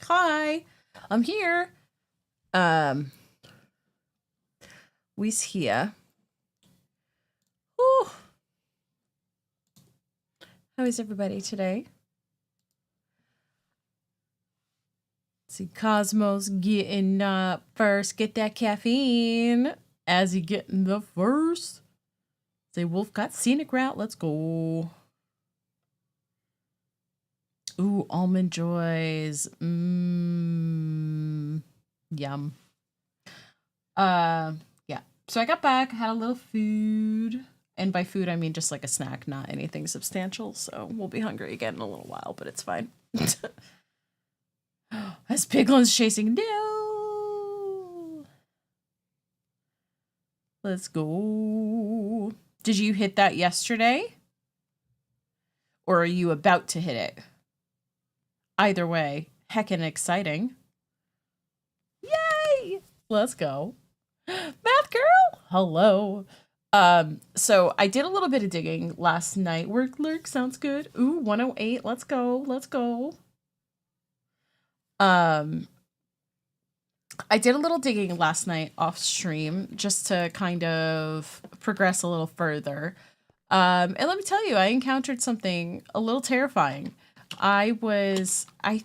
Hi, I'm here. Um, we's here. Ooh, how is everybody today? See, Cosmos getting first. Get that caffeine as he getting the first. Say, Wolf got scenic route. Let's go. Ooh, almond joys. Yum. Yeah. So I got back, had a little food. And by food, I mean just like a snack, not anything substantial. So we'll be hungry again in a little while, but it's fine. As Piglin's chasing, no. Let's go. Did you hit that yesterday? Or are you about to hit it? Either way, heckin' exciting. Yay! Let's go. Math girl, hello. So I did a little bit of digging last night. Work lurk sounds good. Ooh, 108. Let's go. Let's go. I did a little digging last night off stream just to kind of progress a little further. And let me tell you, I encountered something a little terrifying. I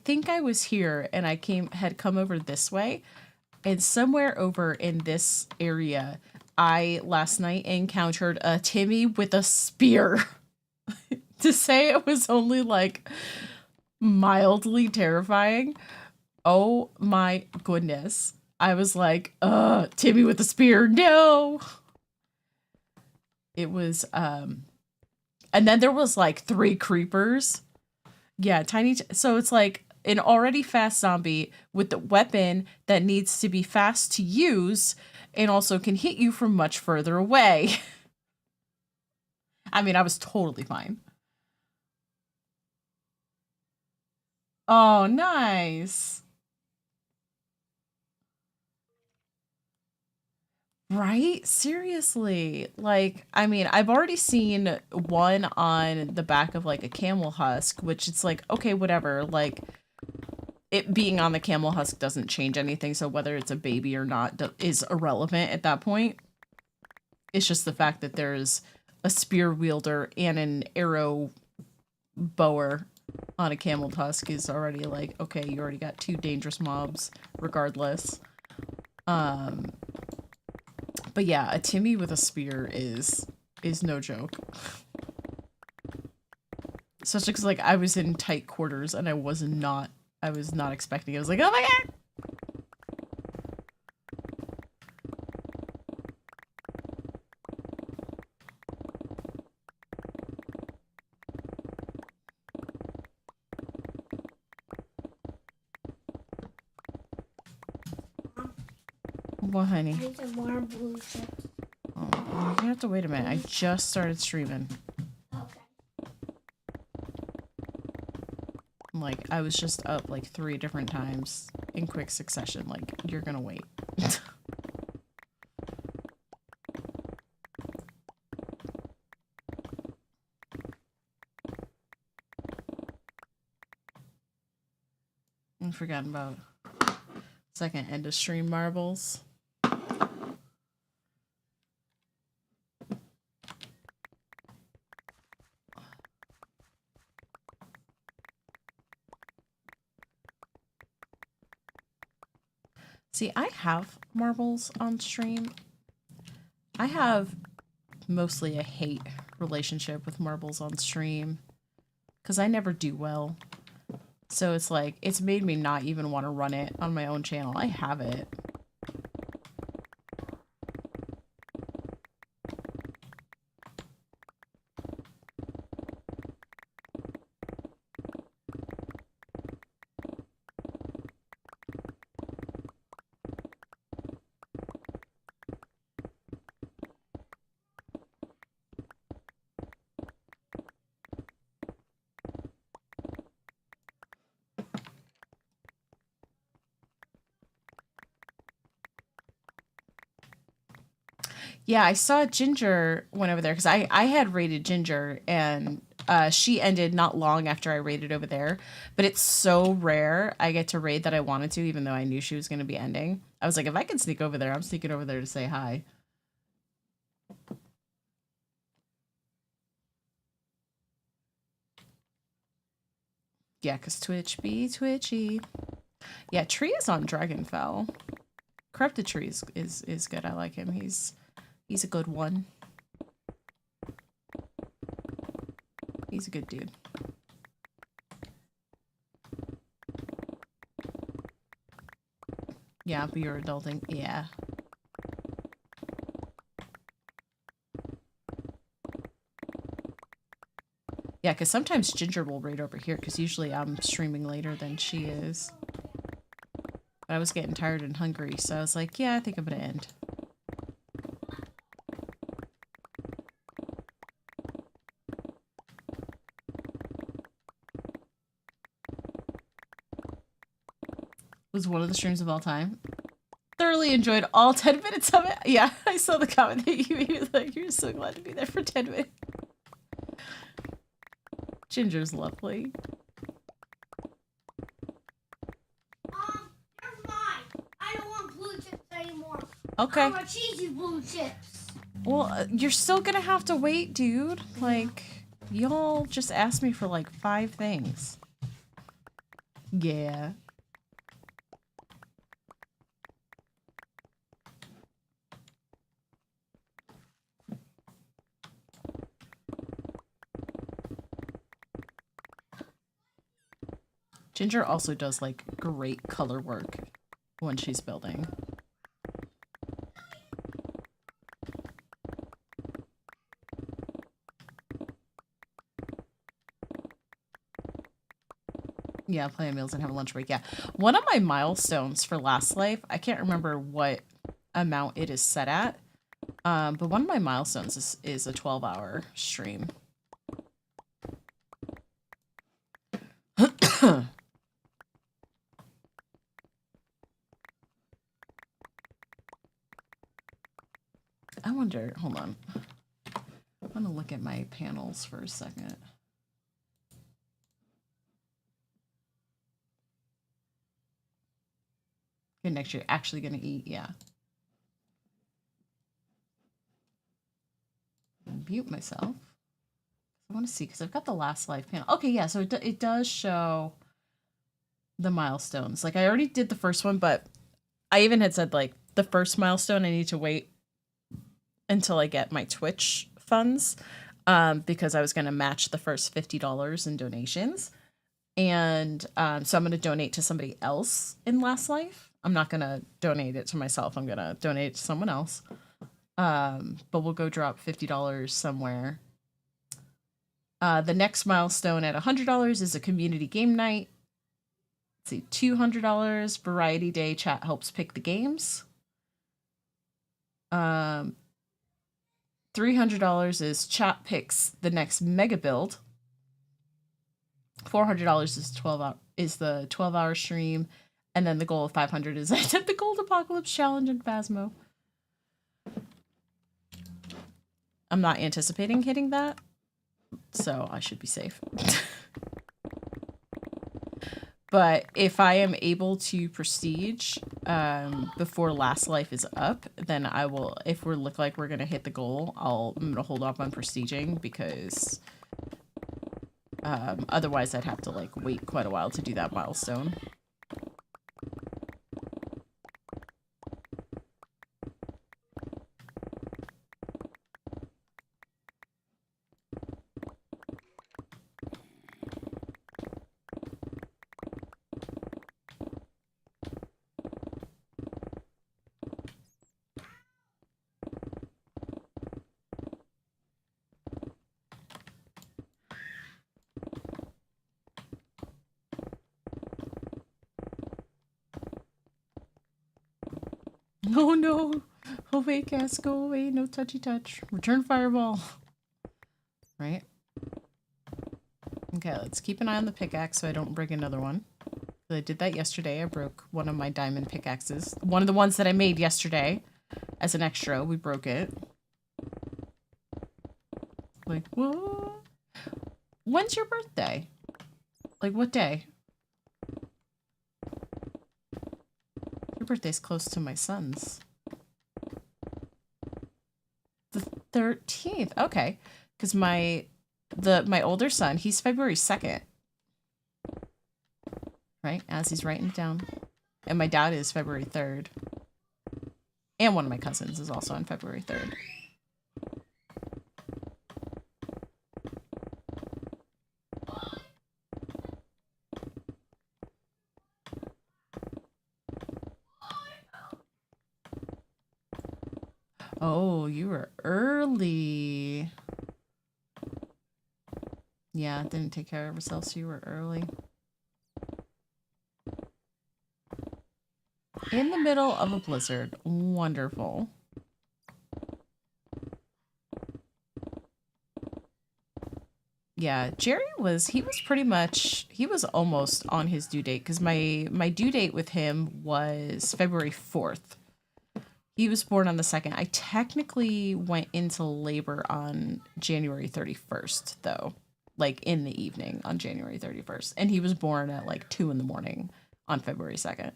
think I was here and I had come over this way, and somewhere over in this area, I last night encountered a Timmy with a spear. To say it was only like mildly terrifying. Oh my goodness. I was like, Timmy with a spear, no. It was and then there was like 3 creepers. Yeah, so it's like an already fast zombie with the weapon that needs to be fast to use and also can hit you from much further away. I mean, I was totally fine. Oh, nice. Right? Seriously. Like, I mean, I've already seen one on the back of like a camel husk, which it's like, okay, whatever. Like, it being on the camel husk doesn't change anything. So whether it's a baby or not is irrelevant at that point. It's just the fact that there's a spear wielder and an arrow bower on a camel husk is already like, okay, you already got 2 dangerous mobs regardless. But yeah, a Timmy with a spear is no joke. Especially because like I was in tight quarters and I was not expecting it. I was like, oh my god! What, honey? I need some more blue chips. Oh, you have to wait a minute. I just started streaming. Okay. Like, I was just up like 3 different times in quick succession. Like, you're gonna wait. I'm forgetting about second end of stream marbles. See, I have marbles on stream. I have mostly a hate relationship with marbles on stream because I never do well. So it's like, it's made me not even want to run it on my own channel. I have it. Yeah, I saw Ginger went over there because I had raided Ginger and She ended not long after I raided over there, but it's so rare I get to raid that I wanted to, even though I knew she was going to be ending. I was like, if I can sneak over there, I'm sneaking over there to say hi. Yeah, because Twitch be twitchy. Yeah, Tree is on Dragonfell. Corrupted Tree is good. I like him. He's a good one. He's a good dude. Yeah, but you're adulting. Yeah. Yeah, because sometimes Ginger will raid over here, because usually I'm streaming later than she is. But I was getting tired and hungry, so I was like, yeah, I think I'm going to end. Was one of the streams of all time. Thoroughly enjoyed all 10 minutes of it. Yeah, I saw the comment that you made, like, you're so glad to be there for 10 minutes. Ginger's lovely. Never mind. I don't want blue chips anymore. Okay. I want cheesy blue chips. Well, you're still gonna have to wait, dude. Like, y'all just asked me for like 5 things. Yeah. Ginger also does like great color work when she's building. Yeah, plan meals and have a lunch break. Yeah. One of my milestones for Last Life, I can't remember what amount it is set at. But one of my milestones is a 12-hour stream. I wonder, hold on. I'm gonna look at my panels for a second. Okay, next you're actually gonna eat, yeah. Mute myself. I want to see, because I've got the Last Life panel. Okay, yeah, so it does show the milestones. Like, I already did the first one, but I even had said, like, the first milestone, I need to wait until I get my Twitch funds, because I was going to match the first $50 in donations. And so I'm going to donate to somebody else in Last Life. I'm not going to donate it to myself. I'm going to donate it to someone else. But we'll go drop $50 somewhere. The next milestone at $100 is a community game night. Let's see, $200 variety day. Chat helps pick the games. $300 is chat picks the next mega build. $400 is the 12-hour stream, and then the goal of 500 is the Gold Apocalypse Challenge in Phasmo. I'm not anticipating hitting that, so I should be safe. But if I am able to prestige before Last Life is up, then I will, if we look like we're going to hit the goal, I'm going to hold off on prestiging, because otherwise I'd have to like wait quite a while to do that milestone. Oh no! Away, Cass, go away, no touchy touch. Return fireball. Right? Okay, let's keep an eye on the pickaxe so I don't break another one. I did that yesterday. I broke one of my diamond pickaxes. One of the ones that I made yesterday as an extra. We broke it. Like, what? When's your birthday? Like, what day? Your birthday's close to my son's. The 13th. Okay. Because my older son, he's February 2nd. Right? As he's writing it down. And my dad is February 3rd. And one of my cousins is also on February 3rd. Oh, you were early. Yeah, didn't take care of herself, so you were early. In the middle of a blizzard. Wonderful. Yeah, Jerry was almost on his due date because my due date with him was February 4th. He was born on the 2nd. I technically went into labor on January 31st, though. Like, in the evening on January 31st. And he was born at, like, 2 in the morning on February 2nd.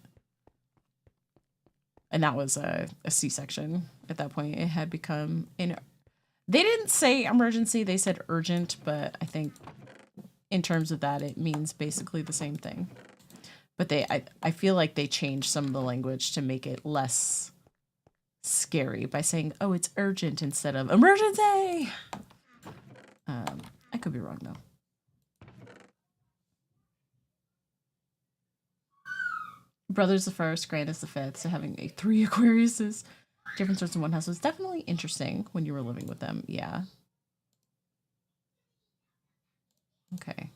And that was a C-section. At that point, it had become... They didn't say emergency, they said urgent, but I think in terms of that, it means basically the same thing. But I feel like they changed some of the language to make it less... scary by saying, oh, it's urgent instead of emergency. I could be wrong though. Brother's the first, Grant is the fifth, so having 3 Aquariuses, different sorts in one house was definitely interesting when you were living with them. Yeah. Okay.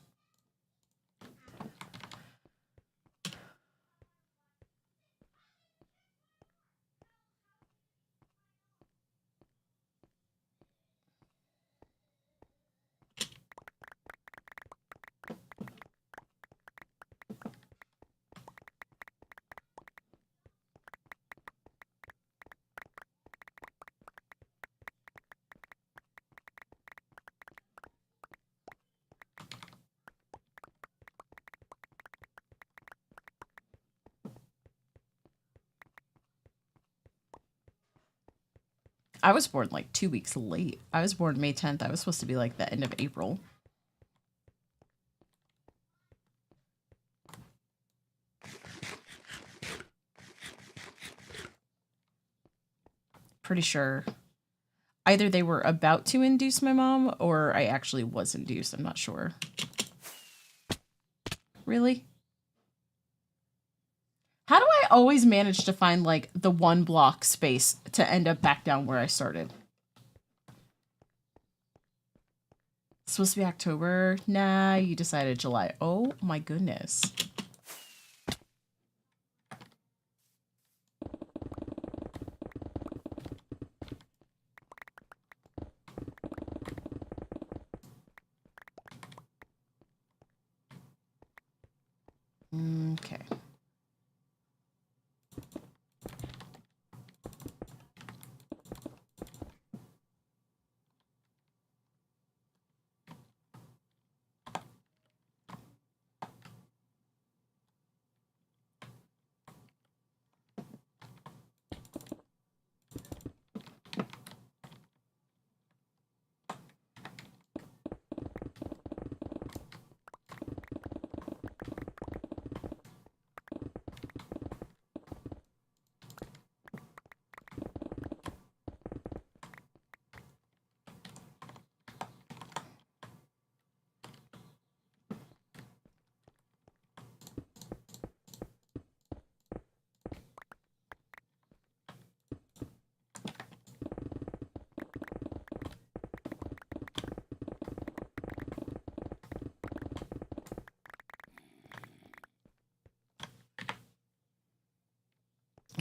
I was born like 2 weeks late. I was born May 10th. I was supposed to be like the end of April. Pretty sure either they were about to induce my mom or I actually was induced. I'm not sure. Really? How do I always manage to find like the 1 block space to end up back down where I started? It's supposed to be October. Nah, you decided July. Oh my goodness. Okay.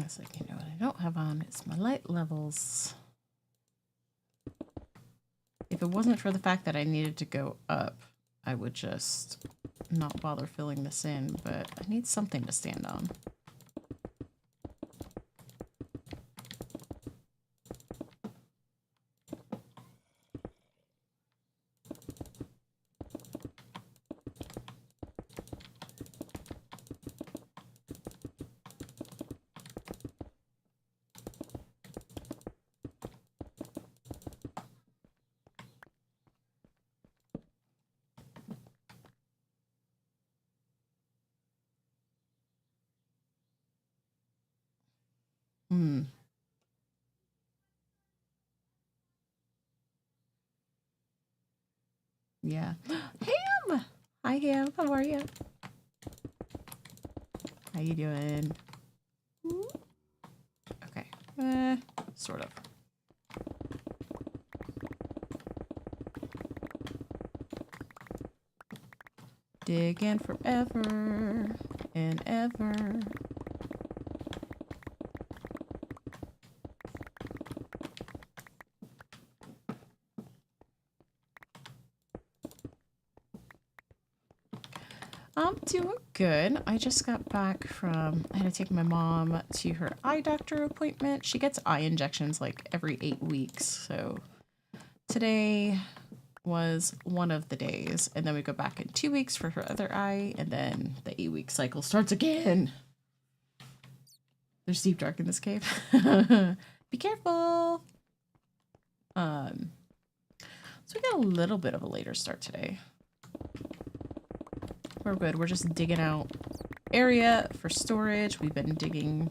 It's like, you know what I don't have on? It's my light levels. If it wasn't for the fact that I needed to go up, I would just not bother filling this in, but I need something to stand on. Hmm. Yeah. Ham! Hi, Ham. How are you? How you doing? Okay. Sort of. Digging forever and ever. I'm doing good. I just got back from, I had to take my mom to her eye doctor appointment. She gets eye injections like every 8 weeks. So today was one of the days. And then we go back in 2 weeks for her other eye. And then the 8-week cycle starts again. There's deep dark in this cave. Be careful. So we got a little bit of a later start today. We're good. We're just digging out area for storage. We've been digging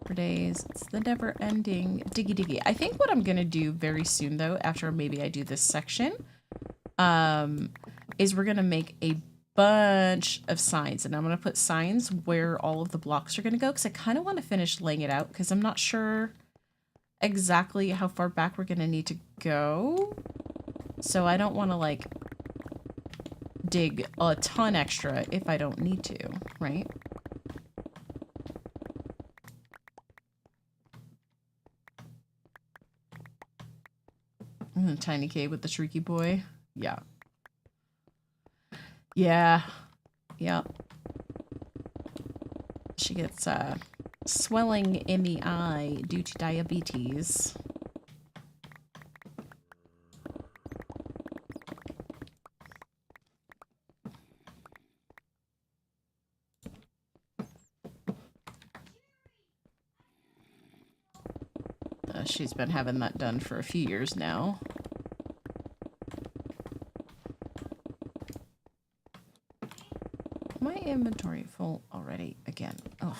for days. It's the never ending diggy diggy. I think what I'm going to do very soon though, after maybe I do this section, is we're going to make a bunch of signs, and I'm going to put signs where all of the blocks are going to go, because I kind of want to finish laying it out, because I'm not sure exactly how far back we're going to need to go. So I don't want to like dig a ton extra if I don't need to, right? Tiny cave with the shrieky boy. Yeah. Yeah. Yep. She gets swelling in the eye due to diabetes. She's been having that done for a few years now. My inventory full already again. Ugh.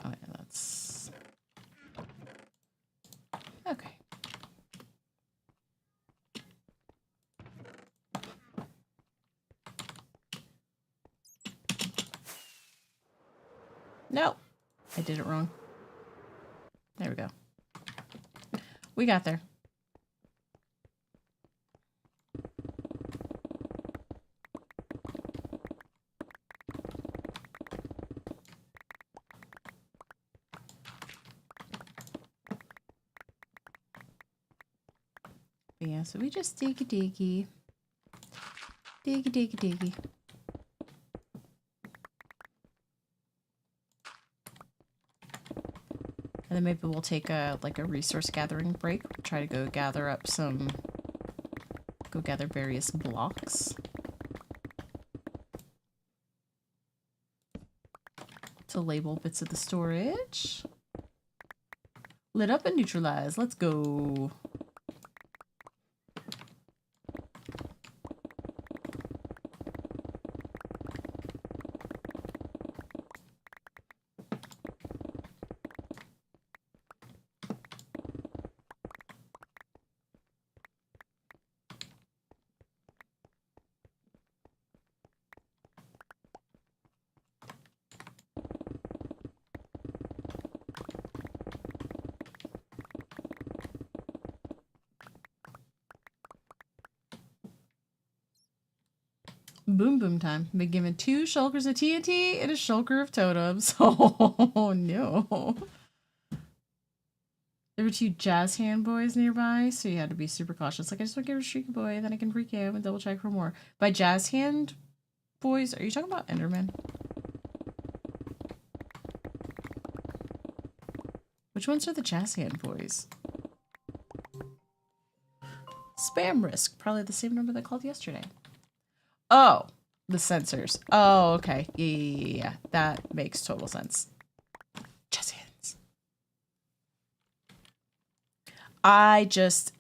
Oh yeah, that's okay. No, I did it wrong. There we go. We got there. But yeah, so we just diggy diggy. Diggy diggy diggy. And then maybe we'll take a resource gathering break. We'll try to go gather up some, go gather various blocks to label bits of the storage. Lit up and neutralized. Let's go. Boom boom time. Been given 2 shulkers of TNT and a shulker of totems. Oh no. There were 2 jazz hand boys nearby, so you had to be super cautious. Like, I just want to give a shrieky boy, then I can freak him and double check for more. By jazz hand boys, are you talking about Enderman? Which ones are the jazz hand boys? Spam risk. Probably the same number that called yesterday. Oh, the sensors. Oh, okay. Yeah. That makes total sense. Jazz hands. I just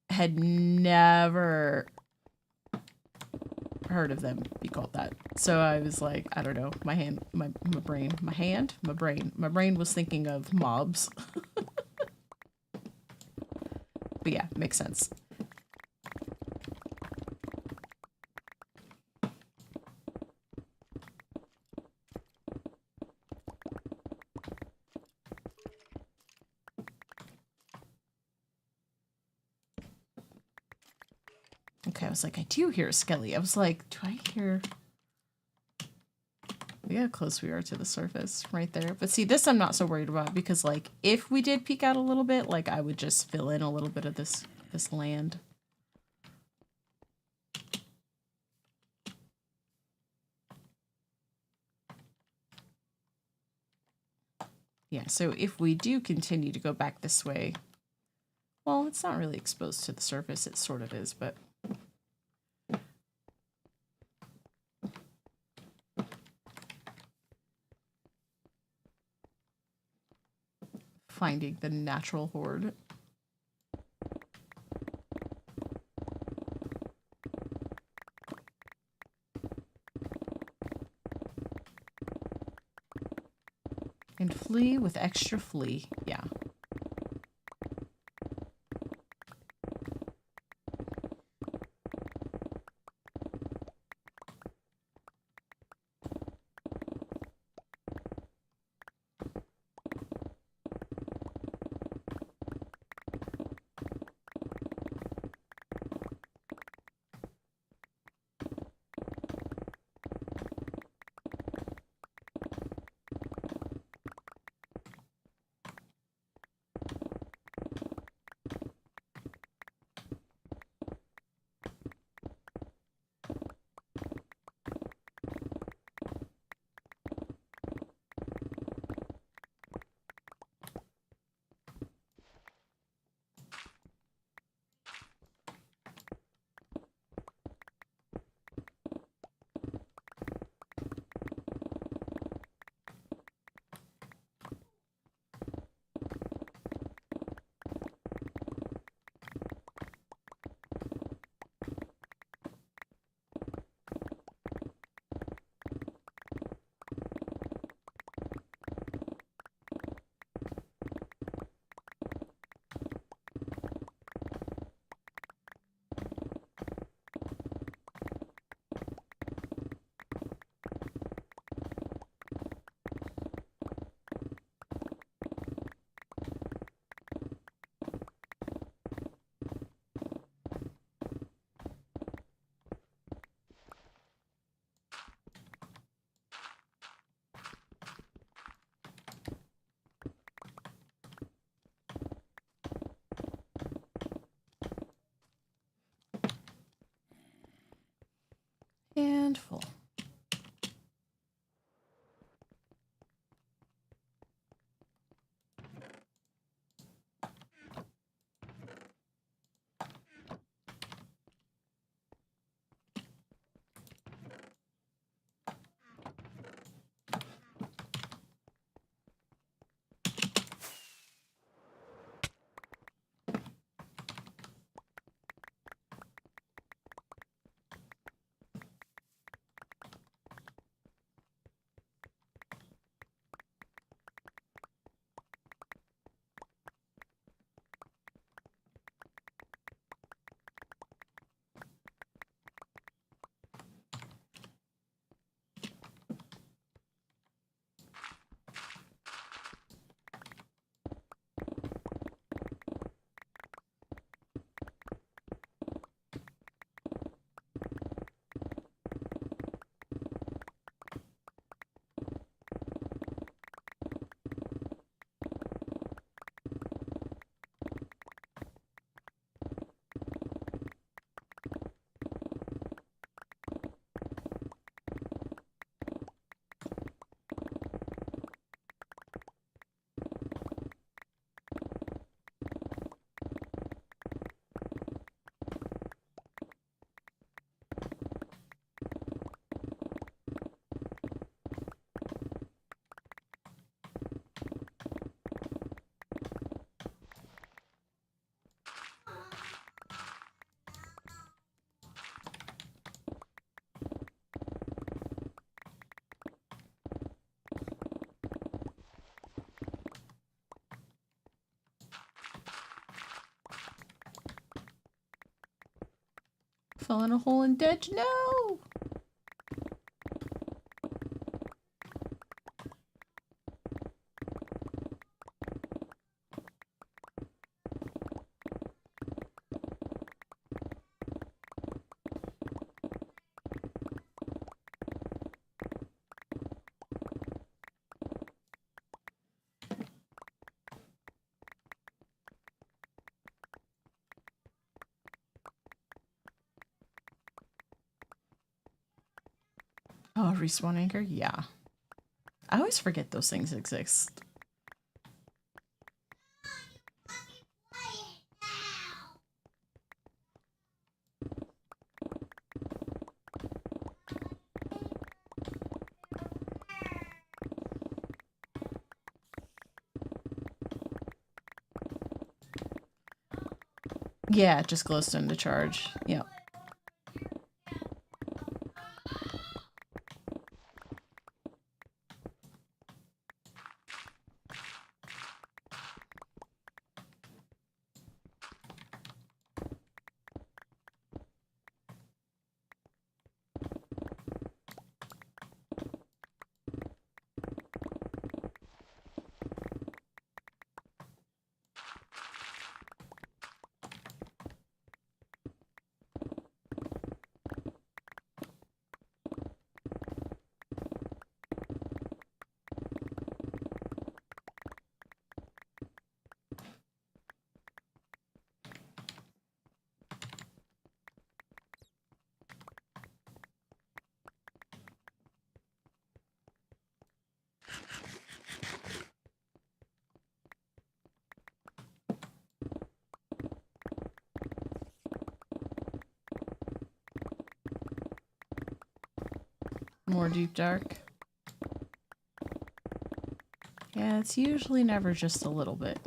had never heard of them be called that. So I was like, I don't know, my brain was thinking of mobs. But yeah, makes sense. Okay, I was like, I do hear a skelly. I was like, do I hear... Look how close we are to the surface right there. But see, this I'm not so worried about because, like, if we did peek out a little bit, like, I would just fill in a little bit of this land. Yeah, so if we do continue to go back this way, well, it's not really exposed to the surface. It sort of is, but... Finding the natural horde. And flee with extra flee. Yeah. fell in a hole and dead. No! Oh, respawn anchor? Yeah. I always forget those things exist. Yeah, just glowstone to charge. Yep. More deep dark. Yeah, it's usually never just a little bit.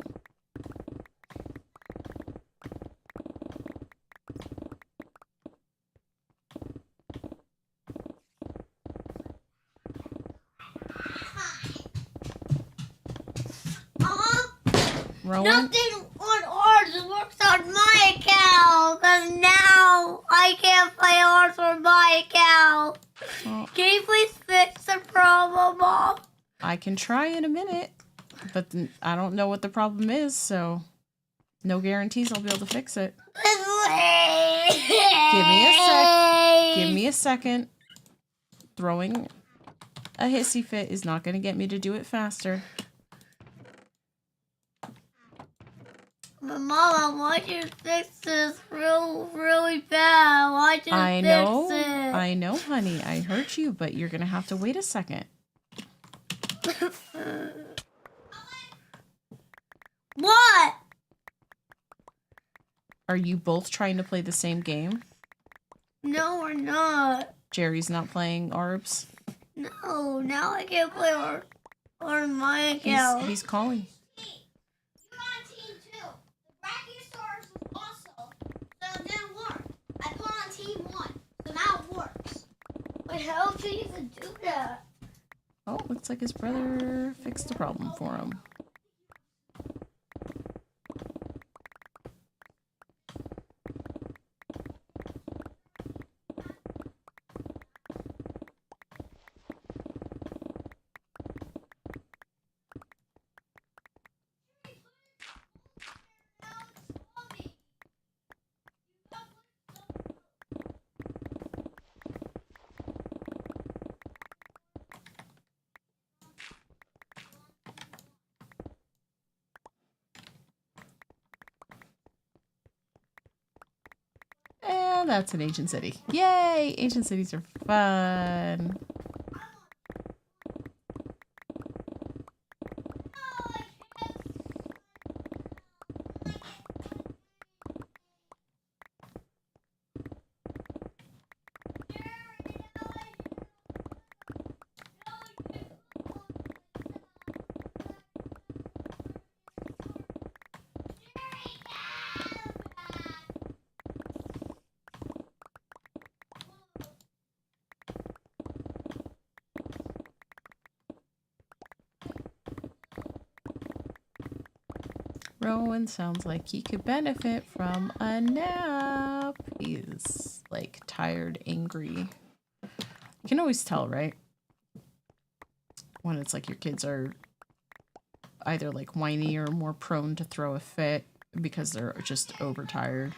Rowan? Nothing on ours works on my account, because now I can't play ours on my account. Well, Can you please fix the problem, Mom? I can try in a minute, but I don't know what the problem is, so no guarantees I'll be able to fix it. Give me a sec. Give me a second. Throwing a hissy fit is not going to get me to do it faster. But Mama, why'd you fix this really bad? Why'd you I fix it? I know, honey. I heard you, but you're going to have to wait a second. What? Are you both trying to play the same game? No, we're not. Jerry's not playing Arbs. No, now I can't play on my account. He's calling. You're on team 2. The Brachiosaurus was also, so it didn't work. I put on team 1, so now it works. But how can you even do that? Oh, looks like his brother fixed the problem for him. And that's an ancient city. Yay! Ancient cities are fun. Rowan sounds like he could benefit from a nap. he is like tired, angry. You can always tell, right? When it's like your kids are either like whiny or more prone to throw a fit because they're just overtired.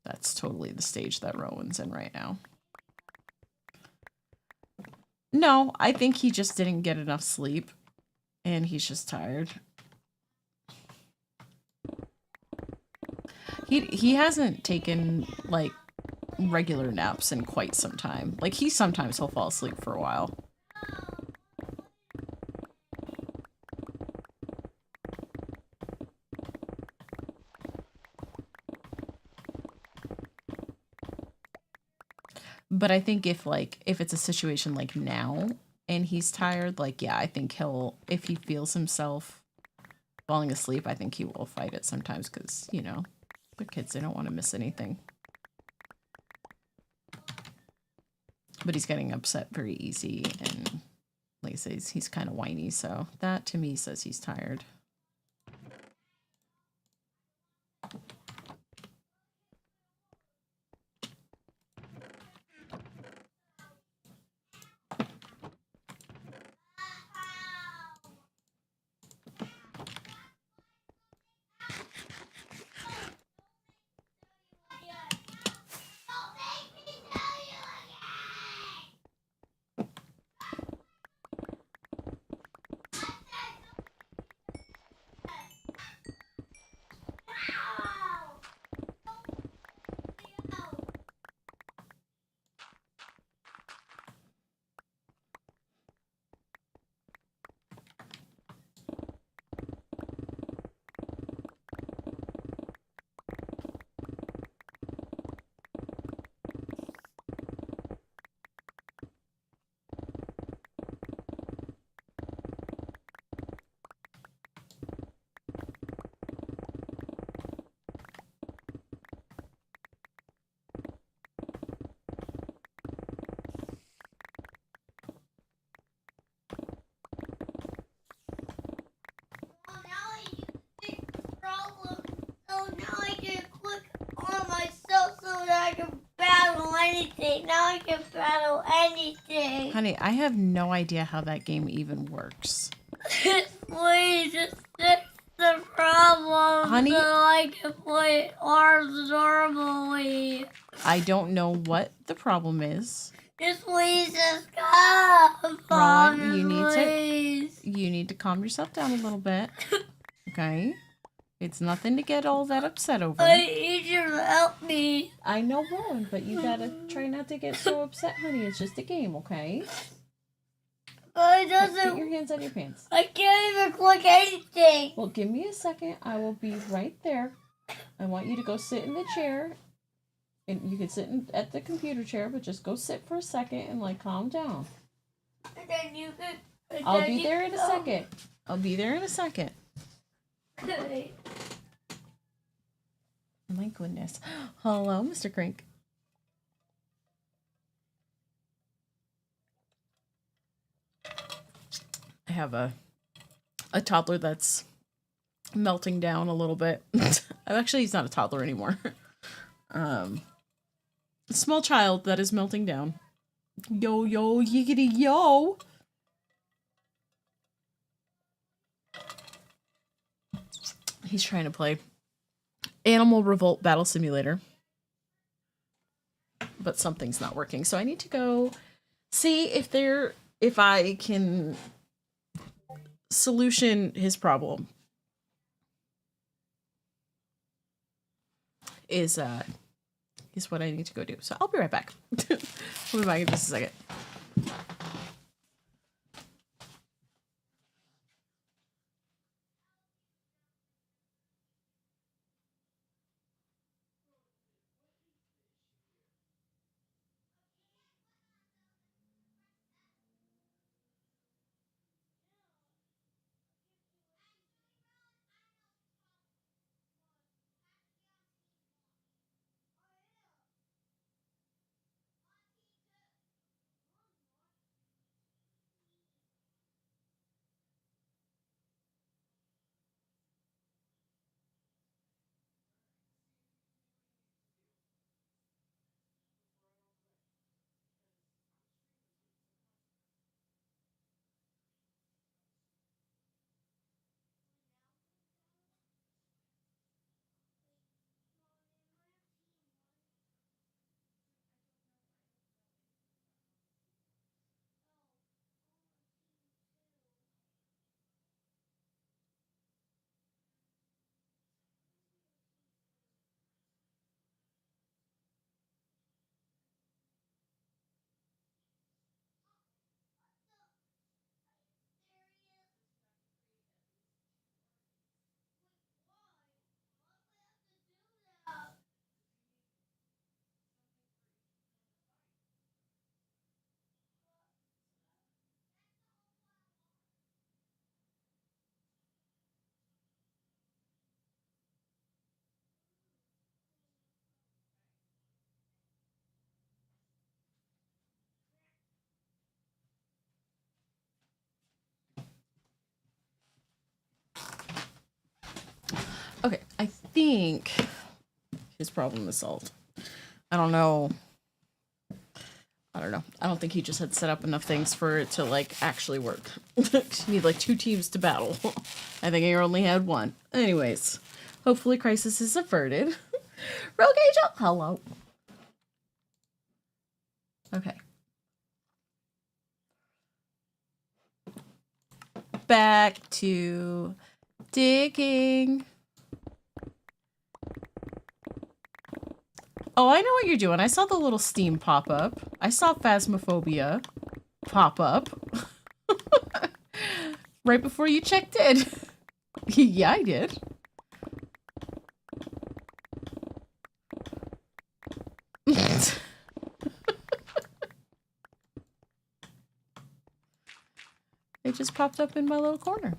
That's totally the stage that Rowan's in right now. No, I think he just didn't get enough sleep and he's just tired. He hasn't taken like regular naps in quite some time. Like sometimes he'll fall asleep for a while. But I think if it's a situation like now and he's tired, like, yeah, I think if he feels himself falling asleep, I think he will fight it sometimes because, you know, they're kids, they don't want to miss anything. But he's getting upset very easy, and like I say, he's kind of whiny, so that to me says he's tired. Now I can battle anything. Honey, I have no idea how that game even works. Please, just fix the problem. Honey, so I can play arms normally. I don't know what the problem is. Just please just come. Rowan, you need to calm yourself down a little bit. Okay? It's nothing to get all that upset over. I need you to help me. I know, Rowan, but you gotta try not to get so upset, honey. It's just a game, okay? But it doesn't. Get your hands on your pants. I can't even click anything. Well, give me a second. I will be right there. I want you to go sit in the chair. And you can sit at the computer chair, but just go sit for a second and, like, calm down. And then you can. I'll be there in a second. I'll be there in a second. Okay. My goodness. Hello, Mr. Crink. I have a toddler that's melting down a little bit. Actually, he's not a toddler anymore. A small child that is melting down. Yo, yo, yiggity, yo. He's trying to play Animal Revolt Battle Simulator. But something's not working. So I need to go see if I can solution his problem. Is what I need to go do. So I'll be right back. I'll be back in just a second. Okay, I think his problem is solved. I don't know. I don't know. I don't think he just had set up enough things for it to, like, actually work. You need, like, 2 teams to battle. I think he only had 1. Anyways, hopefully crisis is averted. Rogue Angel, hello. Okay. Back to digging. Oh, I know what you're doing. I saw the little steam pop up. I saw Phasmophobia pop up. Right before you checked in. Yeah, I did. It just popped up in my little corner.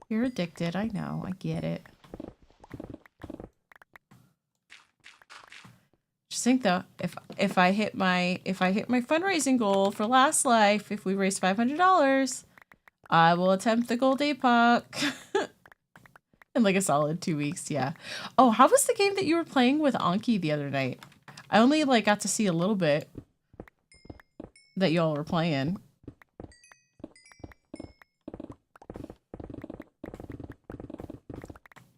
You're addicted. I know. I get it. Just think though, if I hit my fundraising goal for Last Life, if we raise $500, I will attempt the gold epoch. In like a solid 2 weeks, yeah. Oh, how was the game that you were playing with Anki the other night? I only like got to see a little bit that y'all were playing.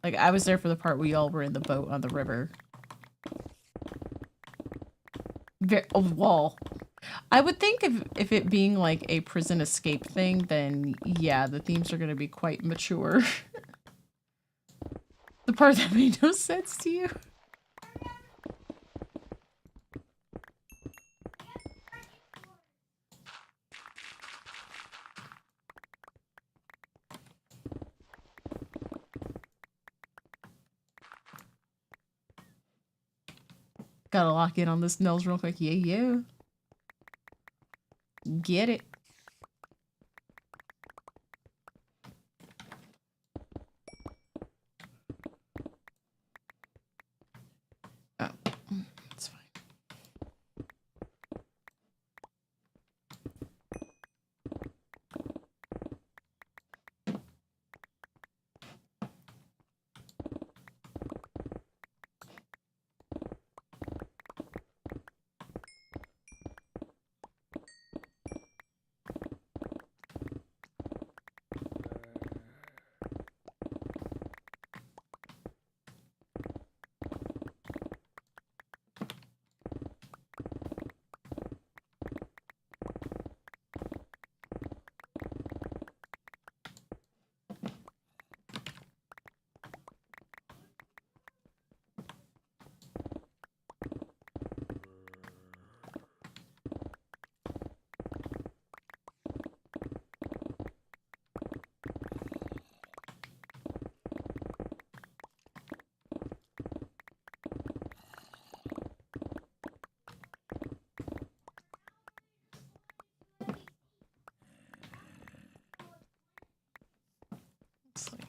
Like I was there for the part where y'all were in the boat on the river. Oh, wall. I would think if it being like a prison escape thing, then yeah, the themes are gonna be quite mature. The part that made no sense to you. Gotta lock in on this Nels real quick. Yeah, yeah. Get it. Oh, it's fine.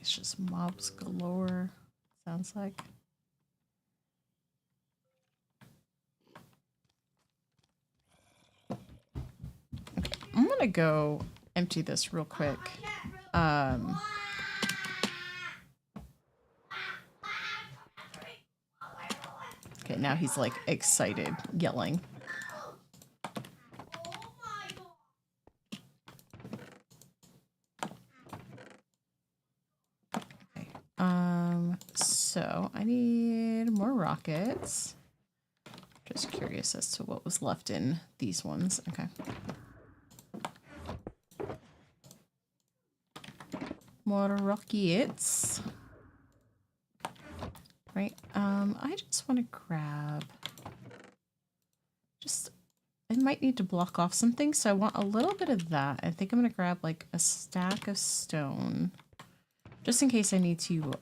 It's just mobs galore, sounds like. Okay, I'm gonna go empty this real quick. Okay, now he's like excited, yelling. So I need more rockets. Just curious as to what was left in these ones. Okay. More rockets. Right. I just want to grab. I might need to block off something, so I want a little bit of that. I think I'm gonna grab like a stack of stone, just in case I need to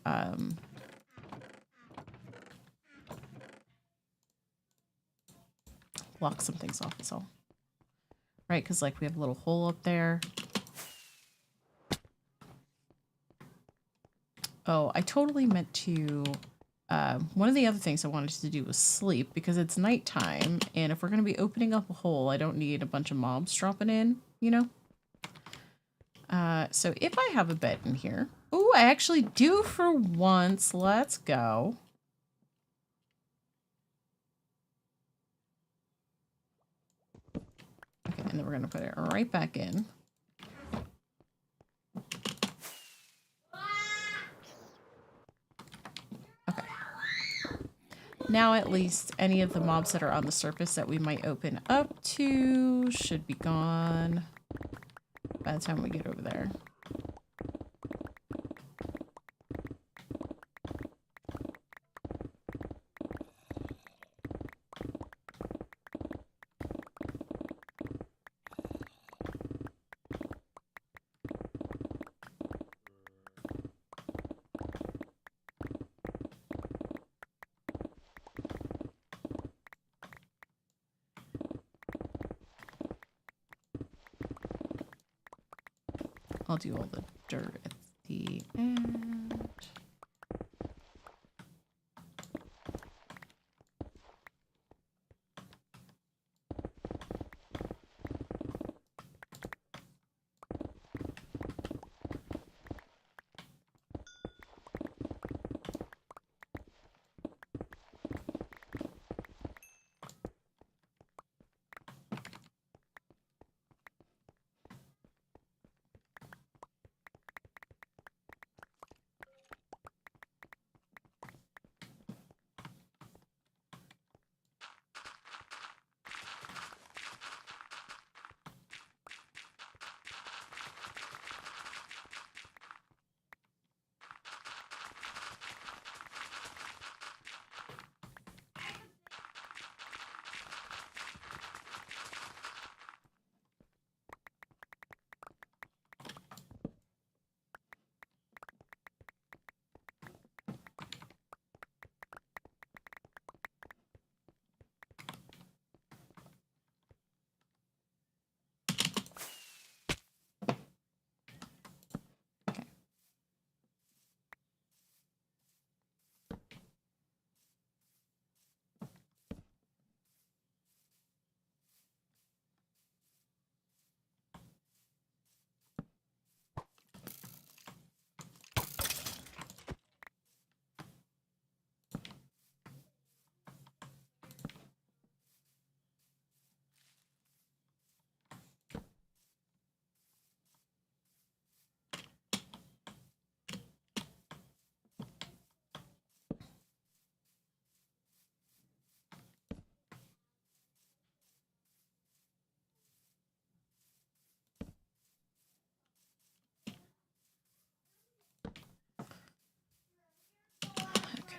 block some things off as well. Right, because like we have a little hole up there. Oh, I totally meant to One of the other things I wanted to do was sleep because it's nighttime, and if we're going to be opening up a hole, I don't need a bunch of mobs dropping in, you know? So if I have a bed in here... Ooh, I actually do for once. Let's go. Okay, and then we're going to put it right back in. Okay. Now at least any of the mobs that are on the surface that we might open up to should be gone by the time we get over there. I'll do all the dirt at the end. Okay.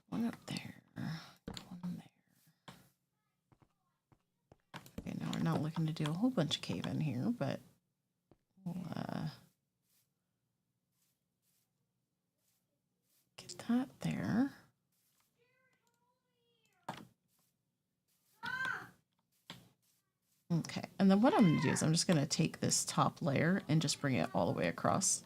One up there. One there. Okay, now we're not looking to do a whole bunch of cave in here, but we'll get that there. Okay, and then what I'm going to do is I'm just going to take this top layer and just bring it all the way across.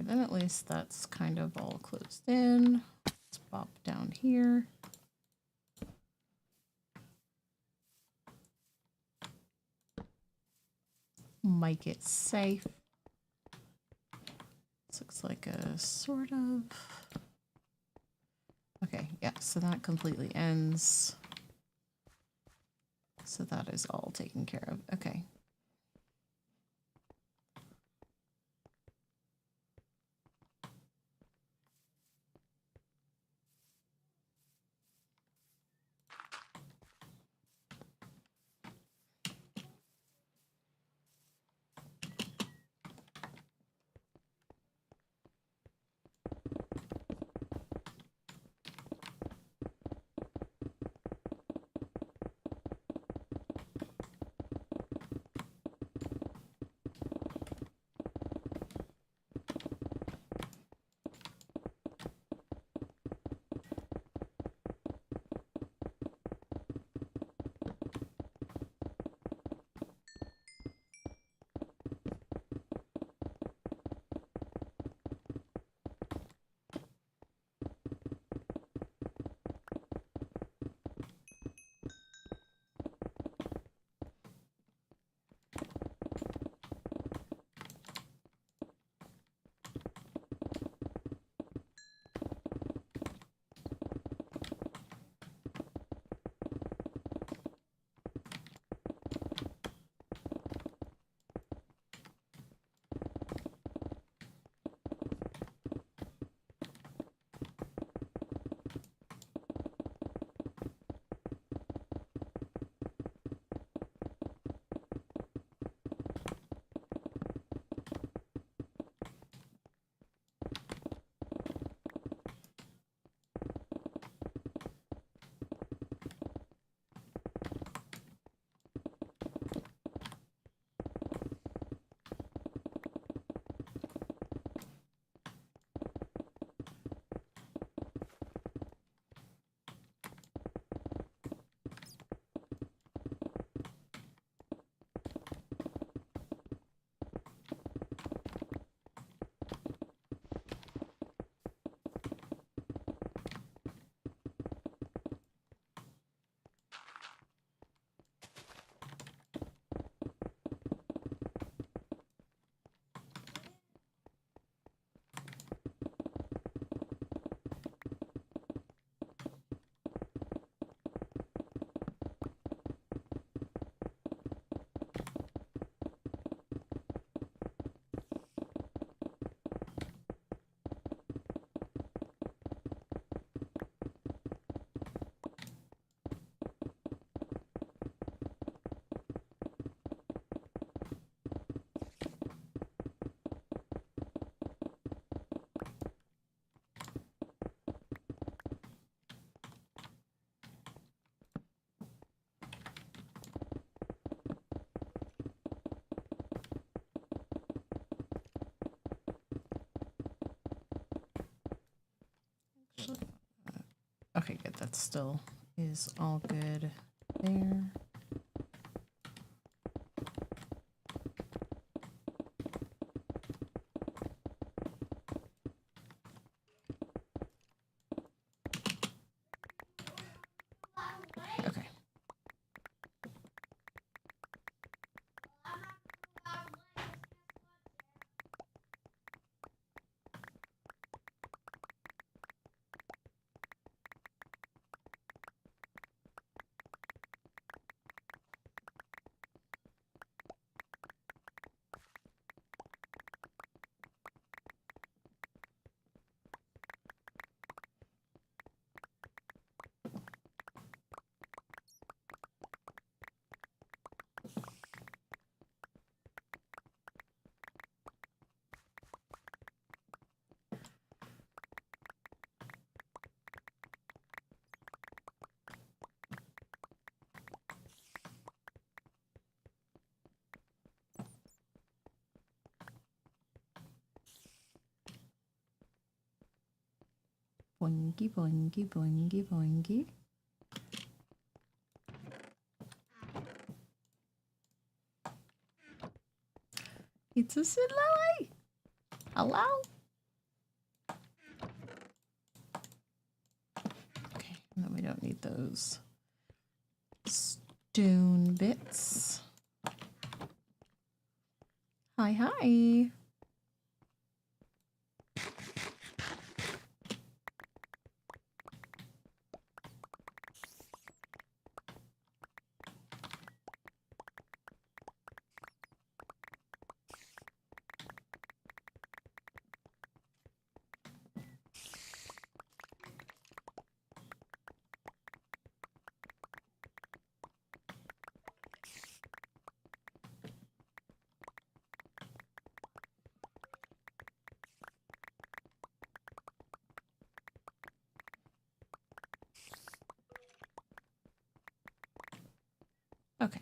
then at least that's kind of all closed in. Let's pop down here. Make it safe. This looks like a sort of... Okay, yeah, so that completely ends. So that is all taken care of. Okay. Okay, good. That still is all good there. Okay. Boingy, boingy, boingy, boingy. It's a Lily. Hello? don't need those stone bits. Hi, hi. Okay.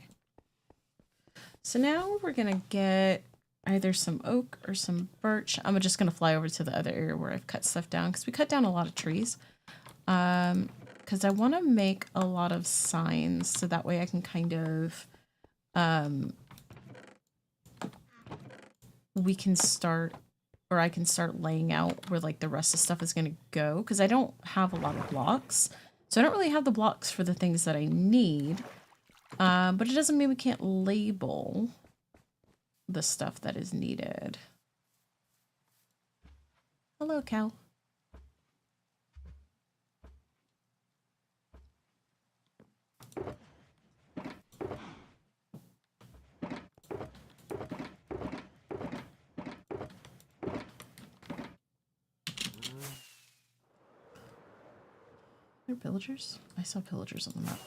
So now we're gonna get either some oak or some birch. I'm just gonna fly over to the other area where I've cut stuff down because we cut down a lot of trees. Because I want to make a lot of signs so that way I can kind of we can start, or I can start laying out where like the rest of stuff is gonna go because I don't have a lot of blocks. So I don't really have the blocks for the things that I need. But it doesn't mean we can't label the stuff that is needed. Hello, cow. Are there pillagers? I saw pillagers on the map.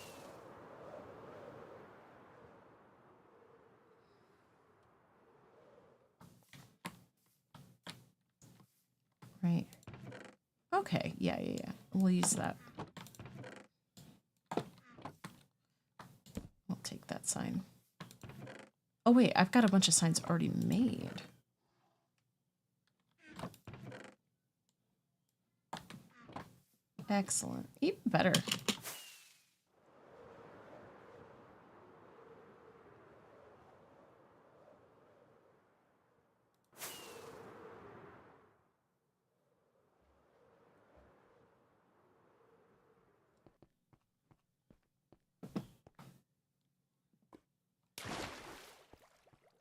Right. Okay, yeah. We'll use that. We'll take that sign. Oh wait, I've got a bunch of signs already made. Excellent. Even better.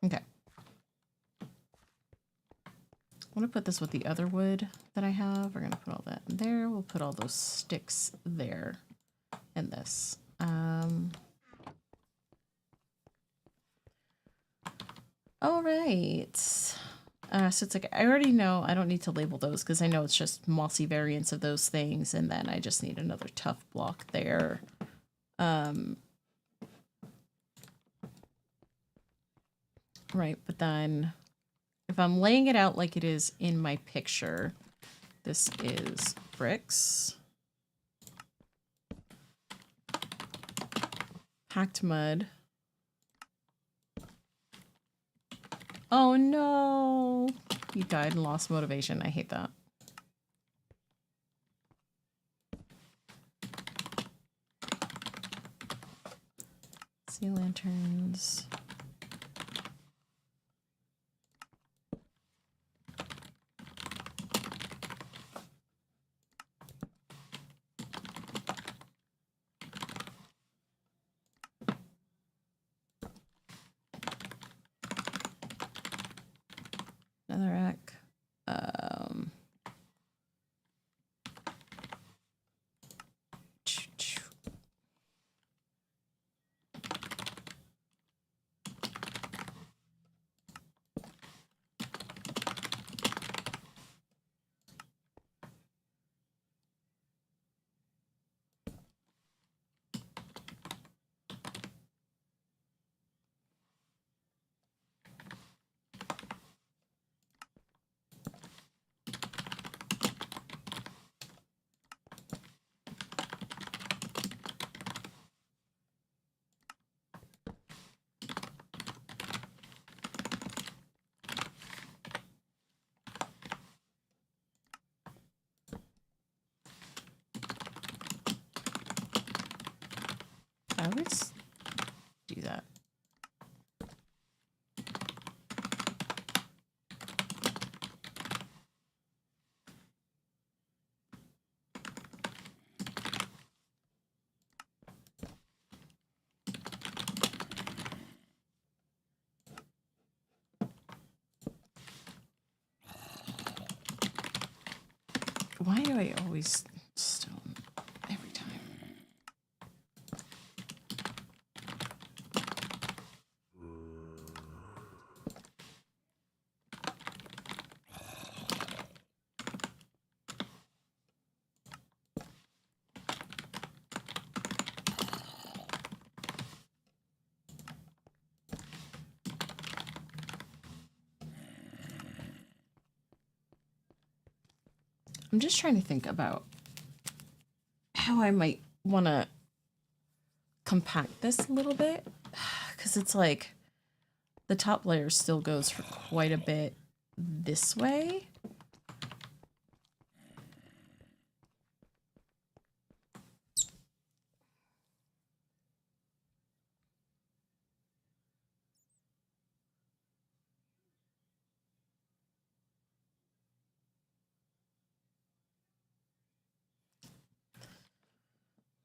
Okay. I'm going to put this with the other wood that I have. We're going to put all that in there. We'll put all those sticks there and this. All right. So it's like, I already know I don't need to label those because I know it's just mossy variants of those things. And then I just need another tough block there. Right, but then if I'm laying it out like it is in my picture, this is bricks, packed mud. Oh no, he died and lost motivation. I hate that. Sea lanterns. Another rack. I always do that. always stone every time. I'm just trying to think about how I might want to compact this a little bit, because it's like the top layer still goes for quite a bit this way.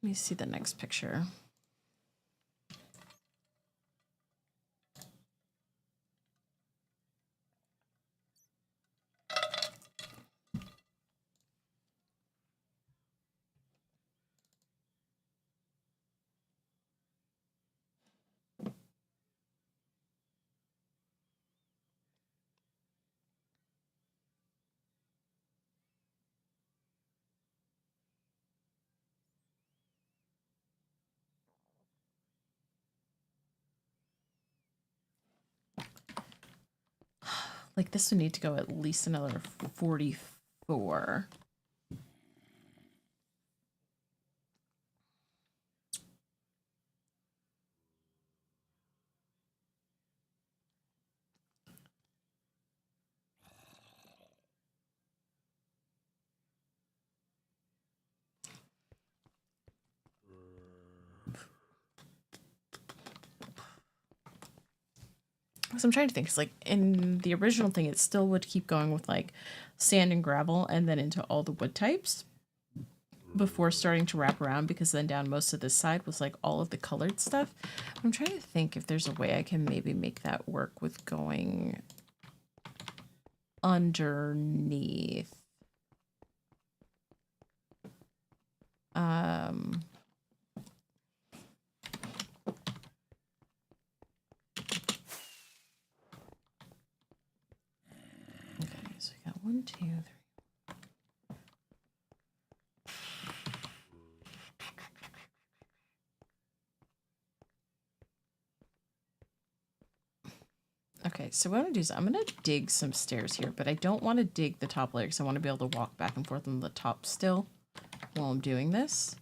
Let me see the next picture. Like this would need to go at least another 44. So I'm trying to think, because like in the original thing, it still would keep going with like sand and gravel and then into all the wood types before starting to wrap around, because then down most of this side was like all of the colored stuff. I'm trying to think if there's a way I can maybe make that work with going underneath. Okay, so we got 1, 2, 3. Okay, so what I'm gonna do is I'm gonna dig some stairs here, but I don't want to dig the top layer because I want to be able to walk back and forth on the top still while I'm doing this.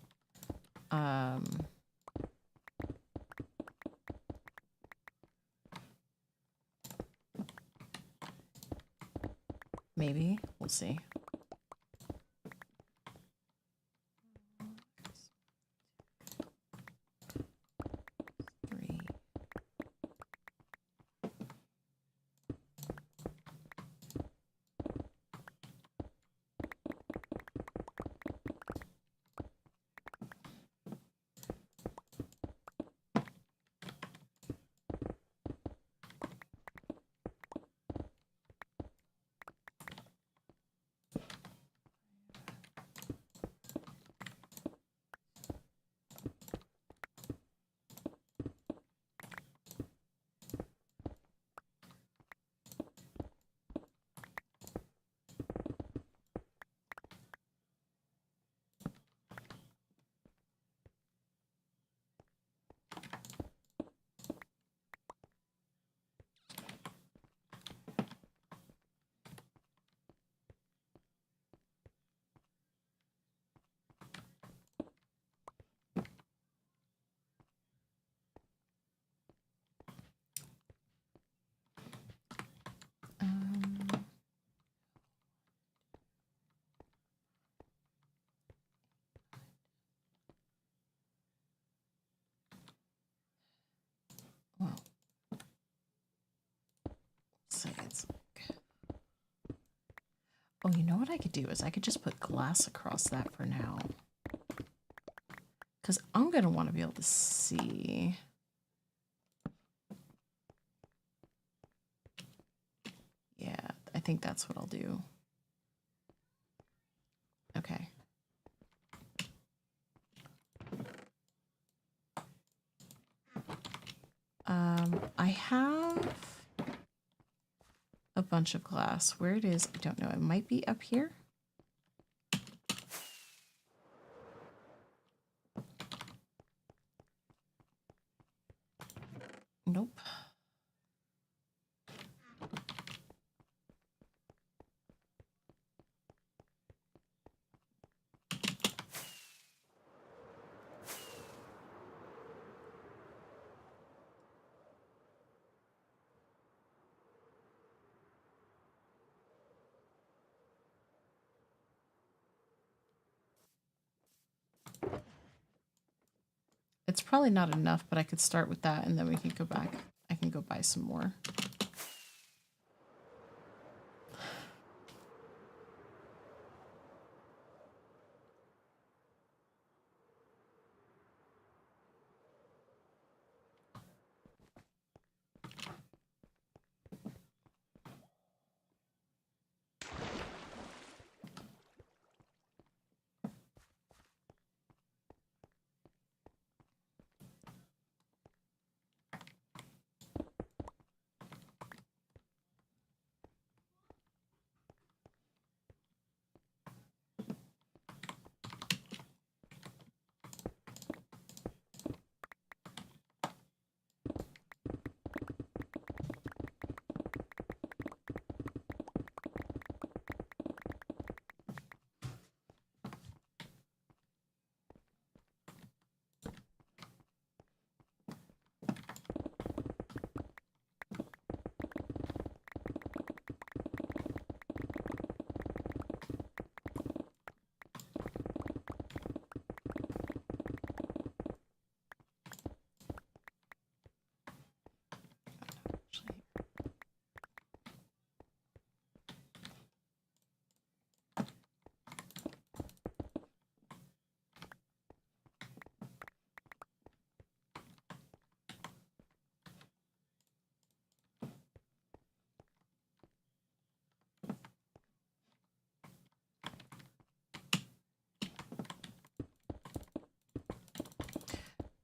Maybe. We'll see. Three. Well, say it's like, oh, you know what I could do is I could just put glass across that for now, because I'm gonna want to be able to see. Yeah, I think that's what I'll do. Okay. I have a bunch of glass. Where it is, I don't know. It might be up here. Nope. It's probably not enough, but I could start with that and then we can go back. I can go buy some more.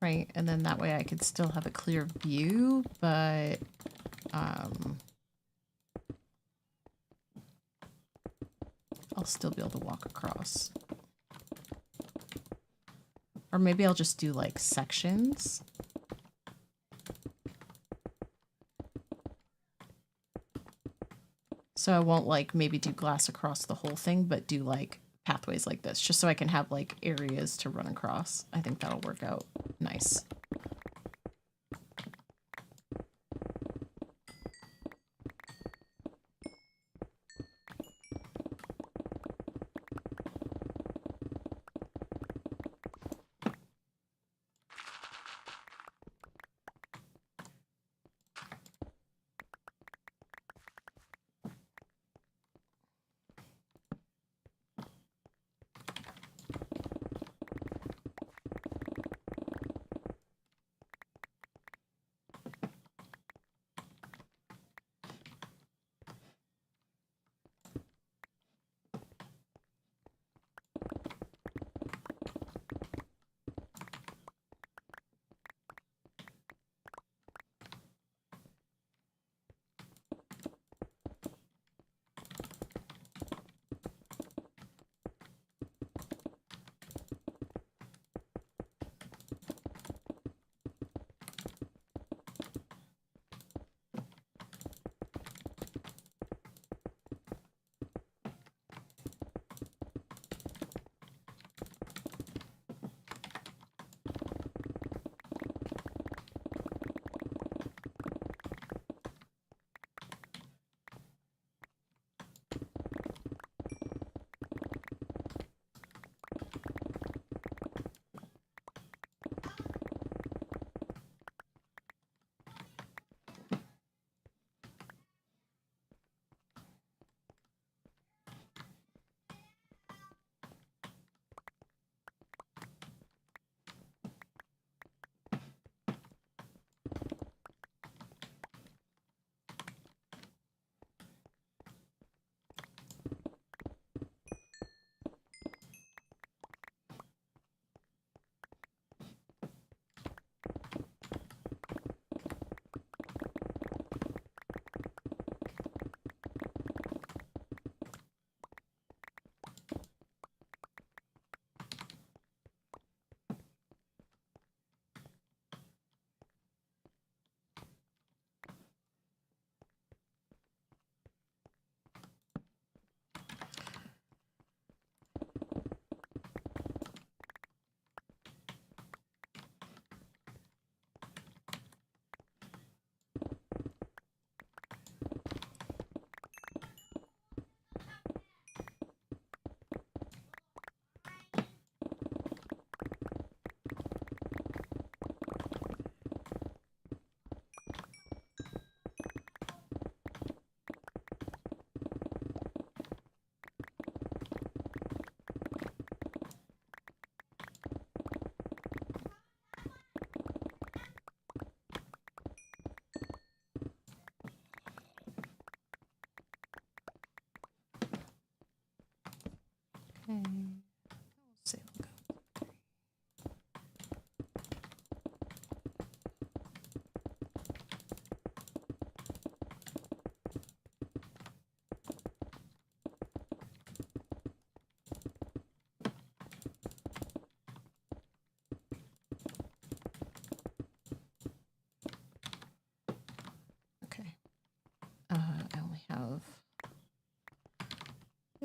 Right, and then that way I could still have a clear view, but I'll still be able to walk across. Or maybe I'll just do like sections. So I won't like maybe do glass across the whole thing, but do like pathways like this, just so I can have like areas to run across. I think that'll work out nice.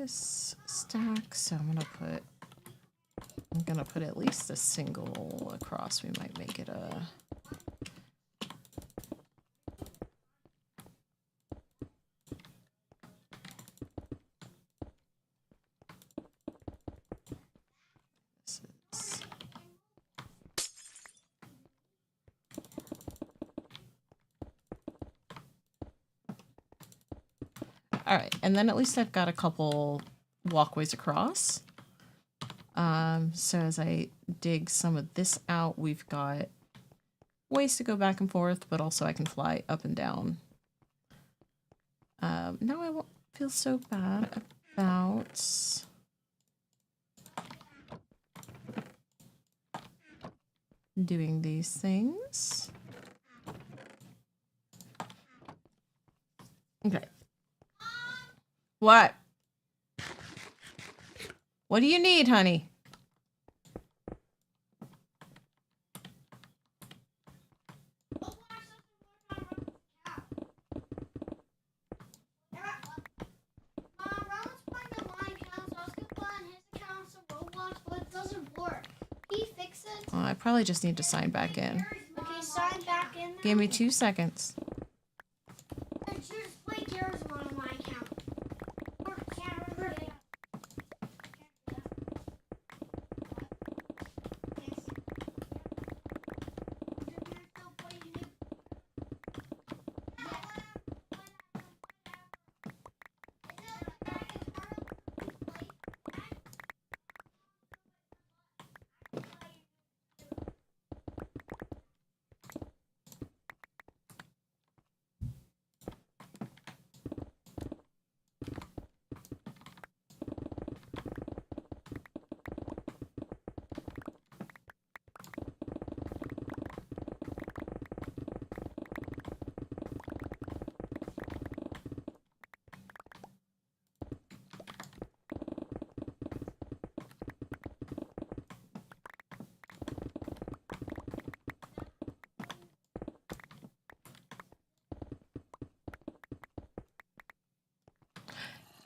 this stack, so I'm gonna put at least a single across. We might make it a this is all right, and then at least I've got a couple walkways across. So as I dig some of this out, we've got ways to go back and forth, but also I can fly up and down. Now I won't feel so bad about doing these things. Okay. What? What do you need, honey? I probably just need to sign back in. Okay, sign back in. Give me 2 seconds. Just play Garrett's one on my account. Or Karen.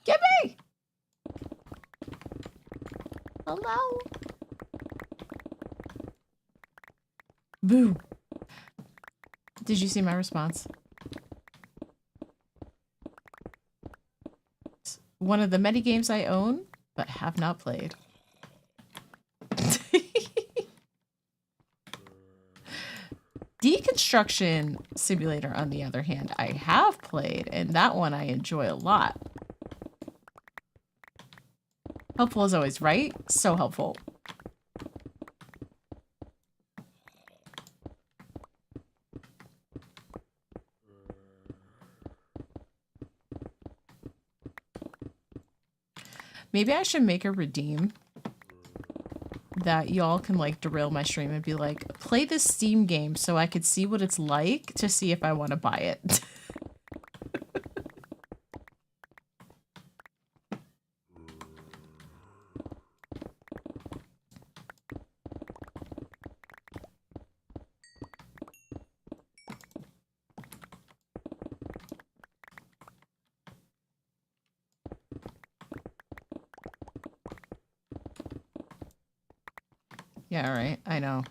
Gibby! Hello? Boo. Did you see my response? It's one of the many games I own, but have not played. Deconstruction Simulator, on the other hand, I have played, and that one I enjoy a lot. Helpful as always, right? So helpful. Maybe I should make a redeem that y'all can like derail my stream and be like, play this Steam game so I could see what it's like to see if I want to buy it. Yeah, right. I know.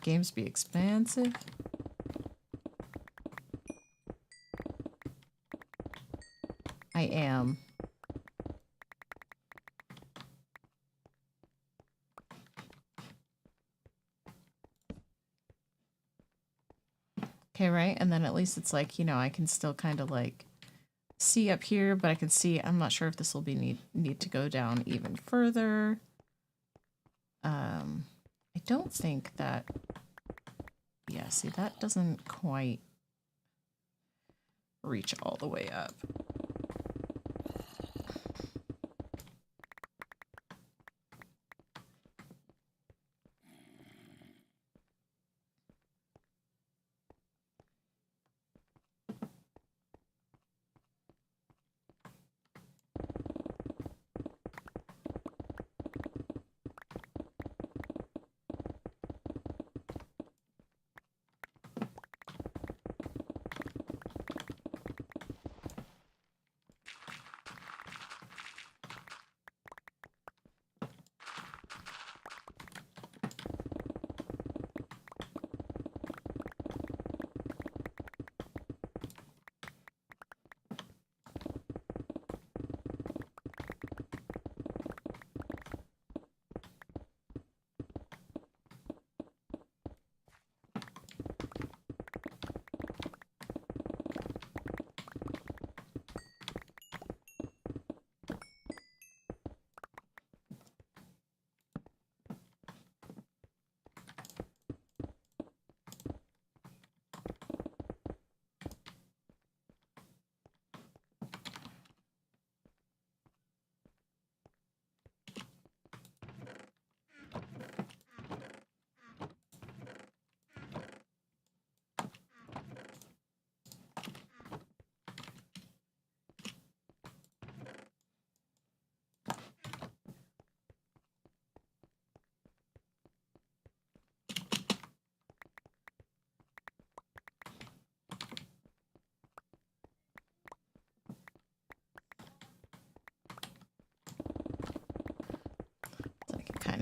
Games be expensive. I am. Okay, right? And then at least it's like, you know, I can still kind of like see up here, but I can see, I'm not sure if this will be need to go down even further. I don't think that, yeah, see, that doesn't quite reach all the way up.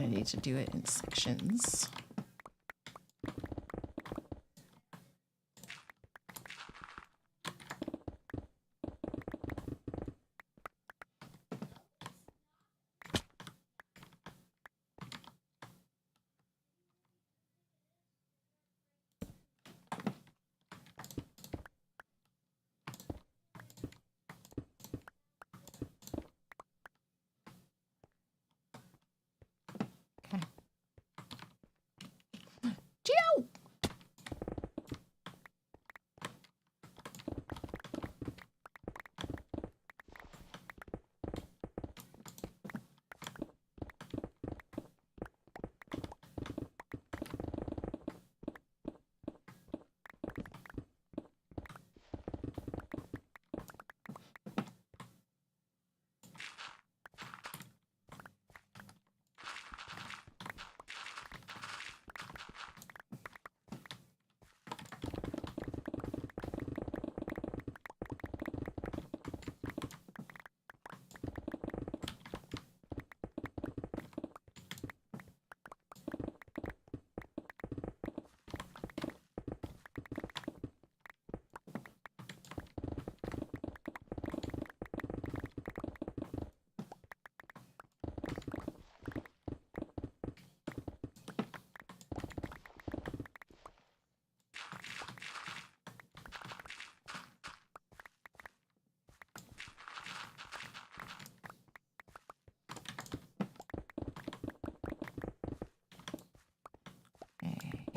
I need to do it in sections. Geo!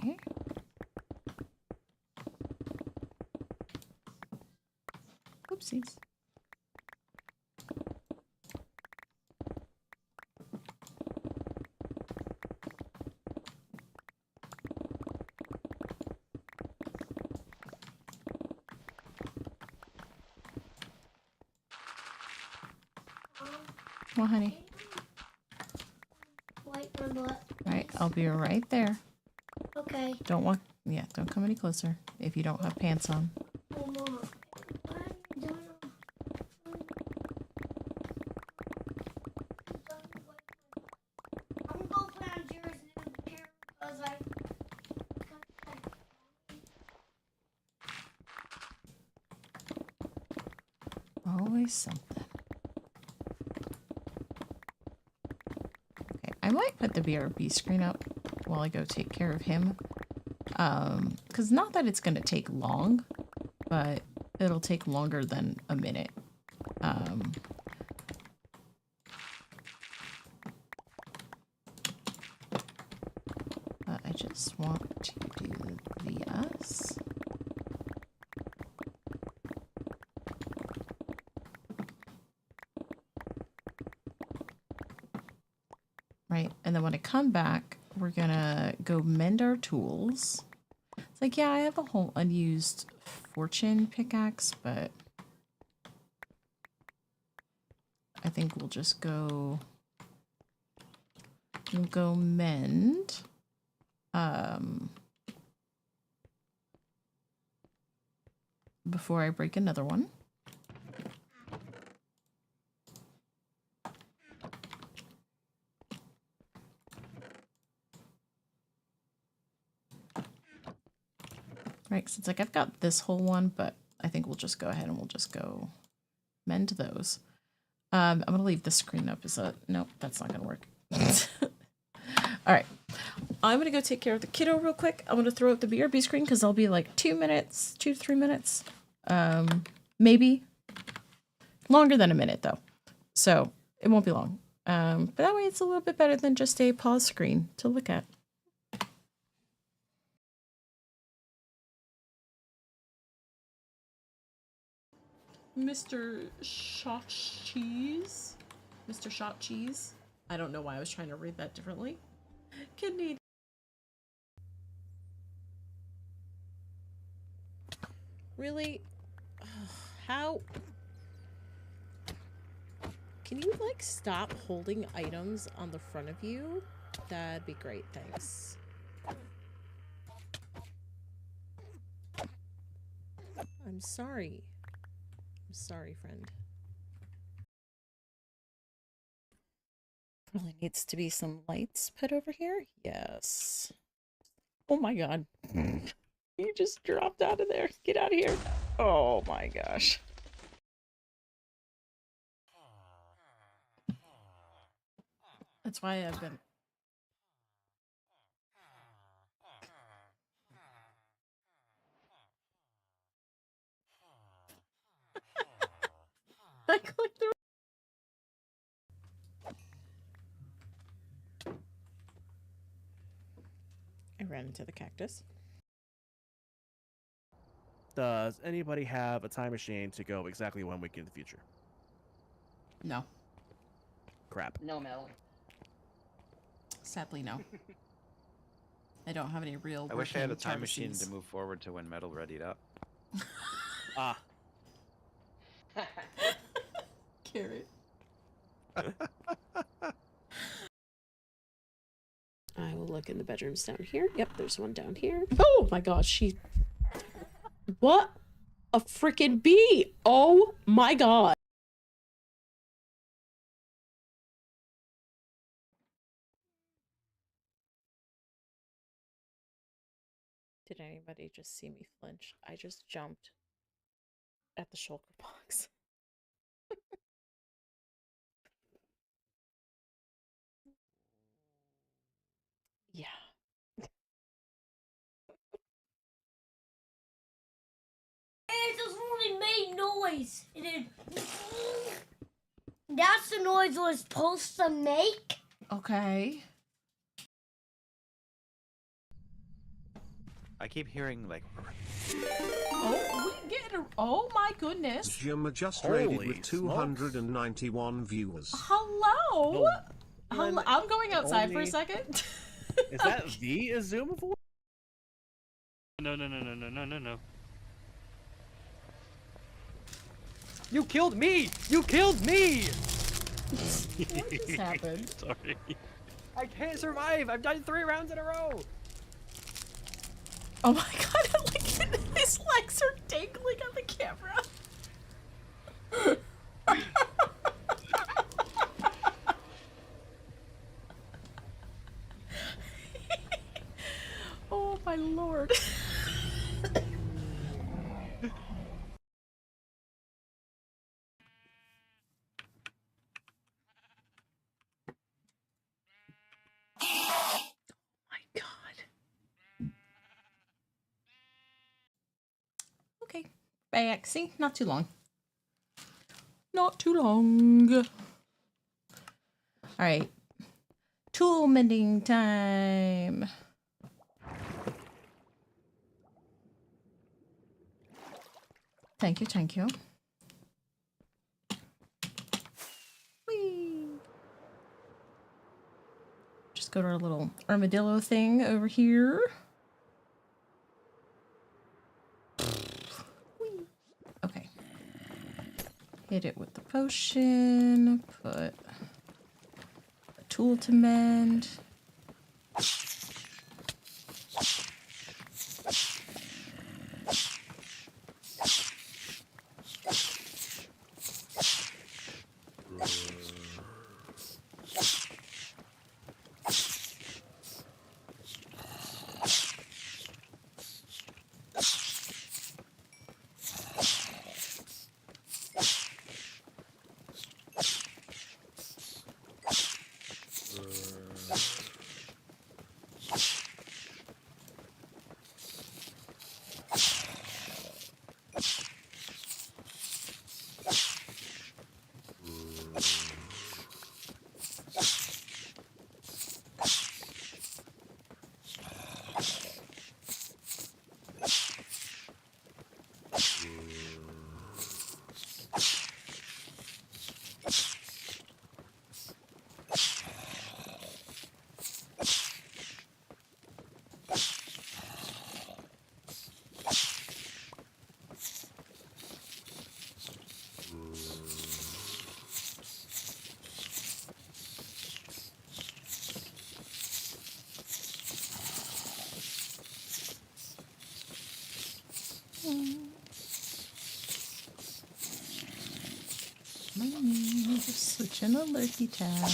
Okay. Oopsies. Well, honey. Wipe my butt. Right, I'll be right there. Okay. Don't walk. Yeah, don't come any closer if you don't have pants on. Oh, Mom. What are you doing? I'm gonna go put on Jerry's new pair because I. Always something. Okay, I might put the BRB screen up while I go take care of him. Because not that it's going to take long, but it'll take longer than a minute. But I just want to do this. Right, and then when I come back, we're gonna go mend our tools. It's like, yeah, I have a whole unused fortune pickaxe, but I think we'll just go mend. Before I break another one. Right, because it's like I've got this whole one, but I think we'll just go ahead and we'll just go mend those. I'm gonna leave the screen up. Nope, that's not gonna work. All right, I'm gonna go take care of the kiddo real quick. I'm gonna throw out the BRB screen because I'll be like 2 minutes, 2 to 3 minutes, maybe longer than a minute though, so it won't be long. But that way it's a little bit better than just a pause screen to look at. Mr. Shot Cheese. Mr. Shot Cheese. I don't know why I was trying to read that differently. Kidney. Really? How? Can you, like, stop holding items on the front of you? That'd be great, thanks. I'm sorry. I'm sorry, friend. Really needs to be some lights put over here. Yes. Oh my god. You just dropped out of there. Get out of here. Oh my gosh. That's why I've been. I clicked the. I ran into the cactus. Does anybody have a time machine to go exactly 1 week in the future? No. Crap. No, Mel. Sadly, no. I don't have any real. I wish I had a time working machine TARDISes. to move forward to when metal readied up. Ah. Carrot. I will look in the bedrooms down here. Yep, there's one down here. Oh my gosh, she. What a freaking bee! Oh my god. Did anybody just see me flinch? I just jumped at the shulker box. Yeah. It just only made noise. And then that's the noise it was supposed to make. Okay. I keep hearing like. Oh, we get a. Oh my goodness. Jim just raided Holy with 291 viewers. Hello. Oh, Hello. I'm going outside for a only- second. Is that the Azuma voice? No. No. You killed me! You killed me! What just happened? Sorry. I can't survive! I've done 3 rounds in a row! Oh my god, look at his legs are dangling on the camera. Oh my lord. My god. Okay, back. See, not too long. Not too long. All right, tool mending time. Thank you, thank you. Whee! Just go to our little armadillo thing over here. Whee! Okay. Hit it with the potion. Put a tool to mend. My knees switching a lurky tab.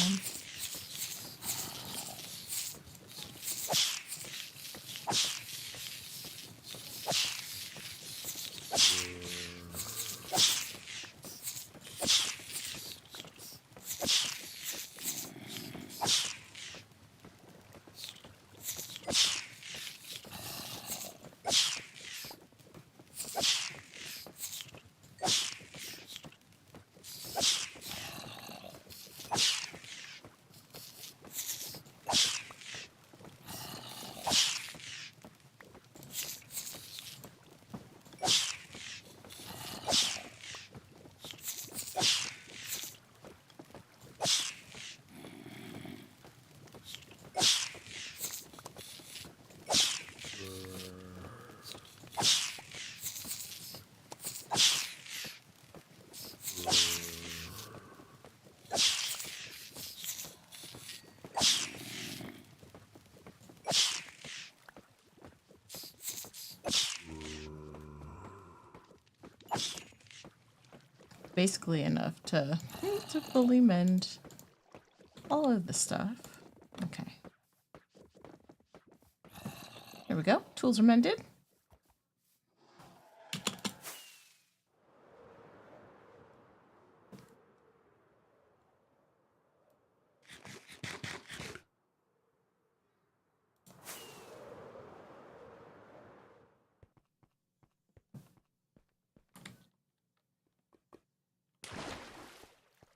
basically enough to fully mend all of the stuff. Okay. There we go. Tools are mended.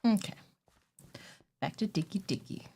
Okay. Back to Diggy Diggy.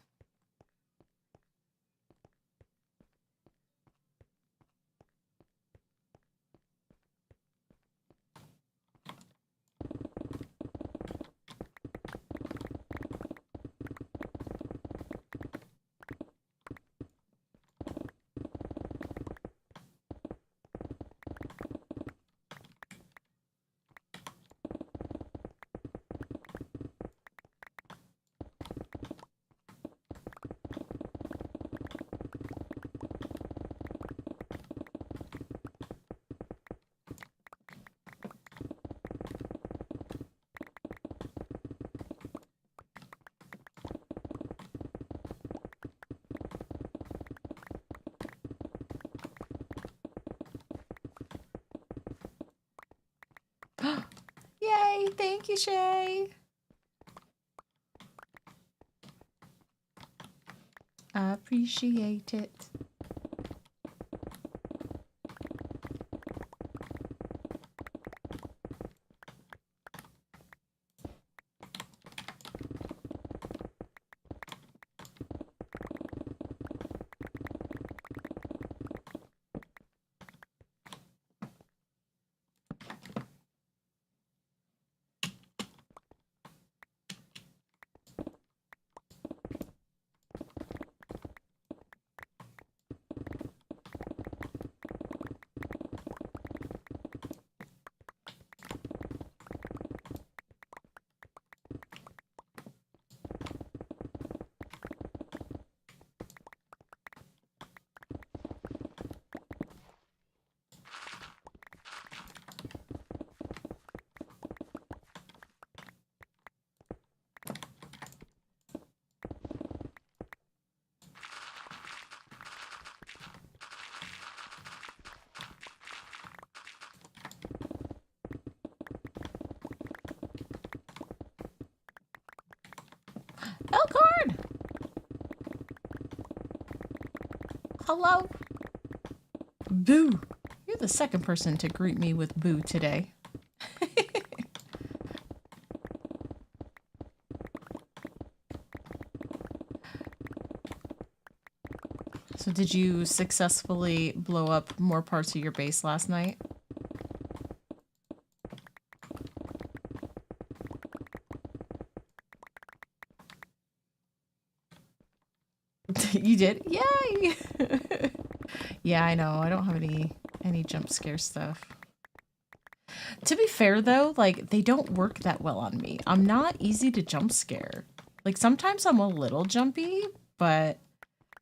Yay! Thank you, Shay. I appreciate it. Elkhorn! Hello? Boo! You're the second person to greet me with boo today. So did you successfully blow up more parts of your base last night? You did? Yay! Yeah, I know. I don't have any jump scare stuff. To be fair though, like they don't work that well on me. I'm not easy to jump scare. Like sometimes I'm a little jumpy, but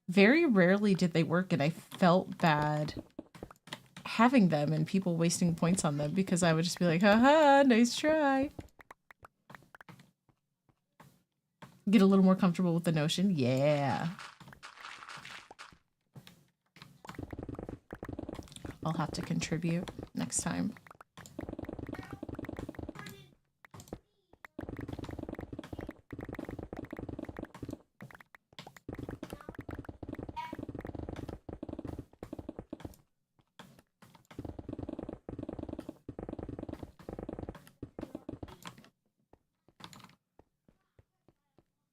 very rarely did they work, and I felt bad having them and people wasting points on them because I would just be like, haha, nice try. Get a little more comfortable with the notion. Yeah. I'll have to contribute next time.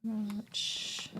Much.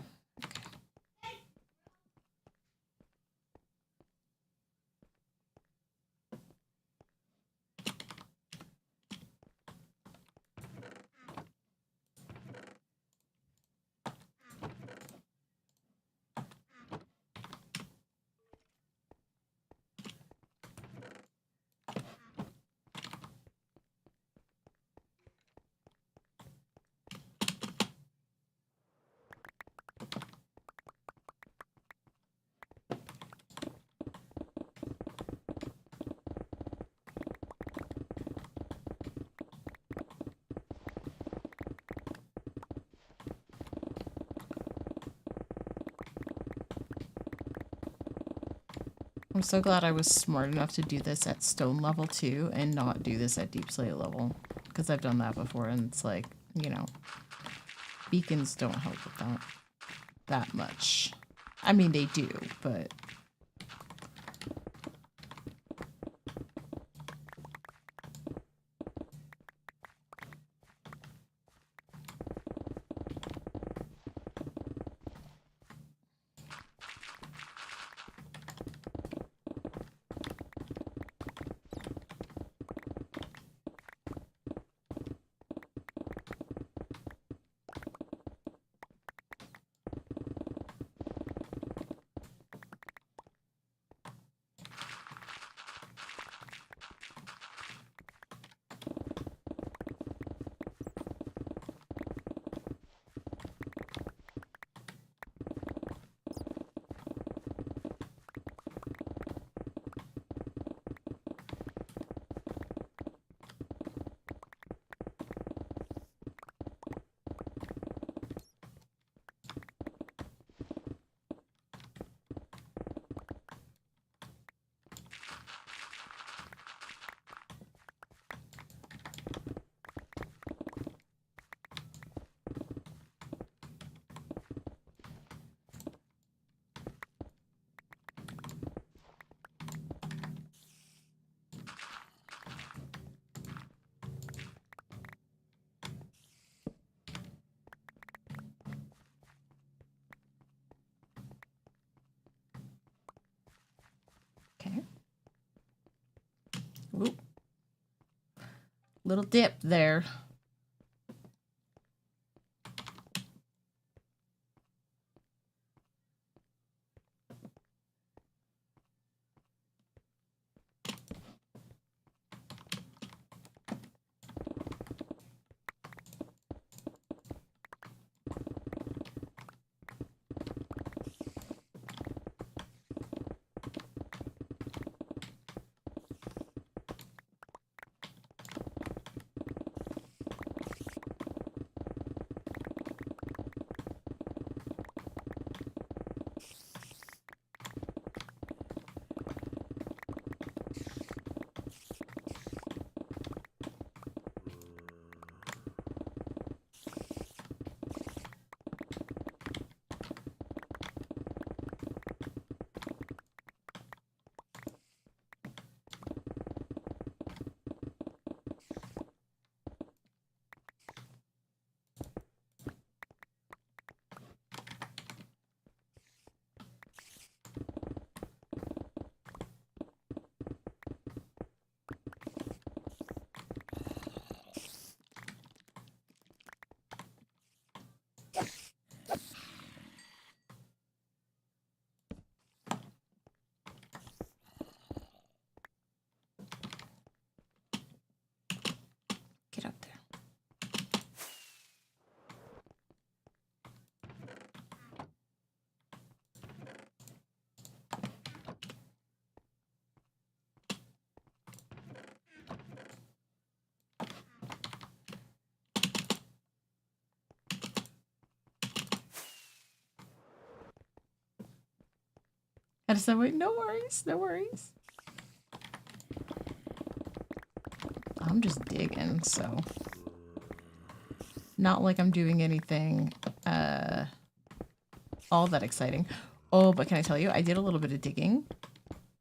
I'm so glad I was smart enough to do this at stone level 2 and not do this at deep slate level. Because I've done that before and it's like, you know, beacons don't help with that much. I mean, they do, but... Okay. Oop. Little dip there. Get up there. I just said, wait, no worries, no worries. I'm just digging, so. Not like I'm doing anything all that exciting. Oh, but can I tell you, I did a little bit of digging.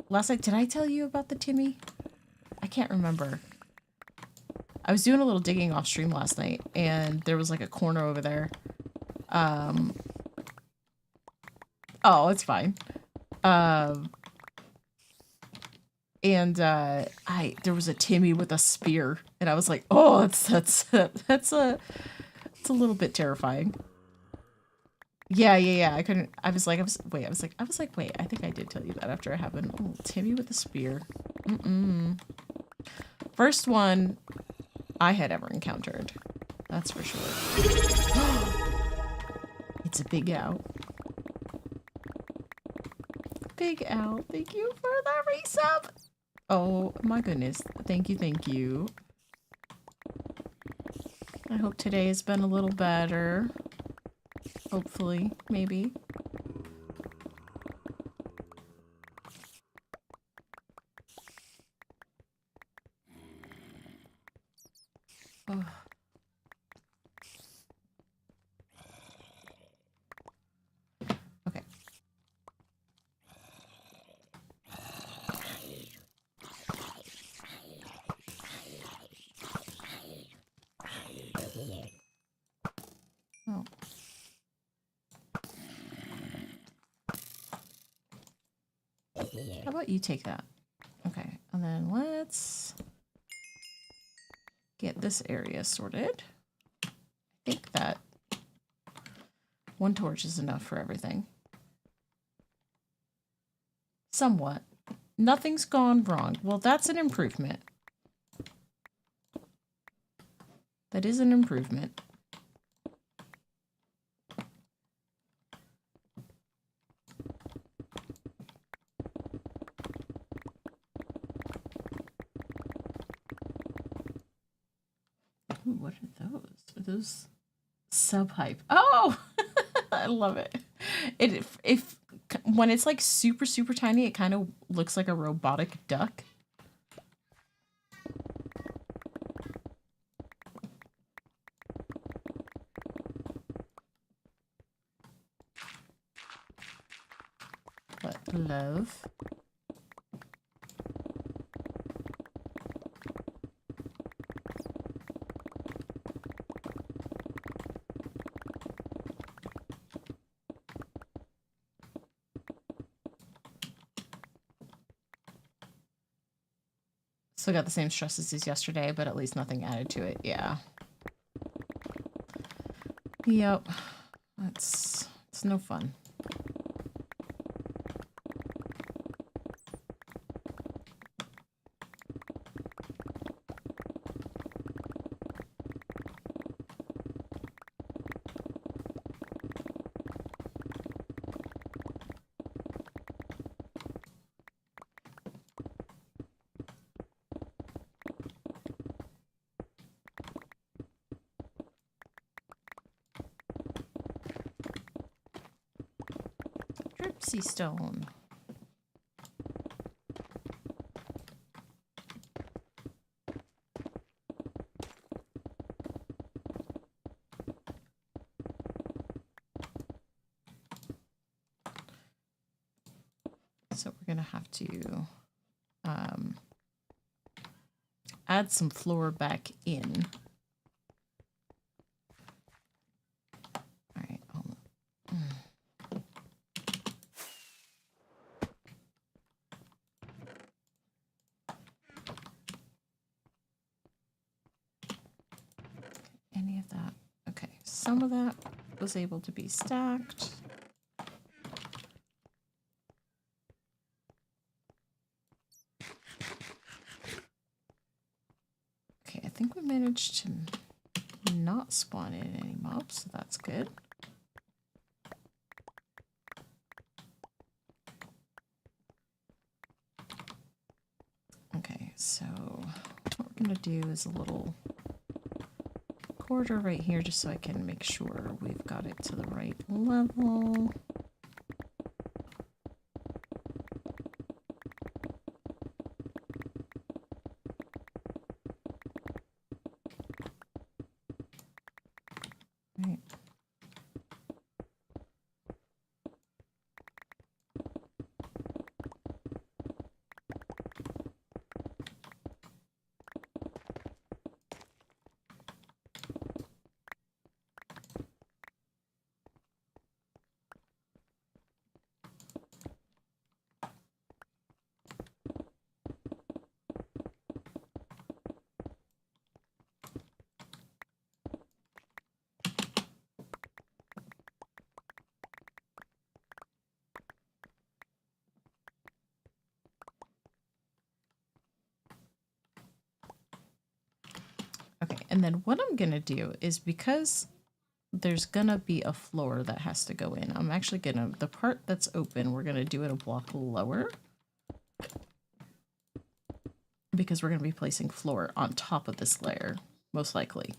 Last night, did I tell you about the Timmy? I can't remember. I was doing a little digging off stream last night, and there was like a corner over there. Oh, it's fine. There was a Timmy with a spear, and I was like, oh, that's a little bit terrifying. Yeah. I was like, wait, I think I did tell you that after it happened. Oh, Timmy with a spear. First one I had ever encountered. That's for sure. It's a big owl. Big owl, thank you for the resub. Oh my goodness. Thank you. I hope today has been a little better. Hopefully, maybe. Oh. Okay. Oh. How about you take that? Okay, and then let's get this area sorted. I think that one torch is enough for everything. Somewhat. Nothing's gone wrong. Well, that's an improvement. That is an improvement. Ooh, what are those? Are those sub-hype? Oh! I love it. If when it's like super, super tiny, it kind of looks like a robotic duck. But love. Still got the same stresses as yesterday, but at least nothing added to it. Yeah. Yep. It's no fun. Dripsy stone. So we're gonna have to add some floor back in. All right, hold on. Any of that? Okay, some of that was able to be stacked. Okay, I think we managed to not spawn in any mobs, so that's good. Okay, so what we're gonna do is a little corridor right here just so I can make sure we've got it to the right level. Right. Okay, and then what I'm gonna do is, because there's gonna be a floor that has to go in, I'm actually gonna, the part that's open, we're gonna do it a block lower. Because we're gonna be placing floor on top of this layer, most likely.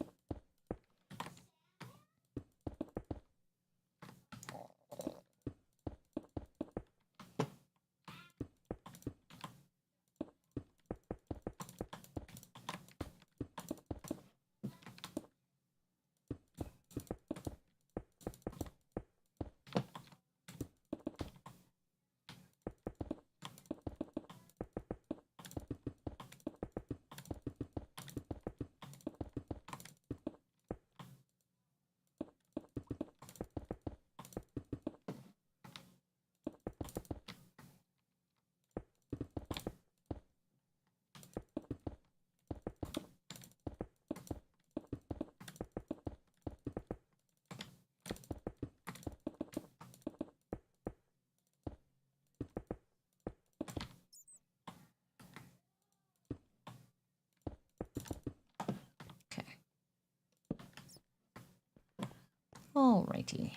Alrighty.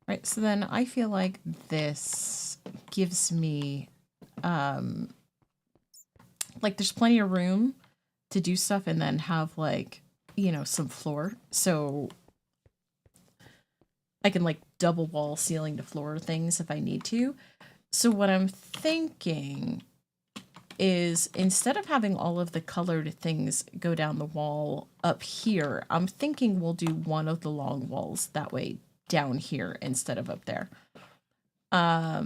Right, so then I feel like this gives me, like there's plenty of room to do stuff and then have like, you know, some floor. So I can like double wall ceiling to floor things if I need to. So what I'm thinking is instead of having all of the colored things go down the wall up here, I'm thinking we'll do one of the long walls that way down here instead of up there. I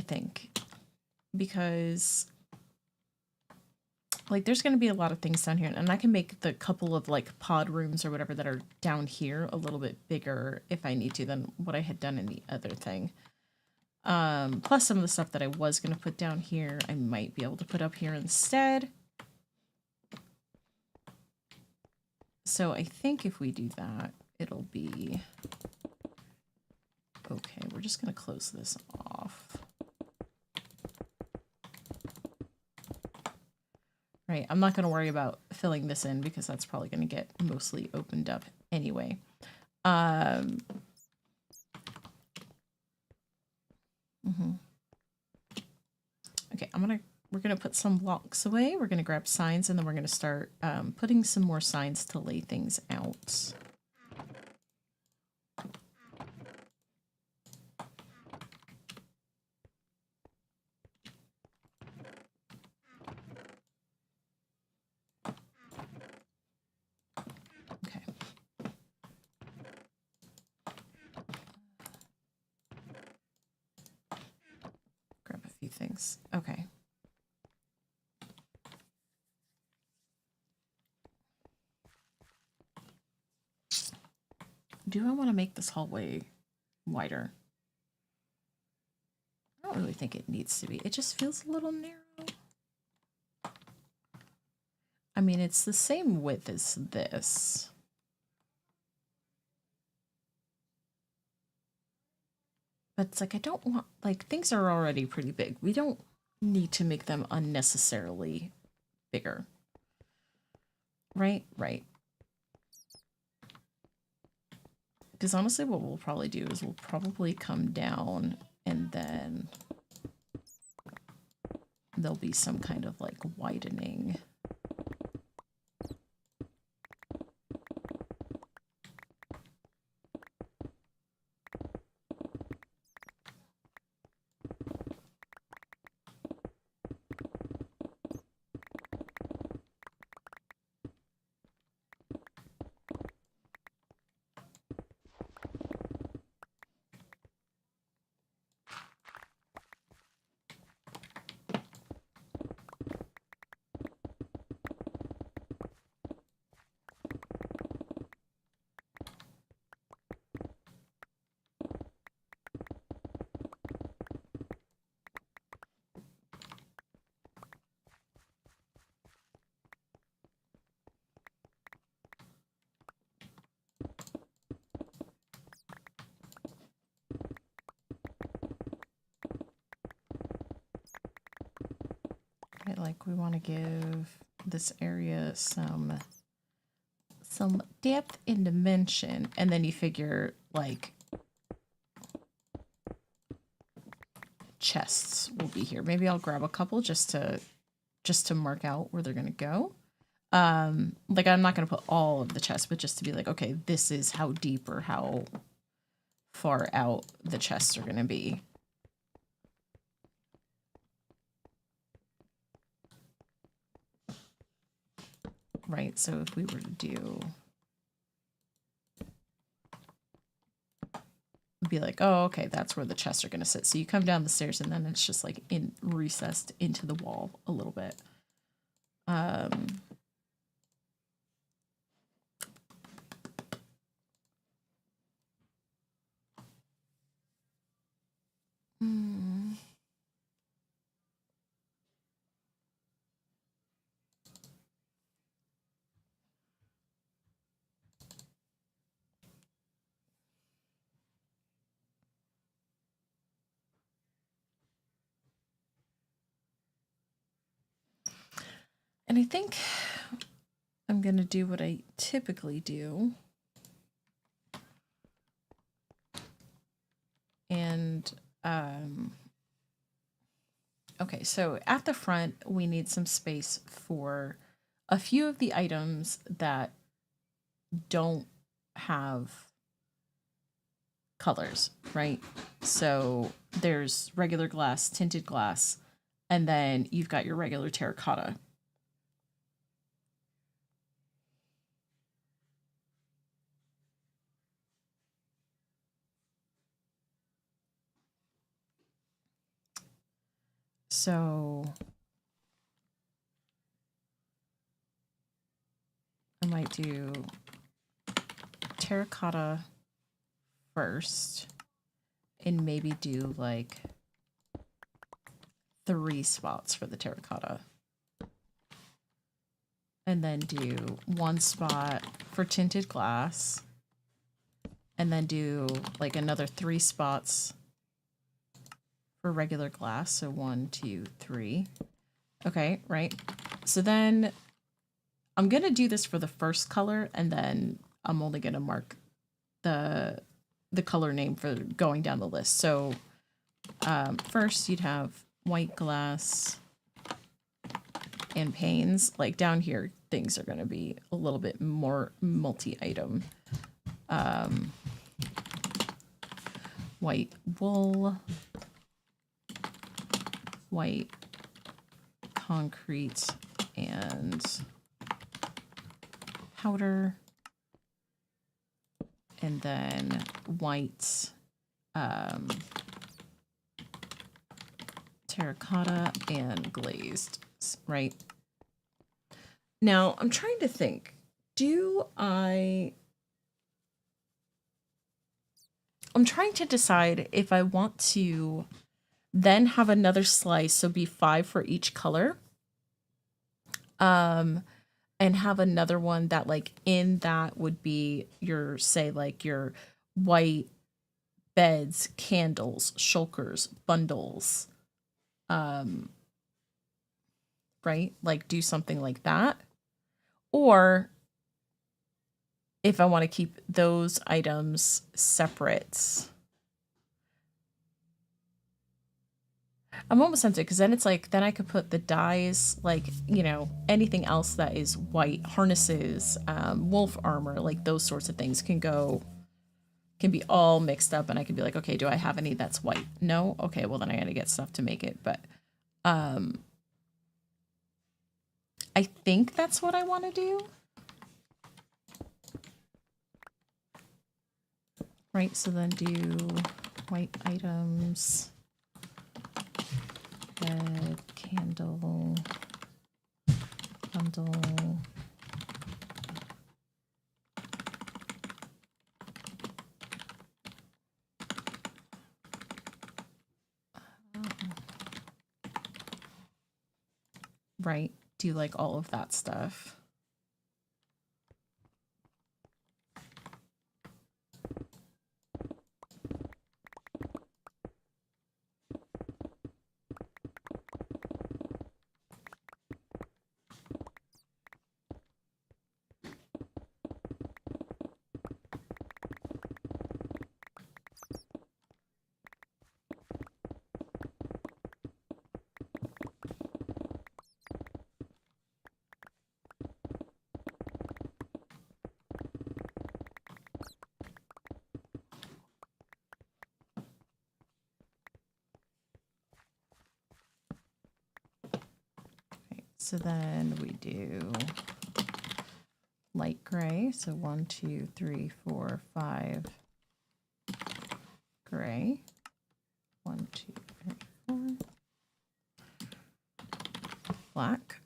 think because like there's going to be a lot of things down here, and I can make the couple of like pod rooms or whatever that are down here a little bit bigger if I need to than what I had done in the other thing. Plus some of the stuff that I was going to put down here, I might be able to put up here instead. So I think if we do that, it'll be okay. We're just going to close this off. Right, I'm not going to worry about filling this in because that's probably going to get mostly opened up anyway. Okay, we're gonna put some blocks away. We're gonna grab signs, and then we're gonna start putting some more signs to lay things out. Okay. Grab a few things. Okay. Do I want to make this hallway wider? I don't really think it needs to be. It just feels a little narrow. I mean, it's the same width as this. But it's like, I don't want, like, things are already pretty big. We don't need to make them unnecessarily bigger. Right? Right. Because honestly, what we'll probably do is we'll probably come down and then there'll be some kind of like widening. like we want to give this area some depth and dimension, and then you figure like chests will be here. Maybe I'll grab a couple just to mark out where they're gonna go. Like I'm not gonna put all of the chests, but just to be like, okay, this is how deep or how far out the chests are gonna be. Right, so if we were to do, be like, oh, okay, that's where the chests are gonna sit. So you come down the stairs and then it's just like recessed into the wall a little bit. Hmm. And I think I'm going to do what I typically do. And, okay, so at the front, we need some space for a few of the items that don't have colors, right? So there's regular glass, tinted glass, and then you've got your regular terracotta. So I might do terracotta first and maybe do like 3 spots for the terracotta. And then do 1 spot for tinted glass. And then do like another 3 spots for regular glass. So 1, 2, 3. Okay, right. So then I'm going to do this for the first color, and then I'm only going to mark the color name for going down the list. So first you'd have white glass and panes. Like down here, things are going to be a little bit more multi-item. White wool, white concrete and powder, and then white terracotta and glazed, right? Now I'm trying to think, I'm trying to decide if I want to then have another slice, so be 5 for each color, and have another one that like in that would be your, say like your white beds, candles, shulkers, bundles, right? Like do something like that. Or if I want to keep those items separate, I'm almost tempted, because then it's like, then I could put the dyes, like, you know, anything else that is white, harnesses, wolf armor, like those sorts of things can be all mixed up, and I could be like, okay, do I have any that's white? No? Okay, well then I gotta get stuff to make it, but I think that's what I want to do. Right, so then do white items, bed, candle, bundle, right, do like all of that stuff. So then we do light gray. So 1, 2, 3, 4, 5 gray. 1, 2, 3, 4. Black.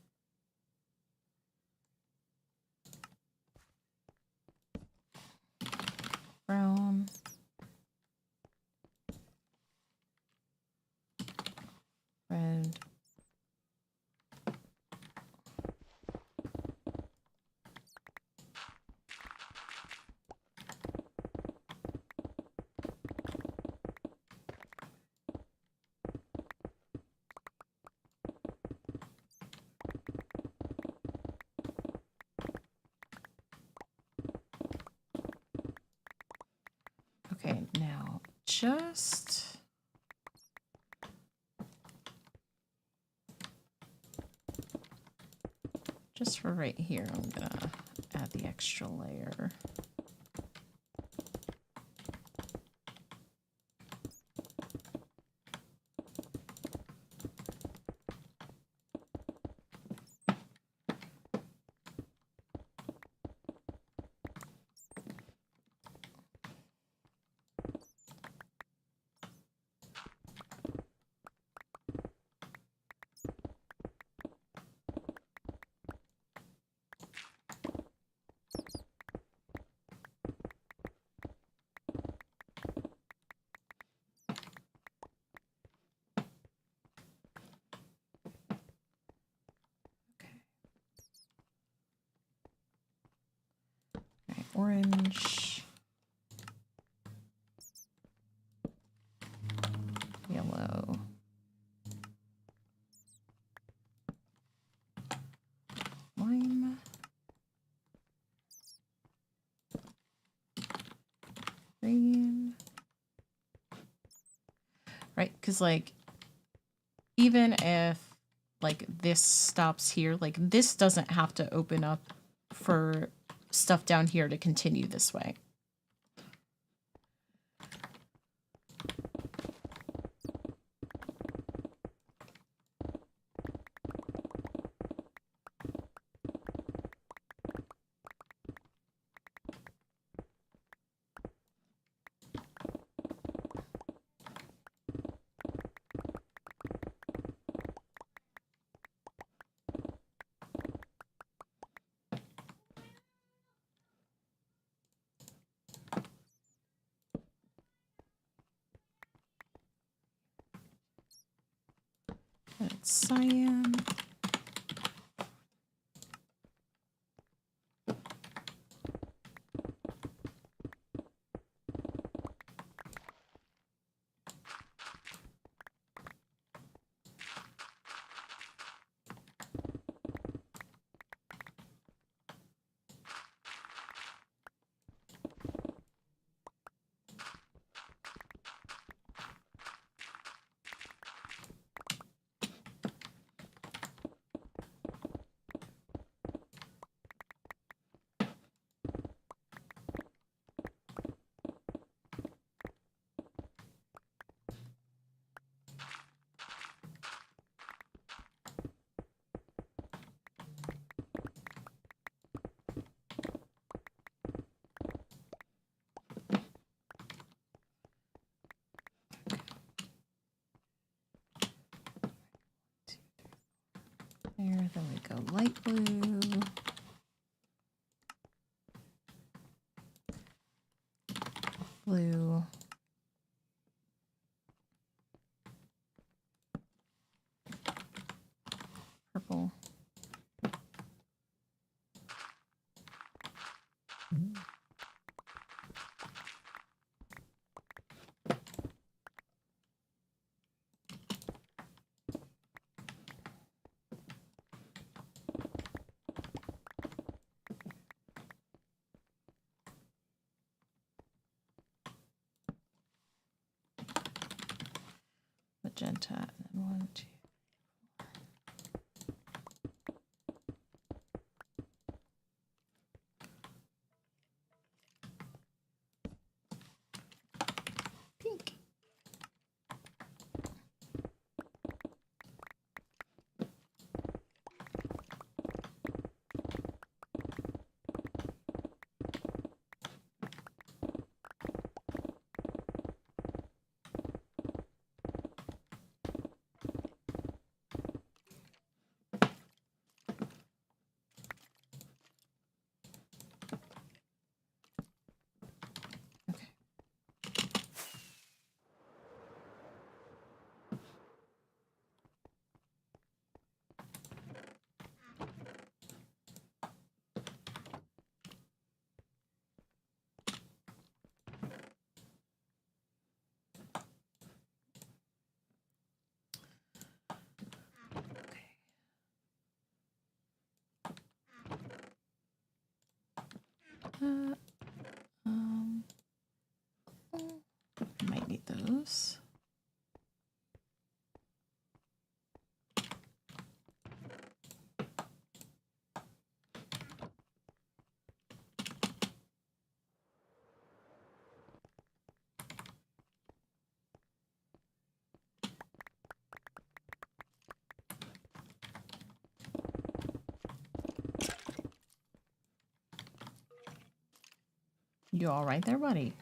Brown. Red. Okay, now just for right here, I'm gonna add the extra layer. Okay, orange. Yellow. Lime. Green. Right, because like even if like this stops here, like this doesn't have to open up for stuff down here to continue this way. It's cyan. There, then we go light blue. Blue. Purple. Magenta, and then 1, 2. Pink. those. You all right there, buddy?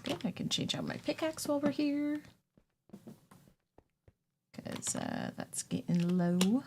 Good. I can change out my pickaxe while we're here. Because that's getting low.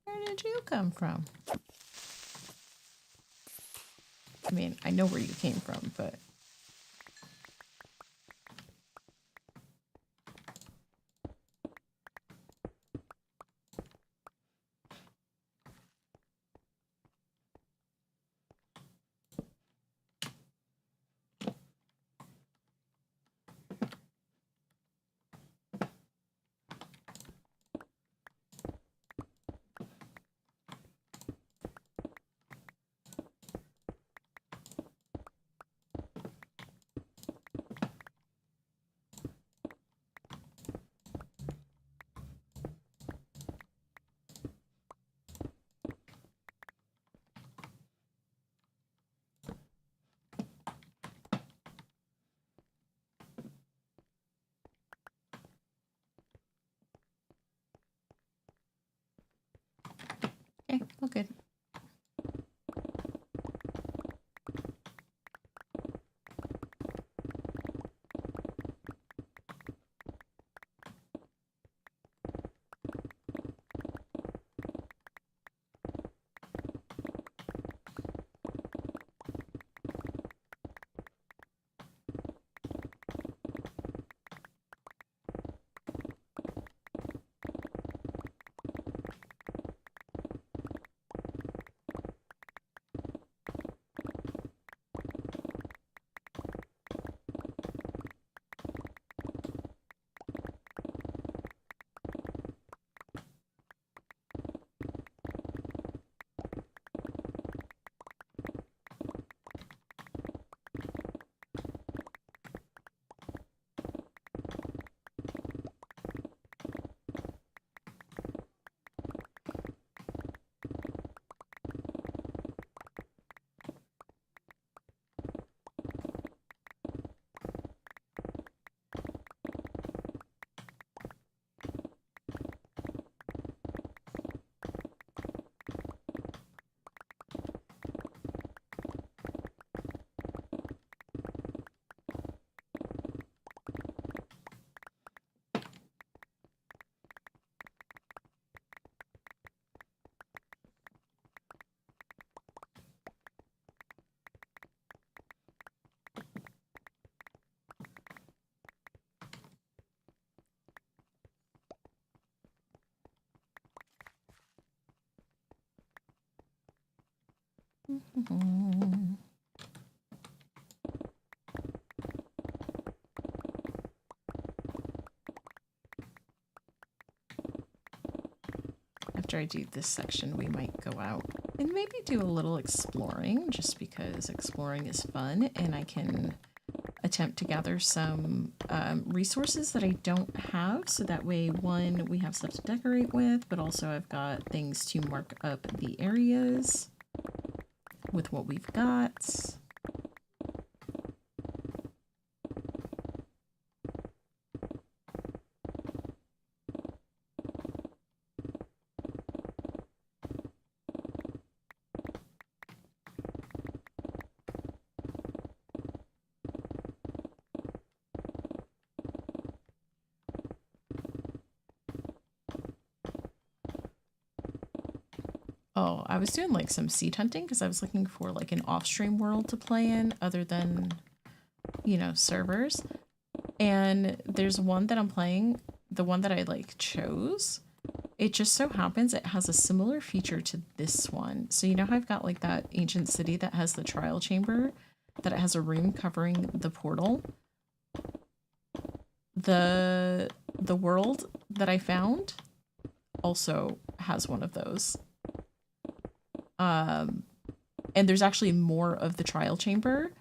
Where did you come from? I mean, I know where you came from, but... all good. Mhm. After I do this section, we might go out and maybe do a little exploring, just because exploring is fun, and I can attempt to gather some resources that I don't have, so that way, one, we have stuff to decorate with, but also I've got things to mark up the areas with what we've got. Oh, I was doing like some seed hunting because I was looking for like an off-stream world to play in other than, you know, servers. And there's one that I'm playing, the one that I like chose. It just so happens it has a similar feature to this one. So you know how I've got like that ancient city that has the trial chamber, that it has a room covering the portal. The world that I found also has one of those. And there's actually more of the trial chamber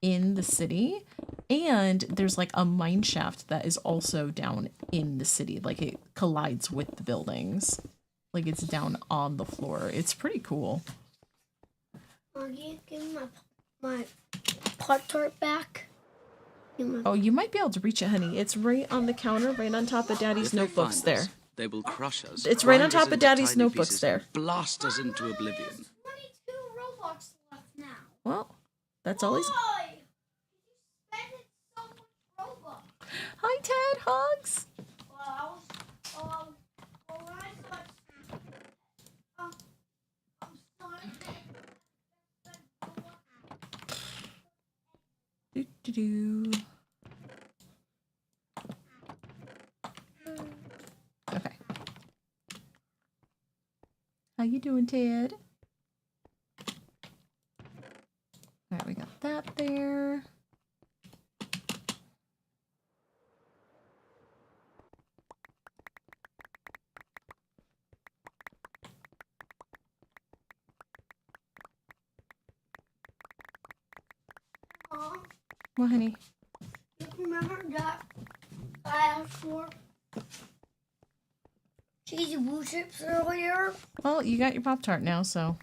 in the city, and there's like a mine shaft that is also down in the city. Like it collides with the buildings. Like it's down on the floor. It's pretty cool. Maggie, give me my Pop-Tart back. Oh, you might be able to reach it, honey. It's right on the counter, right on top of Daddy's notebooks there. They will crush us. It's right on grind us top of into Daddy's tiny notebooks pieces, there. and blast us into oblivion. 22 Robux left now. Well, that's always... Why? You spent so much Robux. Hi, Ted. Hugs. Well, I was, well, when I thought, I'm sorry. Do. Okay. How you doing, Ted? All right, we got that there. Mom, Well, honey. you remember that I asked for cheesy blue chips earlier? Well, you got your Pop-Tart now, so...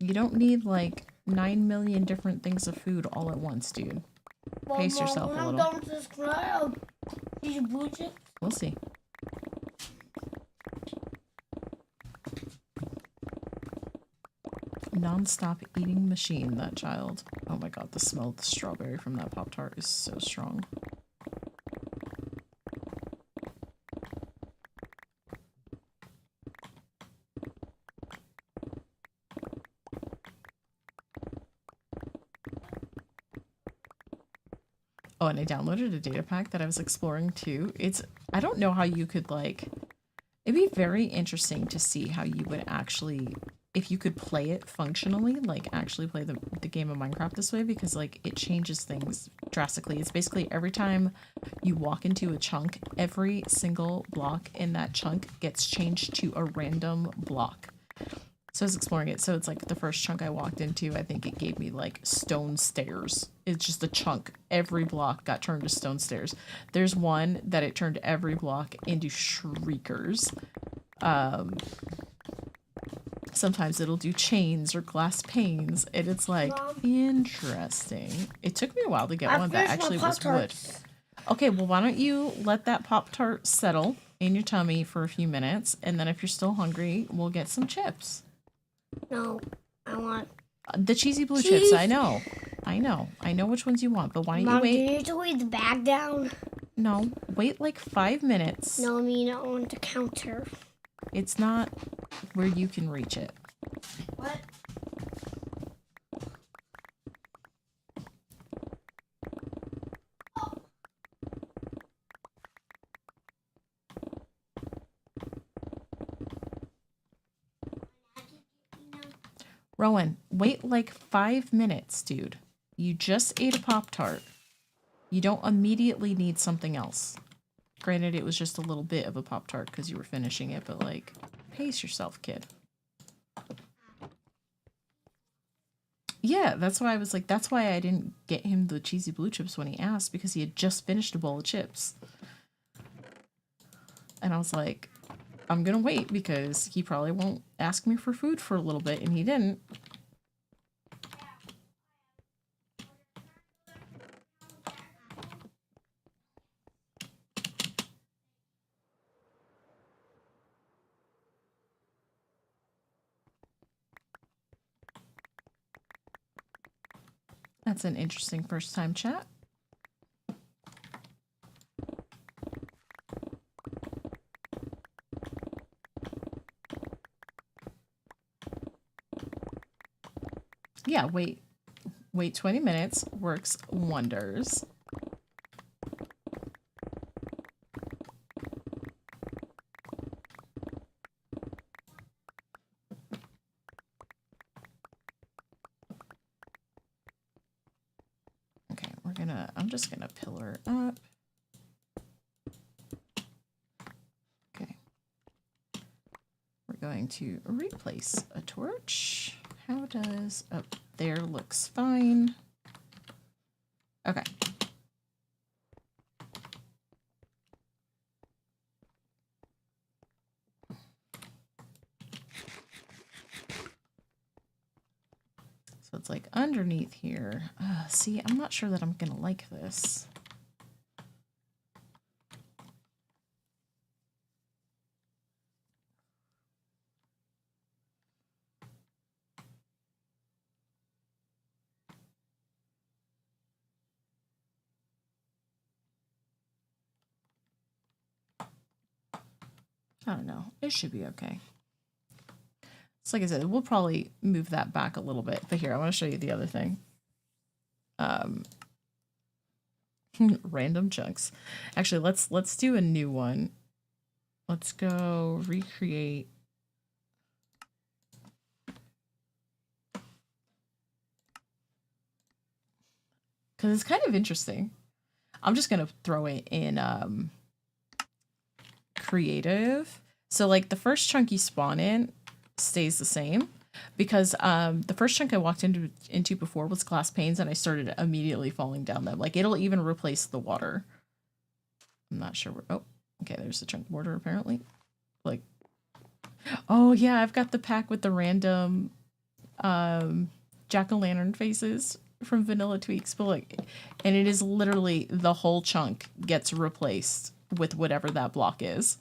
You don't need, like, 9 million different things of food all at once, dude. Well, Pace Mom, yourself when a I'm little. done with this, can I have cheesy blue chips? We'll see. non-stop eating machine, that child. Oh my god, the smell of the strawberry from that Pop-Tart is so strong. Oh, and I downloaded a data pack that I was exploring too. I don't know how you could like, it'd be very interesting to see how you would actually, if you could play it functionally, like actually play the game of Minecraft this way, because like it changes things drastically. It's basically every time you walk into a chunk, every single block in that chunk gets changed to a random block. So I was exploring it. So it's like the first chunk I walked into, I think it gave me like stone stairs. It's just a chunk. Every block got turned to stone stairs. There's one that it turned every block into shriekers. Sometimes it'll do chains or glass panes, and it's like interesting. It took me a while to get one that actually was wood. Okay, well, why don't you let that Pop-Tart settle in your tummy for a few minutes, and then if you're still hungry, we'll get some chips. No, I want. The cheesy blue Cheese. chips, I know. I know which ones you want, but why don't Mom, you do wait? you need to weigh the bag down? No, wait like 5 minutes. No, I mean on the counter. It's not where you can reach it. What? Rowan, wait like 5 minutes, dude. You just ate a Pop-Tart. You don't immediately need something else. Granted, it was just a little bit of a Pop-Tart because you were finishing it, but like, pace yourself, kid. Yeah, that's why I was like, that's why I didn't get him the cheesy blue chips when he asked, because he had just finished a bowl of chips. And I was like, I'm gonna wait because he probably won't ask me for food for a little bit, and he didn't. That's an interesting first time chat. Yeah, wait 20 minutes works wonders. Okay, I'm just gonna pillar up. Okay. We're going to replace a torch. How does up there looks fine. Okay. So it's like underneath here. See, I'm not sure that I'm gonna like this. I don't know. It should be okay. So like I said, we'll probably move that back a little bit. But here, I want to show you the other thing. Random chunks. Actually, let's do a new one. Let's go recreate. Because it's kind of interesting. I'm just going to throw it in creative. So like the first chunk you spawn in stays the same, because the first chunk I walked into before was glass panes, and I started immediately falling down them. Like it'll even replace the water. I'm not sure where. Oh, okay, there's the chunk mortar apparently. Like, oh yeah, I've got the pack with the random jack-o'-lantern faces from Vanilla Tweaks, but like, and it is literally the whole chunk gets replaced with whatever that block is.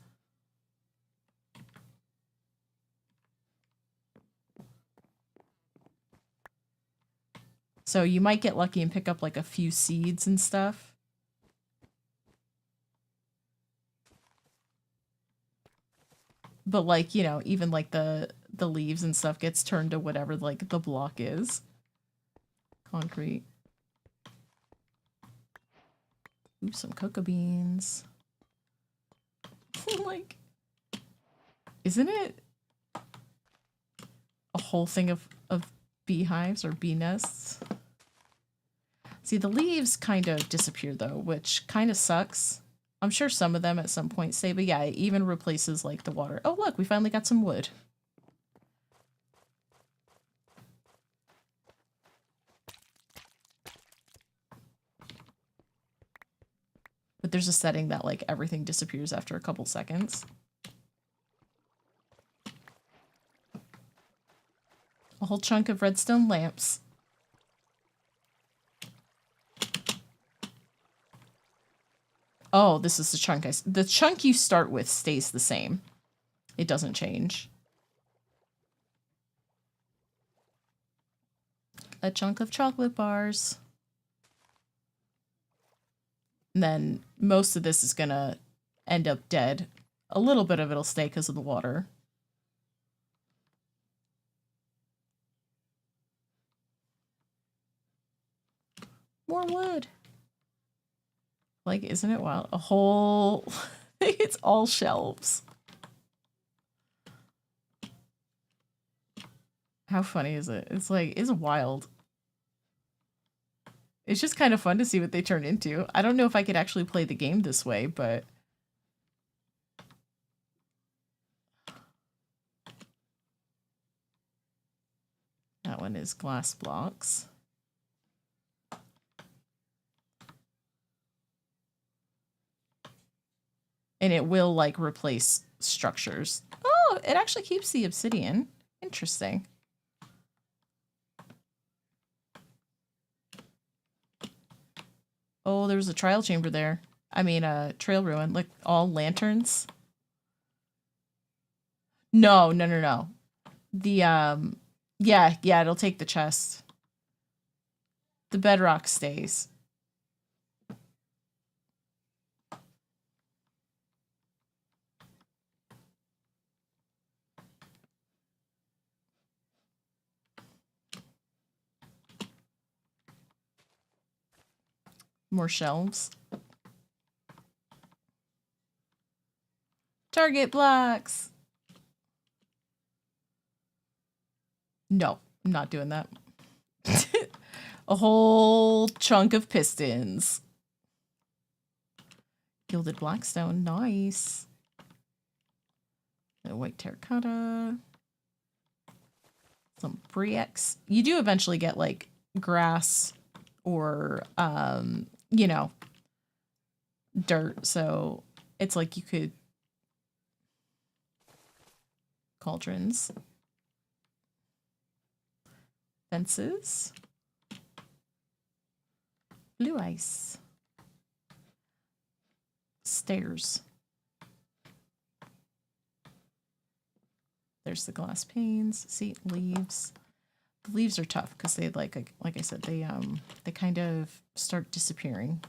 So you might get lucky and pick up like a few seeds and stuff. But like, you know, even like the leaves and stuff gets turned to whatever like the block is. Concrete. Ooh, some cocoa beans. Like, isn't it a whole thing of beehives or bee nests? See, the leaves kind of disappear though, which kind of sucks. I'm sure some of them at some point stay, but yeah, it even replaces like the water. Oh look, we finally got some wood. But there's a setting that like everything disappears after a couple seconds. A whole chunk of redstone lamps. Oh, this is the chunk the chunk you start with stays the same. It doesn't change. A chunk of chocolate bars. And then most of this is gonna end up dead. A little bit of it'll stay because of the water. More wood. Like, isn't it wild? A whole... it's all shelves. How funny is it? It's like, it's wild. It's just kind of fun to see what they turn into. I don't know if I could actually play the game this way, but... that one is glass blocks. And it will, like, replace structures. Oh, it actually keeps the obsidian. Interesting. Oh, there was a trial chamber there. I mean, a trail ruin. Like, all lanterns. No. The, yeah, it'll take the chest. The bedrock stays. More shelves. Target blocks. No, I'm not doing that. A whole chunk of pistons. Gilded blackstone, nice. A white terracotta. Some bricks. You do eventually get like grass or you know, dirt, so it's like you could cauldrons, fences, blue ice, stairs. There's the glass panes. See, leaves. The leaves are tough because they like I said, they kind of start disappearing.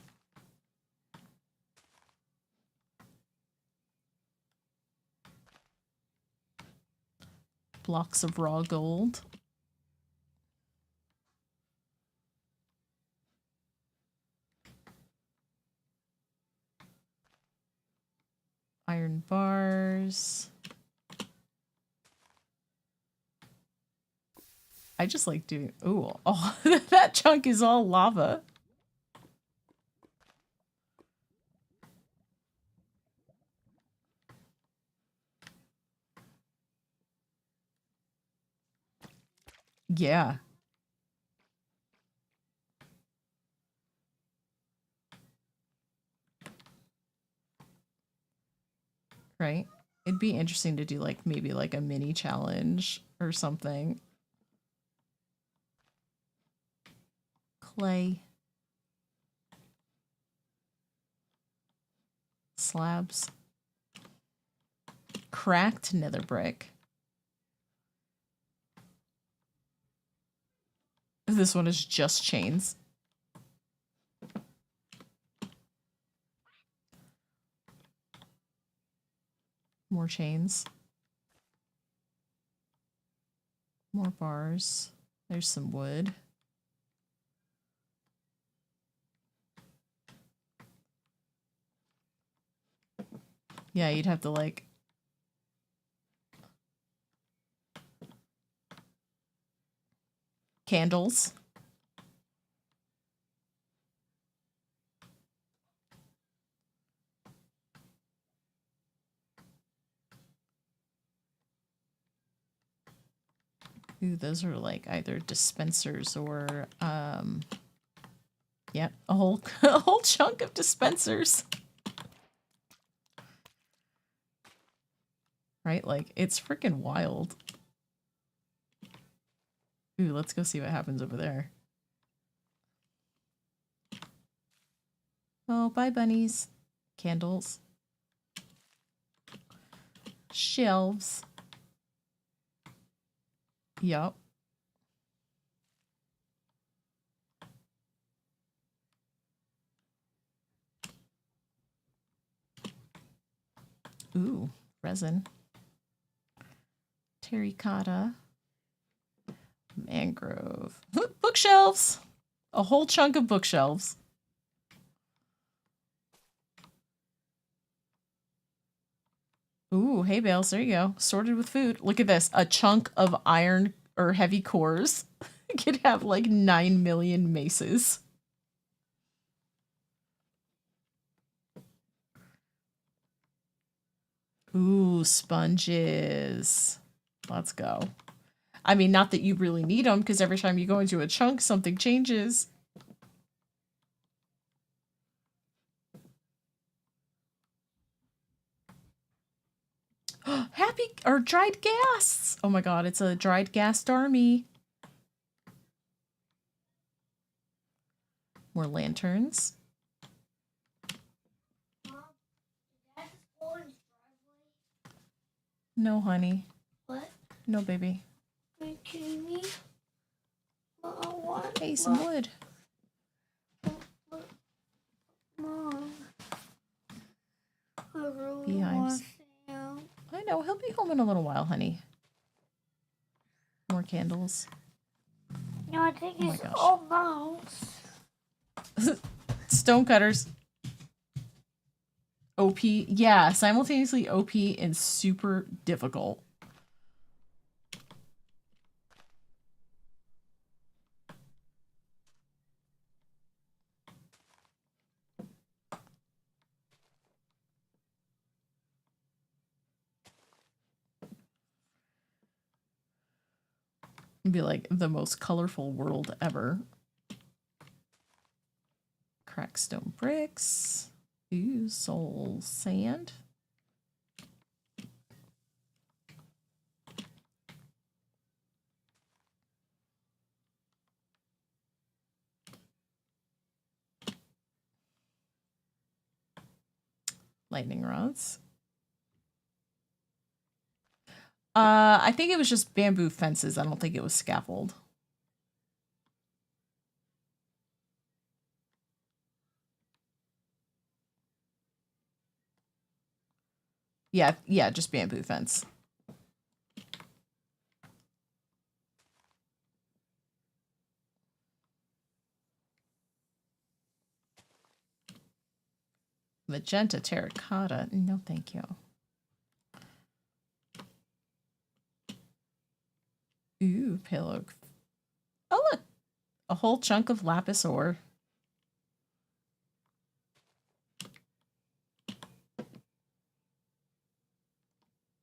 Blocks of raw gold. Iron bars. I just like doing, ooh, oh, that chunk is all lava. Yeah. Right? It'd be interesting to do like maybe like a mini challenge or something. Clay. Slabs. Cracked nether brick. this one is just chains. More chains. More bars. There's some wood. Yeah, you'd have to like... Candles. Ooh, those are like either dispensers or yeah, a whole a whole chunk of dispensers. Right? Like it's freaking wild. Ooh, let's go see what happens over there. Oh, bye bunnies. Candles. Shelves. Yup. Ooh, resin. Terracotta. Mangrove. Bookshelves! A whole chunk of bookshelves. Ooh, hay bales. There you go. Sorted with food. Look at this. A chunk of iron or heavy cores. Could have like 9 million maces. Ooh, sponges. Let's go. I mean, not that you really need them, because every time you go into a chunk, something changes. Happy or dried gas. Oh my god, it's a dried gas army. More lanterns. No, honey. What? No, baby. Are you kidding me? What? Hey, some wood. Mom. I really Beehives. want to. I know, he'll be home in a little while, honey. More candles. No, I think Oh my it's gosh. all bones. Stonecutters. OP. Yeah, simultaneously OP and super difficult. It'd be like the most colorful world ever. Crackstone bricks. Ooh, soul sand. Lightning rods. I think it was just bamboo fences. I don't think it was scaffold. Yeah, just bamboo fence. Magenta terracotta. No, thank you. Ooh, pale oak. Oh, look. A whole chunk of lapis ore.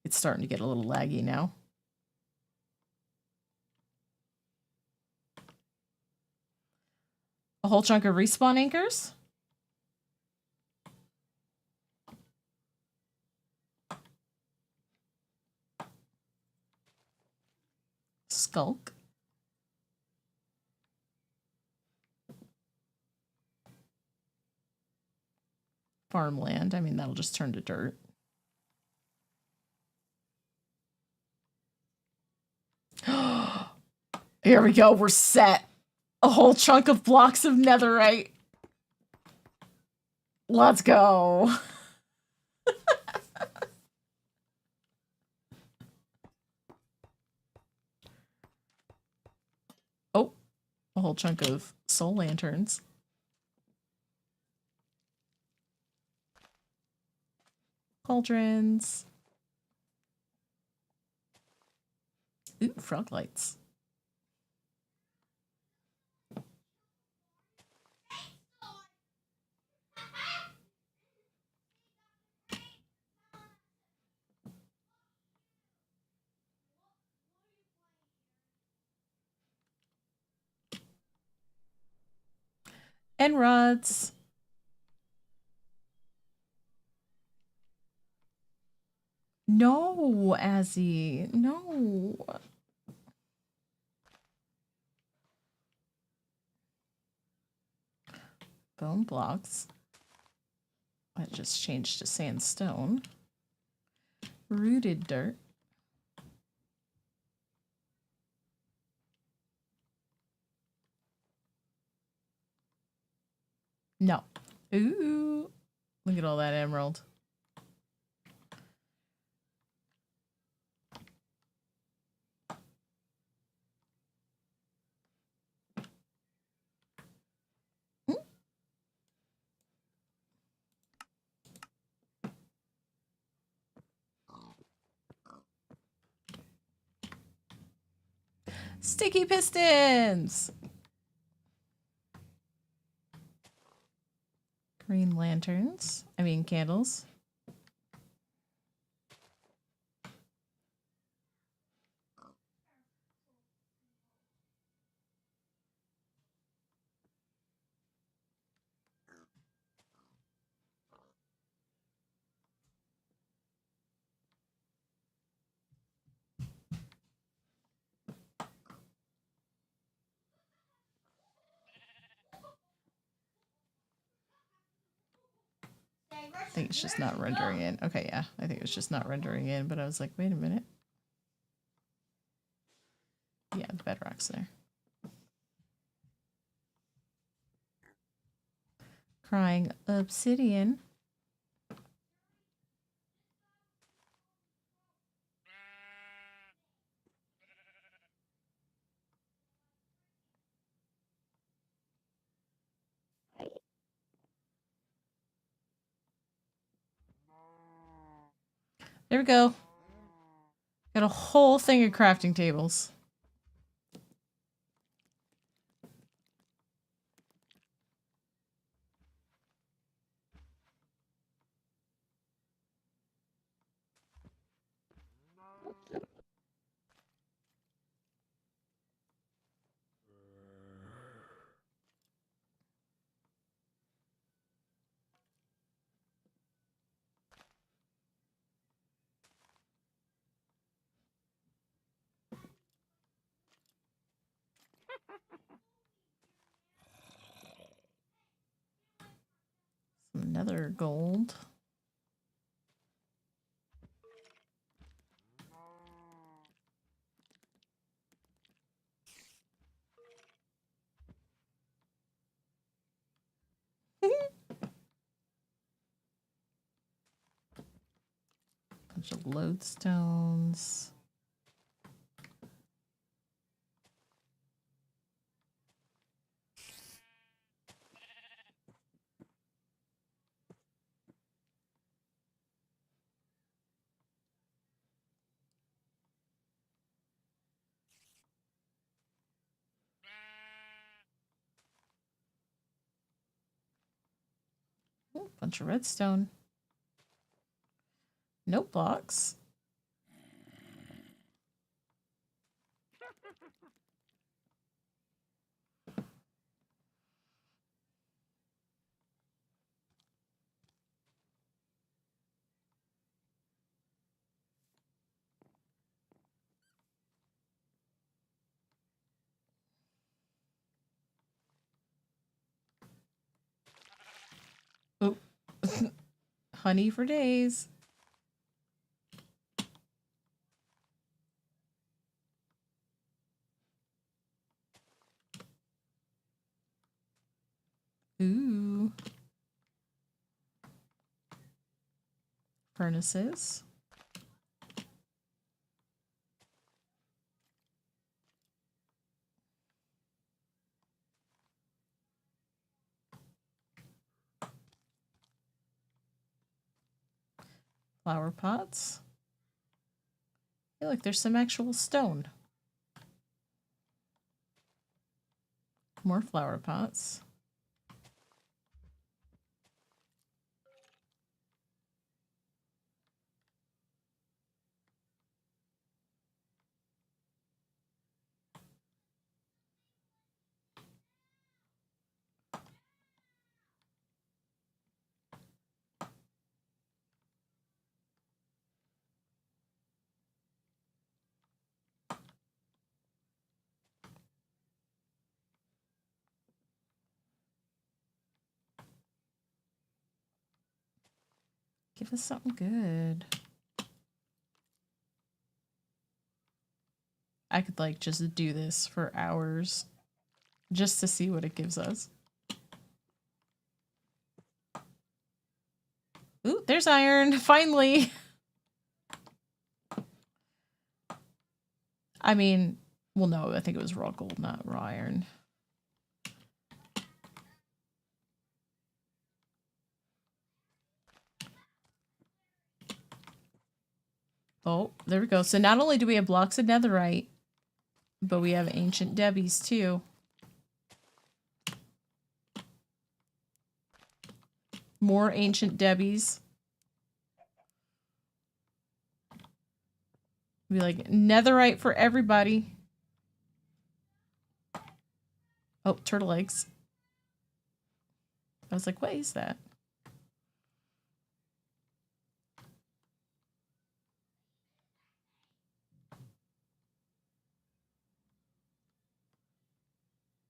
It's starting to get a little laggy now. A whole chunk of respawn anchors. Skulk. Farmland. I mean, that'll just turn to dirt. Here we go. We're set. A whole chunk of blocks of netherite. Let's go. Oh, a whole chunk of soul lanterns. Cauldrons. Ooh, frog lights. And rods. No, Azzy. No. Bone blocks. I just changed to sandstone. Rooted dirt. No. Ooh. Look at all that emerald. Sticky pistons. Green lanterns. I mean candles. I think it's just not rendering in. Okay, yeah. I think it was just not rendering in, but I was like, wait a minute. Yeah, the bedrock's there. Crying obsidian. There we go. Got a whole thing of crafting tables. Some nether gold. Bunch of lodestones. Ooh, bunch of redstone. Note blocks. Oh, honey for days. Ooh. Furnaces. Flower pots. Hey, look, there's some actual stone. More flower pots. Give us something good. I could like just do this for hours just to see what it gives us. Ooh, there's iron, finally. I mean, well, no, I think it was raw gold, not raw iron. Oh, there we go. So not only do we have blocks of netherite, but we have ancient Debbies too. More ancient Debbies. Be like netherite for everybody. Oh, turtle eggs. I was like, what is that?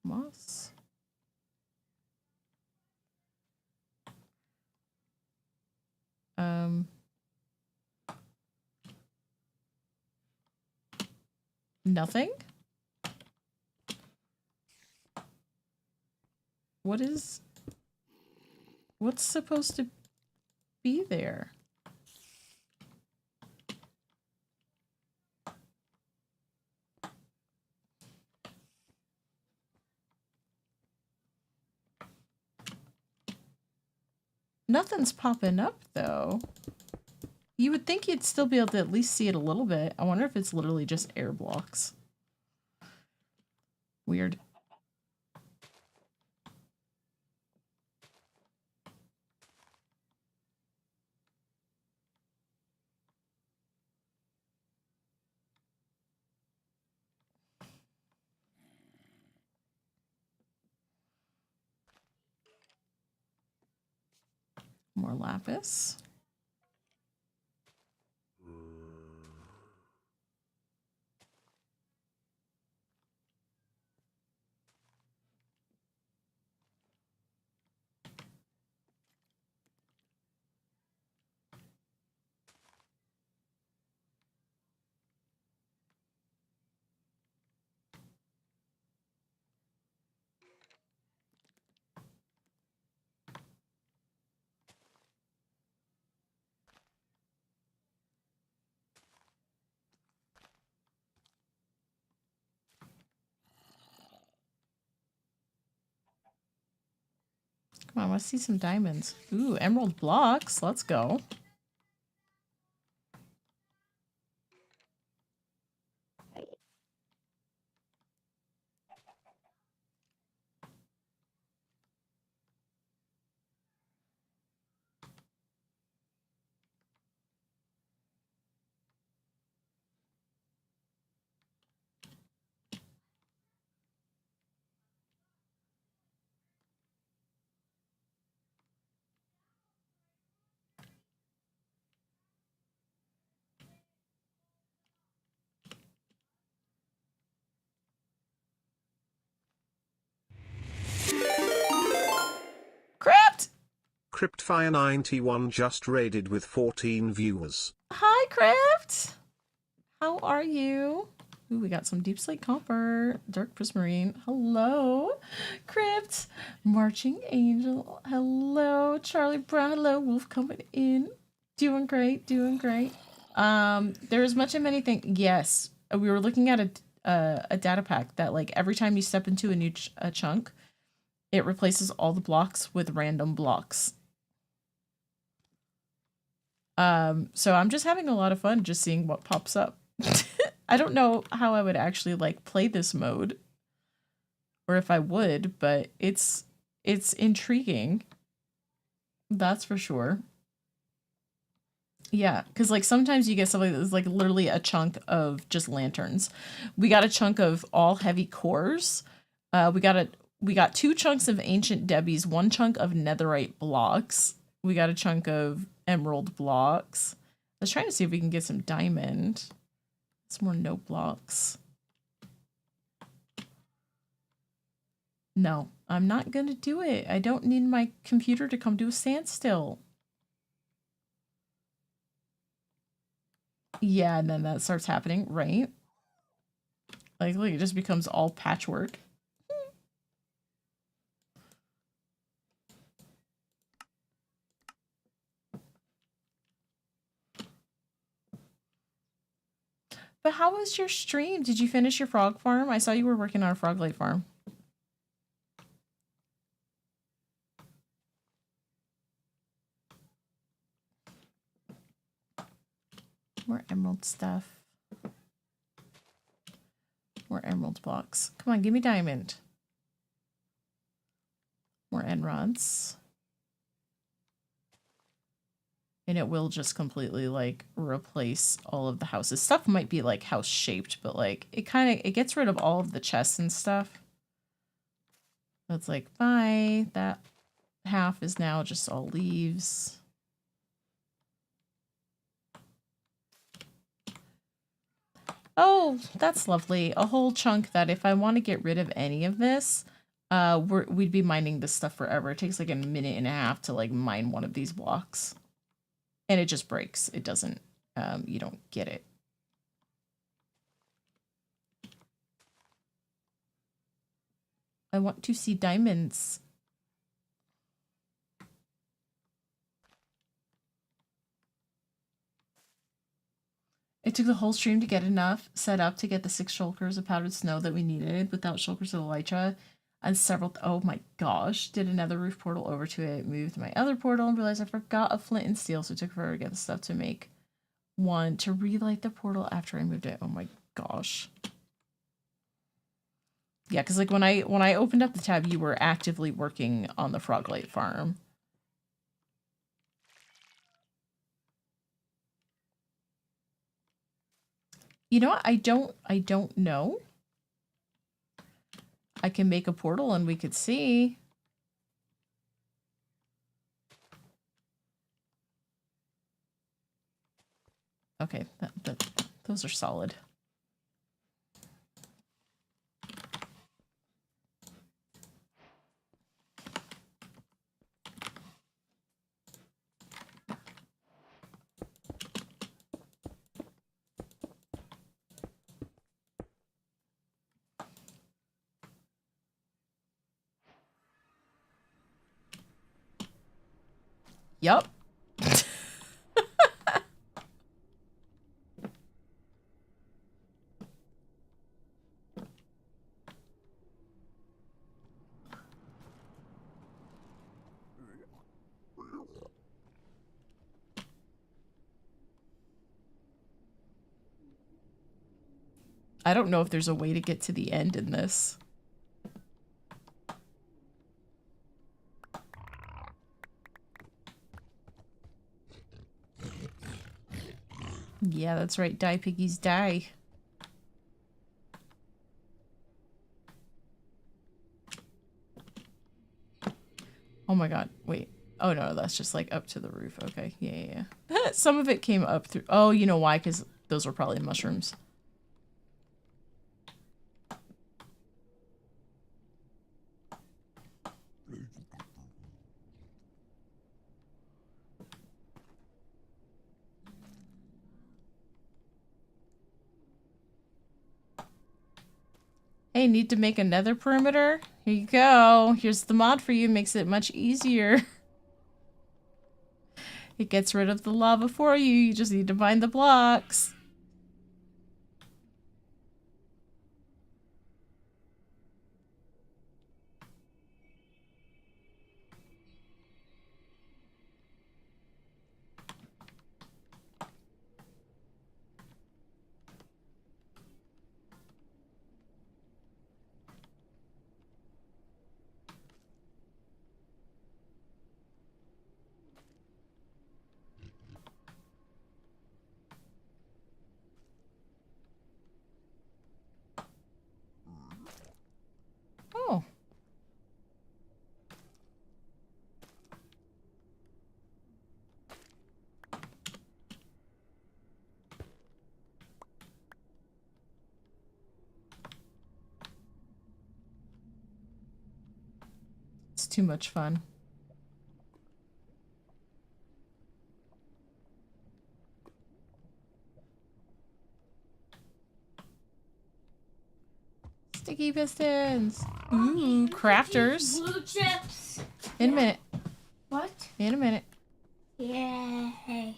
Moss. Nothing? What's supposed to be there? Nothing's popping up though. You would think you'd still be able to at least see it a little bit. I wonder if it's literally just air blocks. Weird. More lapis. Come on, I want to see some diamonds. Ooh, emerald blocks. Let's go. Crypt! Cryptfire91 just raided with 14 viewers. Hi, Crypt! How are you? Ooh, we got some deep slate copper, dark prismarine. Hello, Crypt, Marching Angel. Hello, Charlie Brown. Hello, Wolf coming in. Doing great, doing great. There's much of anything. Yes, we were looking at a data pack that like every time you step into a new chunk, it replaces all the blocks with random blocks. So I'm just having a lot of fun just seeing what pops up. I don't know how I would actually like play this mode or if I would, but it's intriguing. That's for sure. Yeah, because like sometimes you get something that's like literally a chunk of just lanterns. We got a chunk of all heavy cores. We got 2 chunks of ancient Debbie's, 1 chunk of netherite blocks. We got a chunk of emerald blocks. I was trying to see if we can get some diamond. Some more no blocks. No, I'm not gonna do it. I don't need my computer to come to a standstill. Yeah, and then that starts happening, right? Like, look, it just becomes all patchwork. But how was your stream? Did you finish your frog farm? I saw you were working on a frog light farm. More emerald stuff. More emerald blocks. Come on, give me diamond. More end rods. And it will just completely like replace all of the houses. Stuff might be like house shaped, but like it gets rid of all of the chests and stuff. So it's like, bye. That half is now just all leaves. Oh, that's lovely. A whole chunk that if I want to get rid of any of this, we'd be mining this stuff forever. It takes like a minute and a half to like mine one of these blocks. And it just breaks. It doesn't, you don't get it. I want to see diamonds. It took the whole stream to get enough set up to get the 6 shulkers of powdered snow that we needed without shulkers of elytra. And several, oh my gosh, did another roof portal over to it, moved my other portal and realized I forgot a flint and steel, so it took forever to get the stuff to make one to relight the portal after I moved it. Oh my gosh. Yeah, because like when I opened up the tab, you were actively working on the Froglight farm. You know what? I don't know. I can make a portal and we could see. Okay, those are solid. Yup. I don't know if there's a way to get to the end in this. Yeah, that's right. Die, piggies, die. Oh my god, wait. Oh no, that's just like up to the roof. Okay, yeah. Some of it came up through. Oh, you know why? Because those were probably mushrooms. Hey, need to make another perimeter? Here you go. Here's the mod for you. Makes it much easier. It gets rid of the lava for you. You just need to find the blocks. Oh. It's too much fun. Sticky pistons. Ooh, crafters. Blue chips. In a minute. What? In a minute. Yay.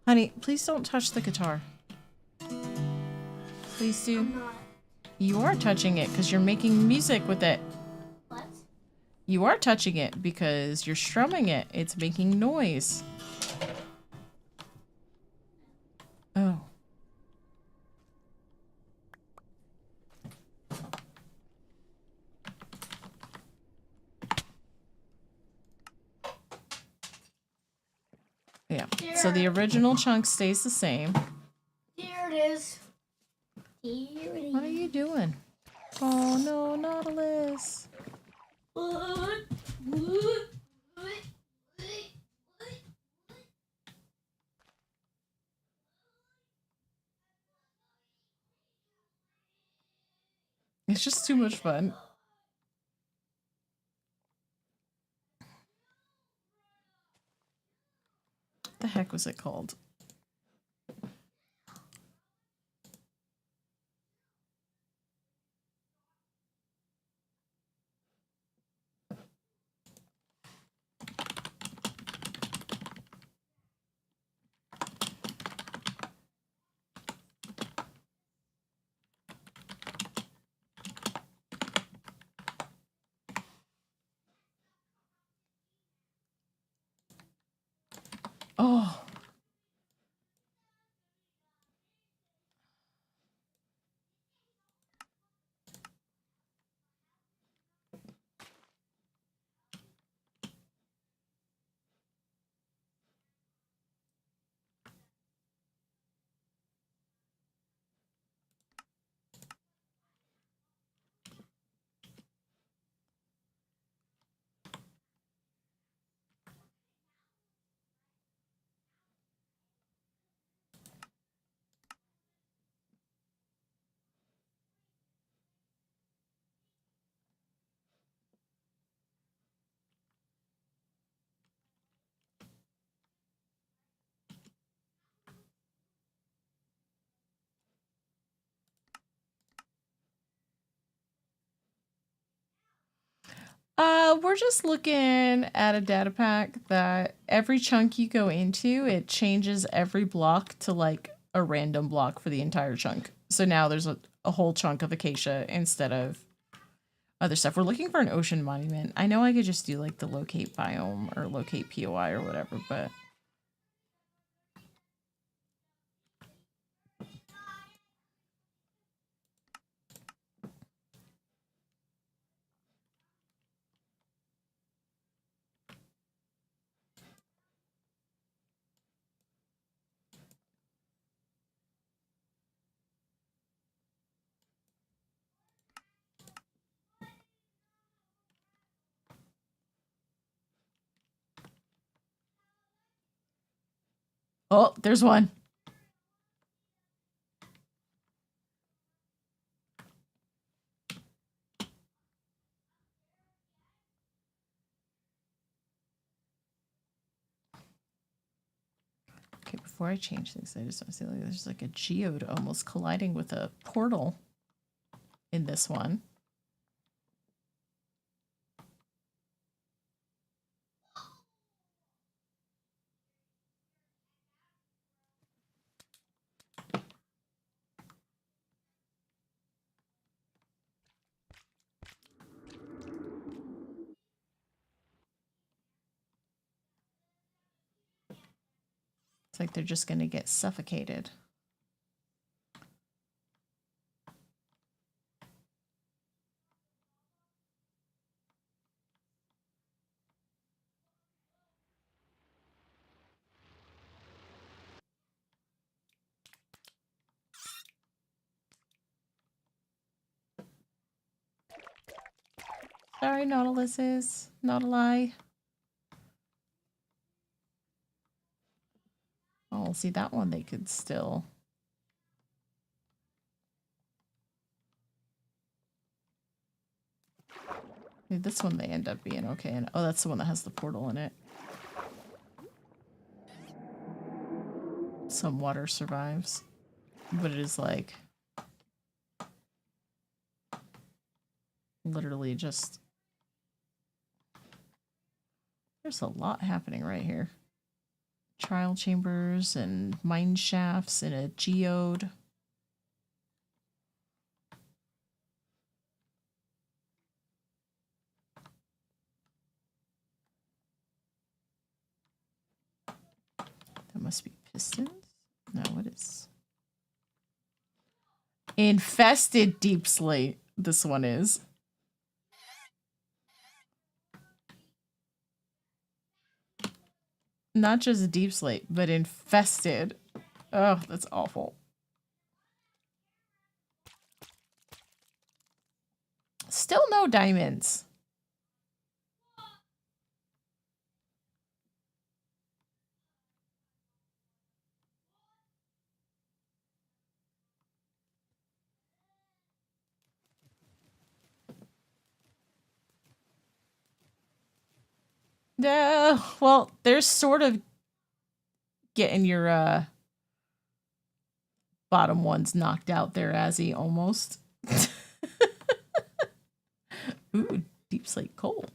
Honey, please don't touch the guitar. Please do. I'm not. You are touching it because you're making music with it. What? You are touching it because you're strumming it. It's making noise. Oh. Yeah. So the original chunk stays the same. Here it is. Here it is. What are you doing? Oh no, Nautilus. It's just too much fun. What the heck was it called? Oh. We're just looking at a data pack that every chunk you go into, it changes every block to like a random block for the entire chunk. So now there's a whole chunk of acacia instead of other stuff. We're looking for an ocean monument. I know I could just do like the locate biome or locate POI or whatever, but oh, there's one. Before I change things, I just want to see like there's like a geode almost colliding with a portal in this one. It's like they're just going to get suffocated. Sorry, Nautiluses. Not a lie. Oh, see that one they could still. Maybe this one they end up being okay. And oh, that's the one that has the portal in it. Some water survives. But it is like literally just there's a lot happening right here. Trial chambers and mine shafts and a geode. That must be pistons? No, what is? Infested deep slate. This one is. Not just a deep slate, but infested. Oh, that's awful. Still no diamonds. No, well, they're sort of getting your bottom ones knocked out there, Azzy, almost. Ooh, deep slate coal.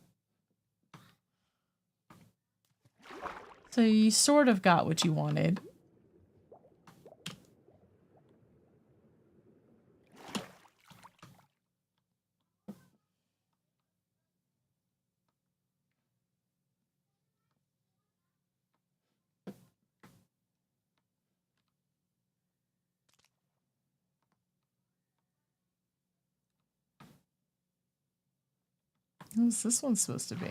So you sort of got what you wanted. What's this one supposed to be?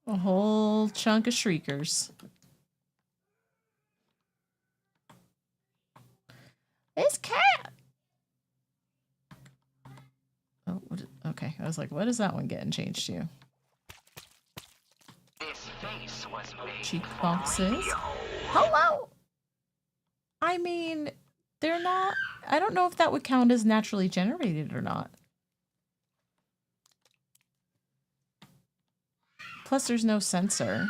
A whole chunk of shriekers. It's cat. Oh, okay. I was like, what is that one getting changed to? Cheek boxes. Hello. I mean, they're not. I don't know if that would count as naturally generated or not. Plus, there's no sensor.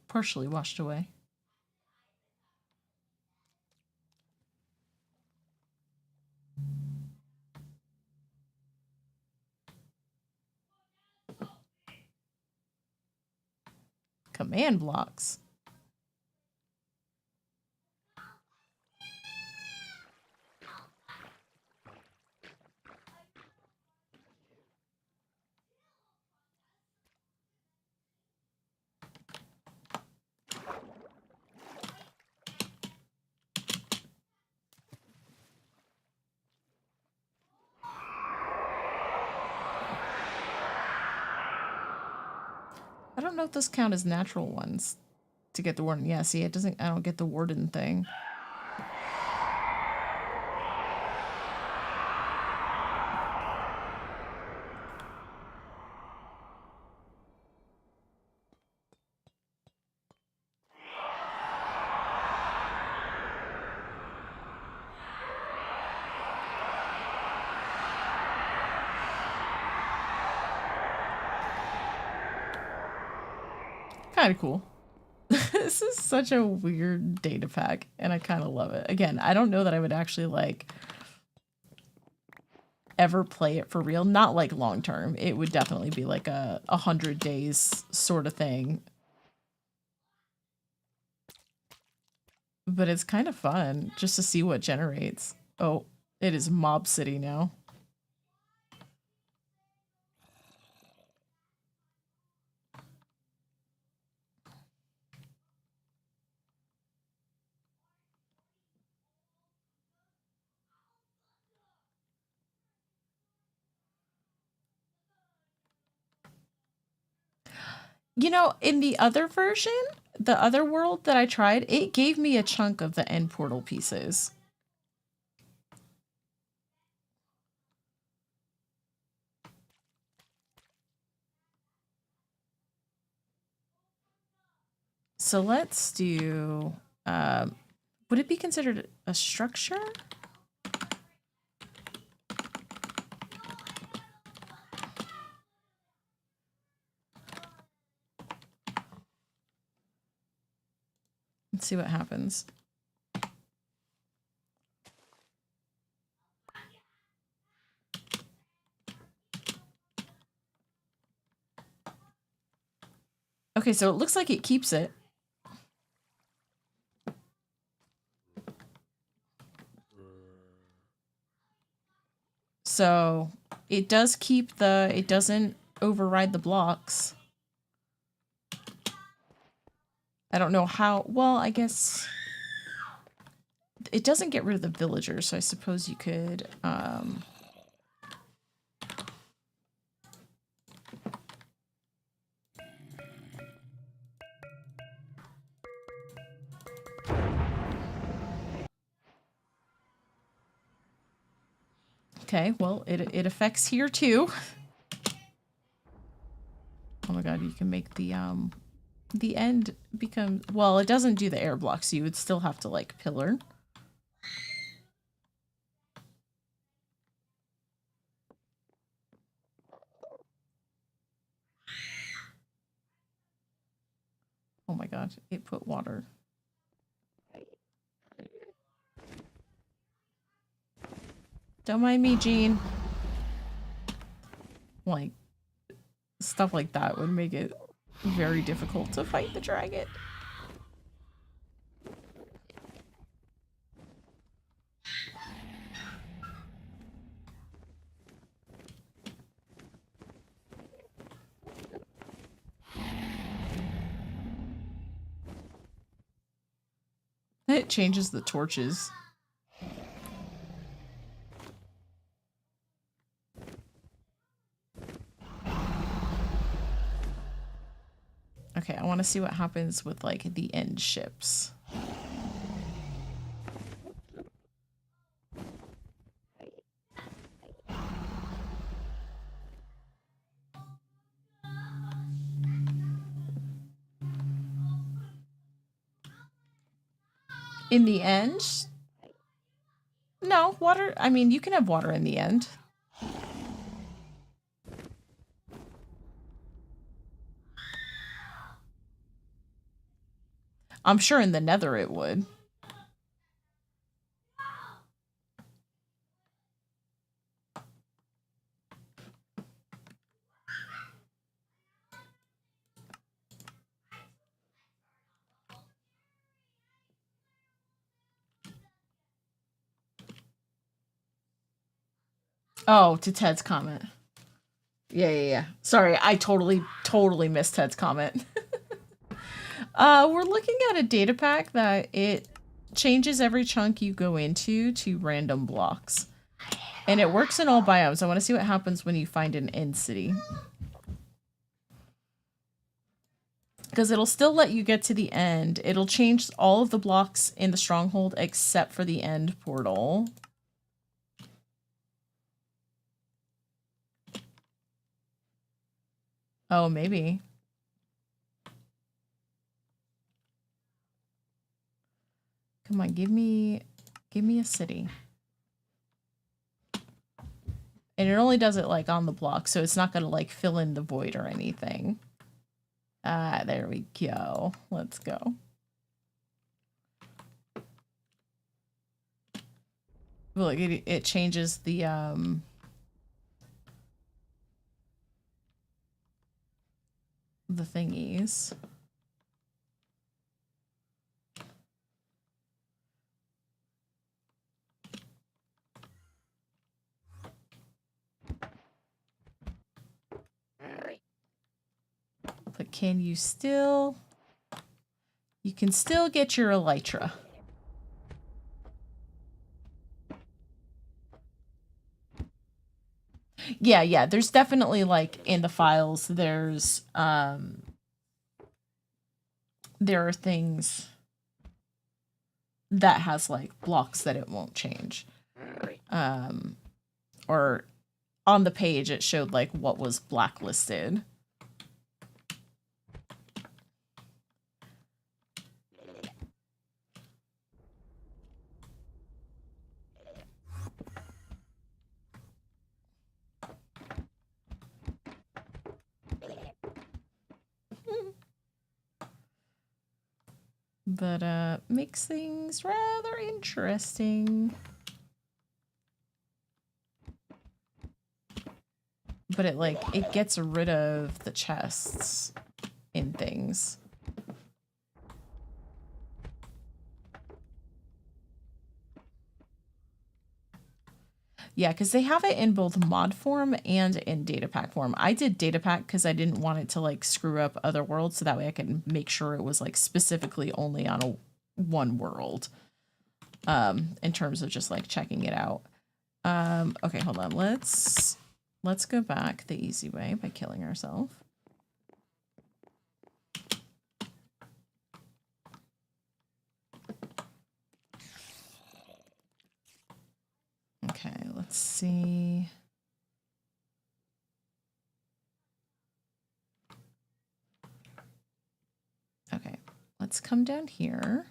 Partially washed away. Command blocks. I don't know if those count as natural ones to get the warden. Yeah, see, it doesn't, I don't get the warden thing. Kind of cool. This is such a weird data pack, and I kind of love it. Again, I don't know that I would actually like ever play it for real. Not like long term. It would definitely be like a 100 days sort of thing. But it's kind of fun just to see what generates. Oh, it is Mob City now. You know, in the other version, the other world that I tried, it gave me a chunk of the end portal pieces. So let's do, would it be considered a structure? Let's see what happens. Okay, so it looks like it keeps it. So it does keep the, it doesn't override the blocks. I don't know how, well, I guess it doesn't get rid of the villagers, so I suppose you could, okay, well, it affects here too. Oh my god, you can make the end become, well, it doesn't do the air blocks, so you would still have to like pillar. Oh my god, it put water. Don't mind me, Jean. Like, stuff like that would make it very difficult to fight the dragon. It changes the torches. Okay, I want to see what happens with like the end ships. In the end? No, water, I mean, you can have water in the end. I'm sure in the Nether it would. Oh, to Ted's comment. Yeah. Sorry, I totally missed Ted's comment. We're looking at a data pack that it changes every chunk you go into to random blocks. And it works in all biomes. I want to see what happens when you find an end city. Because it'll still let you get to the end. It'll change all of the blocks in the stronghold except for the end portal. Oh, maybe. Come on, give me a city. And it only does it like on the block, so it's not gonna like fill in the void or anything. Ah, there we go. Let's go. Look, it changes the thingies. But can you still... You can still get your elytra. Yeah, there's definitely, like, in the files, there's, there are things that has, like, blocks that it won't change. Or on the page, it showed, like, what was blacklisted. But makes things rather interesting. But it gets rid of the chests in things. Yeah, because they have it in both mod form and in data pack form. I did data pack because I didn't want it to like screw up other worlds, so that way I could make sure it was like specifically only on one world. In terms of just like checking it out. Okay, hold on. Let's go back the easy way by killing ourselves. Okay, let's see. Okay, let's come down here.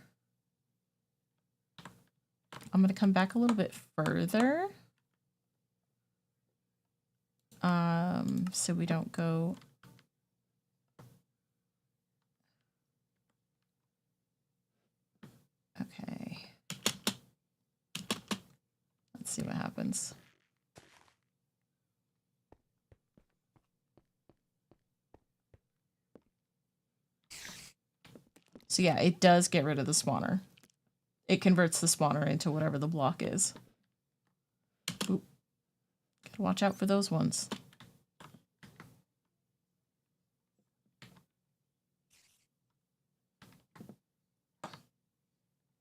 I'm going to come back a little bit further. So we don't go... Okay. Let's see what happens. So yeah, it does get rid of the spawner. It converts the spawner into whatever the block is. Oop. Gotta watch out for those ones.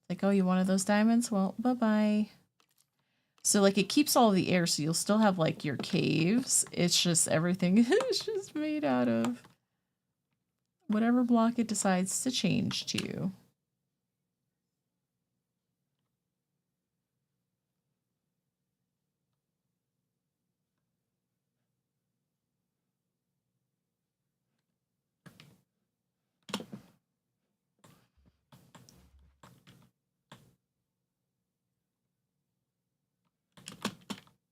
Like, oh, you wanted those diamonds? Well, bye-bye. So, like, it keeps all the air, so you'll still have, like, your caves. It's just everything is just made out of whatever block it decides to change to.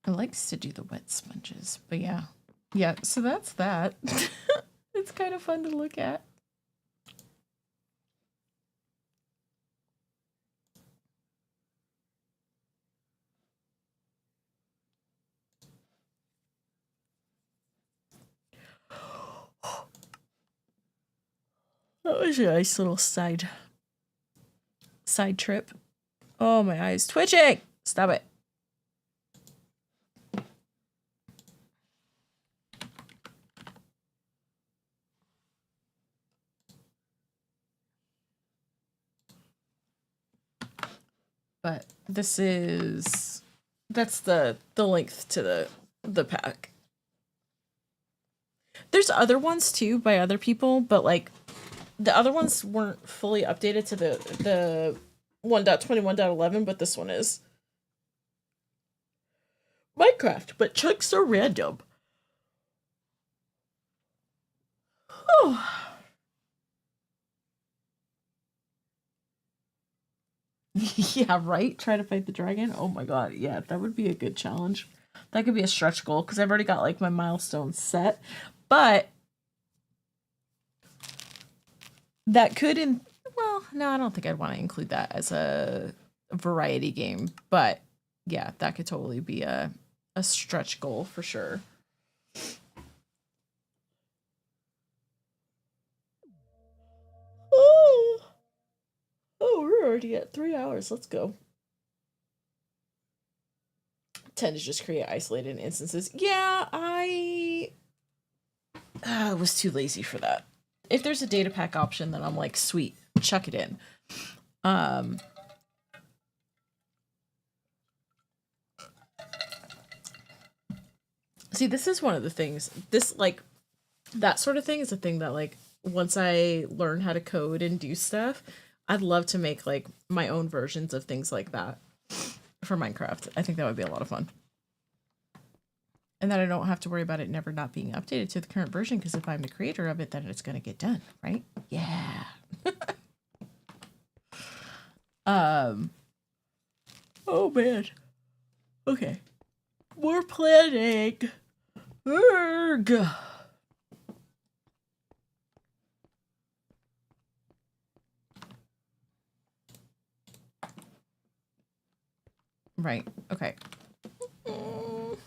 It likes to do the wet sponges, but yeah. Yeah, so that's that. It's kind of fun to look at. That was a nice little side trip. Oh, my eye's twitching! Stop it. But this is... That's the length to the pack. There's other ones too by other people, but like the other ones weren't fully updated to the 1.21.11, but this one is. Minecraft, but chunks are random. Oh. Yeah, right? Try to fight the dragon? Oh my god, yeah, that would be a good challenge. That could be a stretch goal, because I've already got, like, my milestones set. But that could, well, no, I don't think I'd want to include that as a variety game. But, yeah, that could totally be a stretch goal for sure. Oh, we're already at 3 hours. Let's go. Tend to just create isolated instances. Yeah, I was too lazy for that. If there's a data pack option, then I'm like, sweet, chuck it in. See, this is one of the things. This, like, that sort of thing is a thing that, like, once I learn how to code and do stuff, I'd love to make, like, my own versions of things like that for Minecraft. I think that would be a lot of fun. And then I don't have to worry about it never not being updated to the current version, because if I'm the creator of it, then it's going to get done, right? Yeah. Oh, man. Okay. More planning. Erg. Right. Okay. All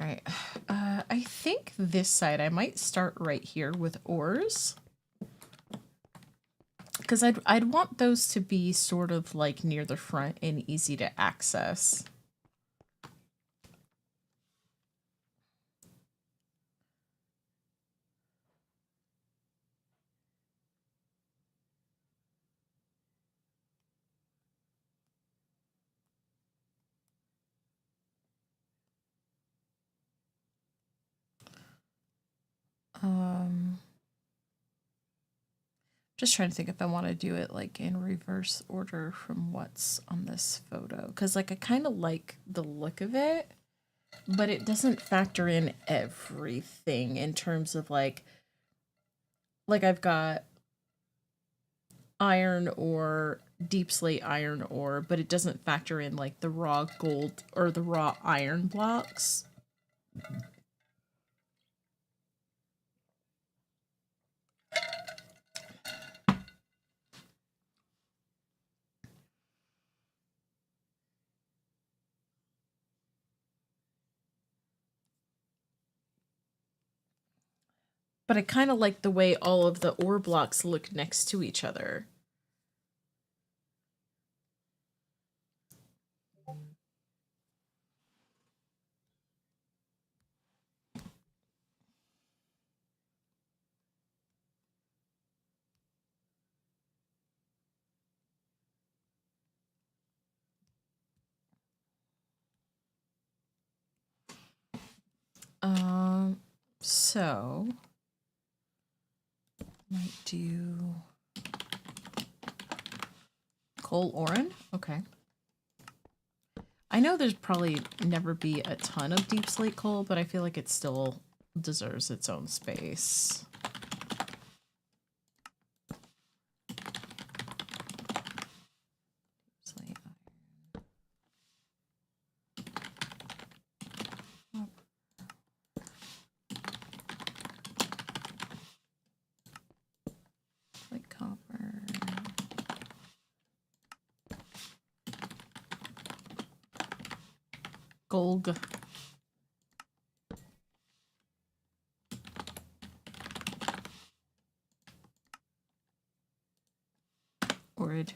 right. I think this side I might start right here with ores. Because I'd want those to be sort of like near the front and easy to access. Just trying to think if I want to do it like in reverse order from what's on this photo. Because like I kind of like the look of it, but it doesn't factor in everything in terms of like I've got iron ore, deep slate iron ore, but it doesn't factor in like the raw gold or the raw iron blocks. But I kind of like the way all of the ore blocks look next to each other. So might do coal oren. Okay. I know there's probably never be a ton of deep slate coal, but I feel like it still deserves its own space. Slate iron. Like copper. Gold. Word.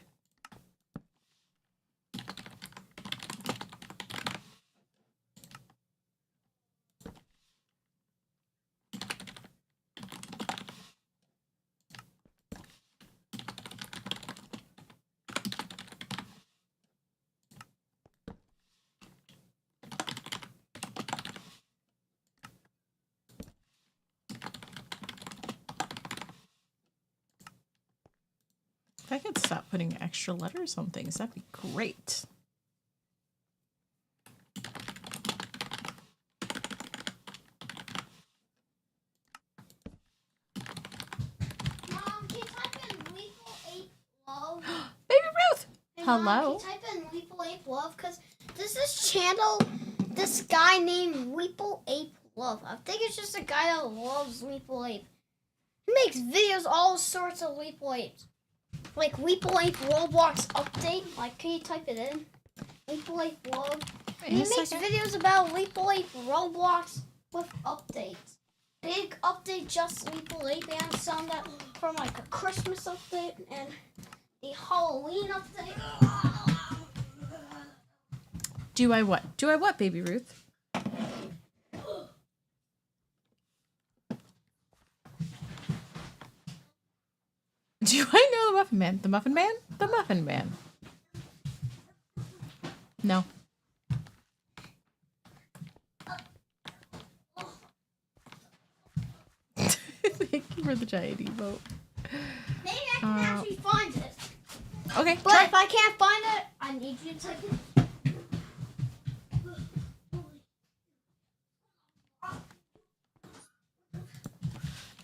could stop putting extra letters on things. That'd be great. Mom, can you type in Lethal 8 Love? Baby Ruth! Hey, Hello? Mom, can you type in Lethal 8 Love? Because this channel, this guy named Lethal 8 Love. I think it's just a guy that loves Lethal 8. He makes videos, all sorts of Lethal 8. Like Lethal 8 Roblox update. Like, can you type it in? Lethal 8 Love. He makes videos about Lethal 8 Roblox with updates. Big update, just Lethal 8. They have some that from like a Christmas update and the Halloween update. Do I what? Do I what, Baby Ruth? Do I know the Muffin Man? The Muffin Man? The Muffin Man. No. Thank you for the giant emote. Maybe I can actually find it. Okay, But try. if I can't find it, I need you to type it.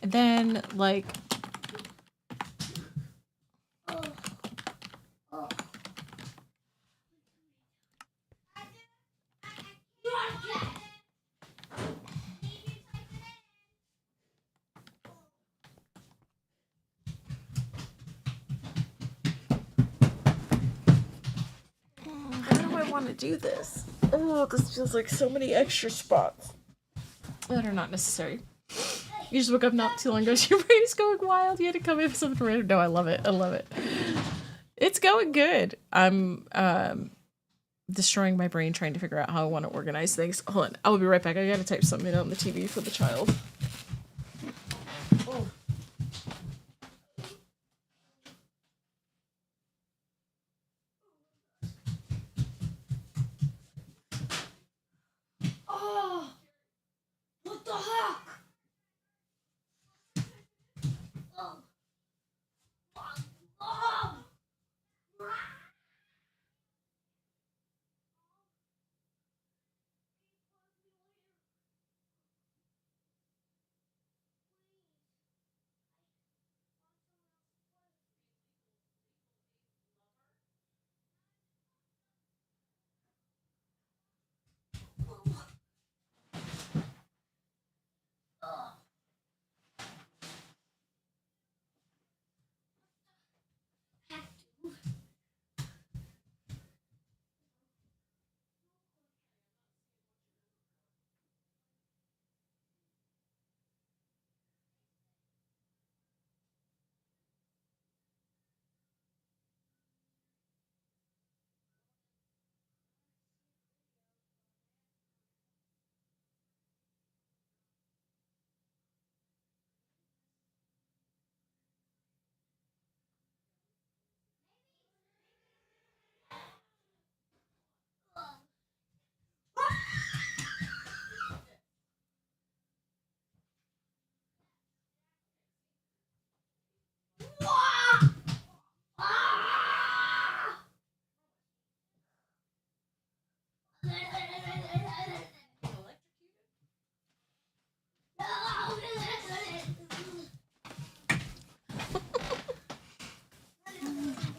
And then, like, how do I want to do this? Oh, this feels like so many extra spots that are not necessary. You just woke up not too long ago. Your brain is going wild. You had to come in with something random. No, I love it. I love it. It's going good. I'm destroying my brain trying to figure out how I want to organize things. Hold on. I'll be right back. I gotta type something in on the TV for the child. Oh, what the heck? Oh. Oh.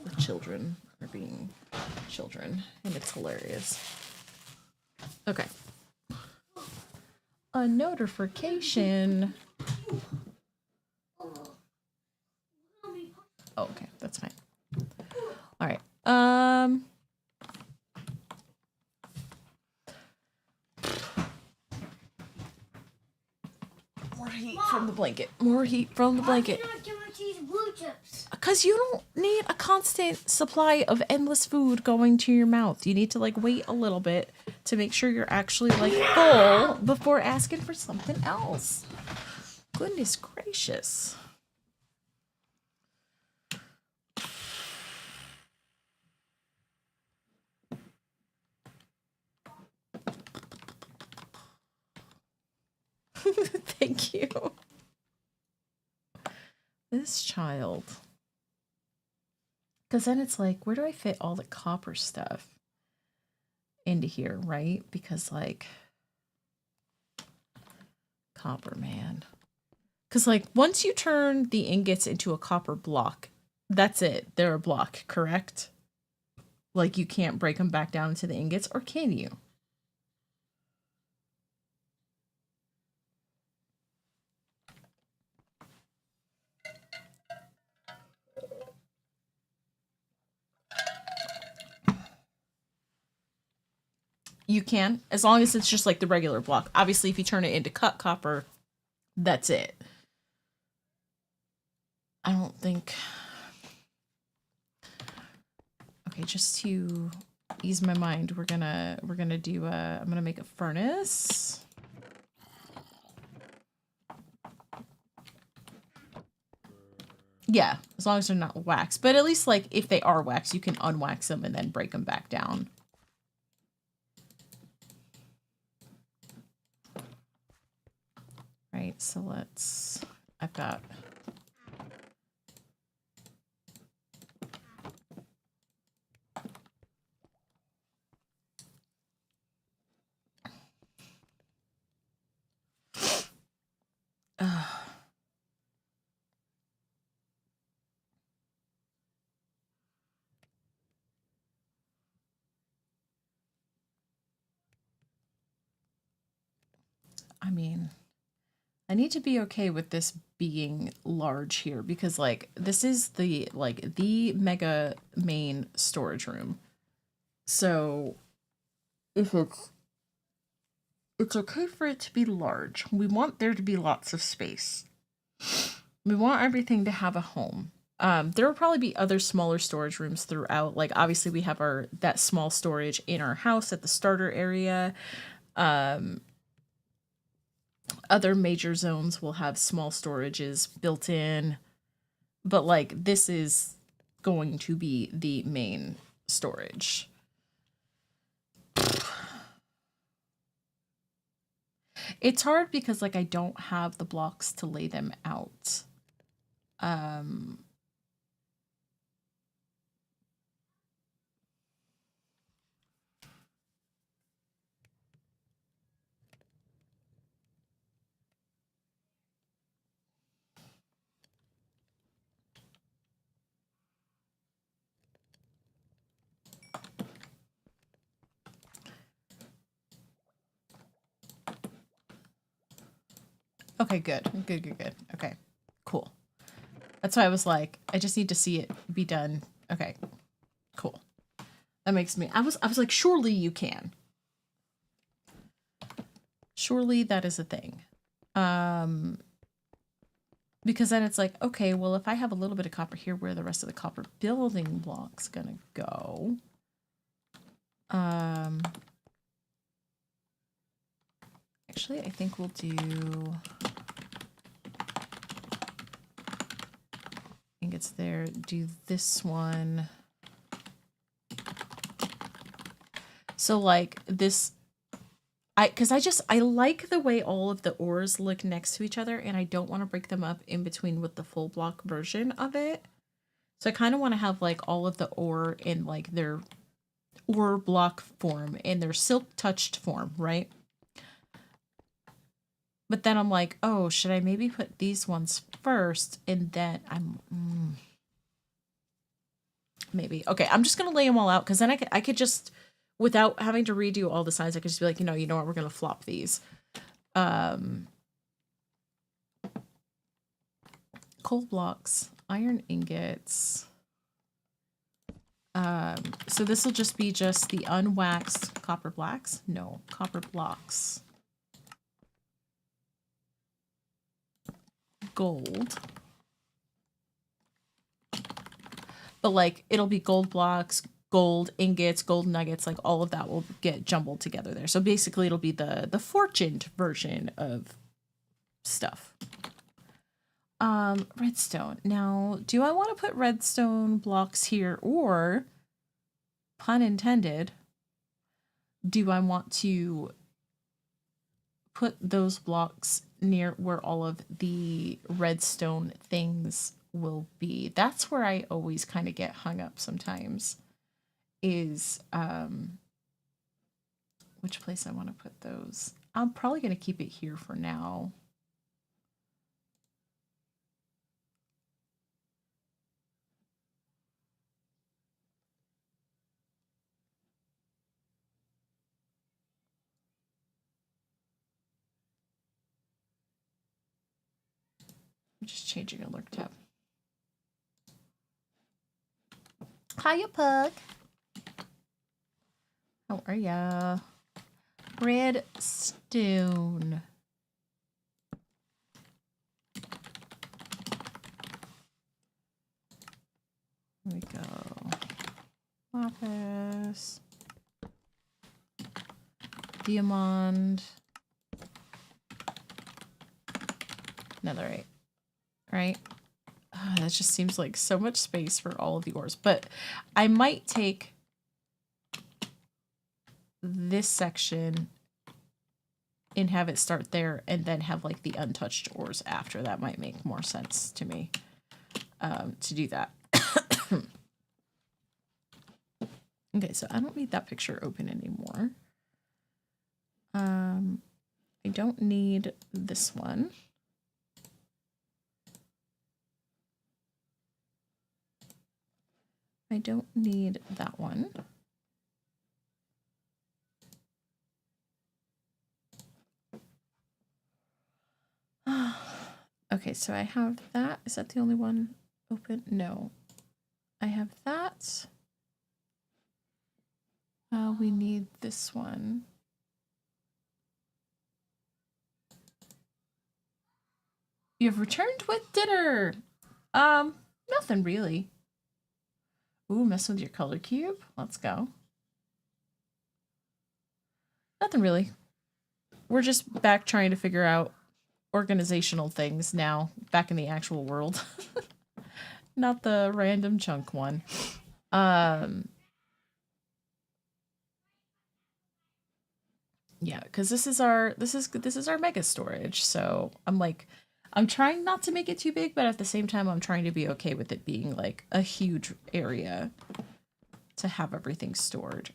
The children are being children, and it's hilarious. Okay. A notification. Oh, okay, that's fine. All right. More heat from the blanket. More heat from the blanket. Why do you not give me these blue chips? Because you don't need a constant supply of endless food going to your mouth. You need to like wait a little bit to make sure you're actually like full before asking for something else. Goodness gracious. Thank you. This child. Because then it's like, where do I fit all the copper stuff into here, right? Because, like, copper, man. Because, like, once you turn the ingots into a copper block, that's it. They're a block, correct? Like, you can't break them back down into the ingots, or can you? You can, as long as it's just like the regular block. Obviously, if you turn it into cut copper, that's it. I don't think... Okay, just to ease my mind, we're gonna do I'm gonna make a furnace. Yeah, as long as they're not wax. But at least, like, if they are wax, you can unwax them and then break them back down. Right, so let's... I've got... I mean, I need to be okay with this being large here because, like, this is the, like, the mega main storage room. So, if it's okay for it to be large. We want there to be lots of space. We want everything to have a home. There will probably be other smaller storage rooms throughout. Like, obviously, we have that small storage in our house at the starter area. Other major zones will have small storages built in. But, like, this is going to be the main storage. It's hard because, like, I don't have the blocks to lay them out. Okay, good. Good. Okay, cool. That's why I was like, I just need to see it be done. Okay, cool. That makes me, I was like, surely you can. Surely that is a thing. Because then it's like, okay, well, if I have a little bit of copper here, where are the rest of the copper building blocks gonna go? Actually, I think we'll do ingots there. Do this one. So, like, this, because I like the way all of the ores look next to each other, and I don't want to break them up in between with the full block version of it. So I kind of want to have, like, all of the ore in, like, their ore block form, in their silk touched form, right? But then I'm like, oh, should I maybe put these ones first, and then maybe. Okay, I'm just going to lay them all out, because then I could just, without having to redo all the signs, I could just be like, you know what, we're going to flop these. Coal blocks, iron ingots. So this will just be the unwaxed copper blacks. No, copper blocks. Gold. But, like, it'll be gold blocks, gold ingots, gold nuggets, like, all of that will get jumbled together there. So basically it'll be the fortuned version of stuff. Redstone. Now, do I want to put redstone blocks here, or, pun intended, do I want to put those blocks near where all of the redstone things will be. That's where I always kind of get hung up sometimes, is which place I want to put those. I'm probably going to keep it here for now. I'm just changing a lurk tab. Hiya, Pug. How are ya? Redstone. Here we go. Lapis. Diamond. Netherite. Right? That just seems like so much space for all of the ores. But I might take this section and have it start there and then have like the untouched ores after. That might make more sense to me to do that. Okay, so I don't need that picture open anymore. I don't need this one. I don't need that one. Okay, so I have that. Is that the only one open? No. I have that. We need this one. You have returned with dinner. Nothing really. Ooh, mess with your color cube. Let's go. Nothing really. We're just back trying to figure out organizational things now, back in the actual world. Not the random chunk one. Yeah, because this is our mega storage. So I'm trying not to make it too big, but at the same time I'm trying to be okay with it being like a huge area to have everything stored.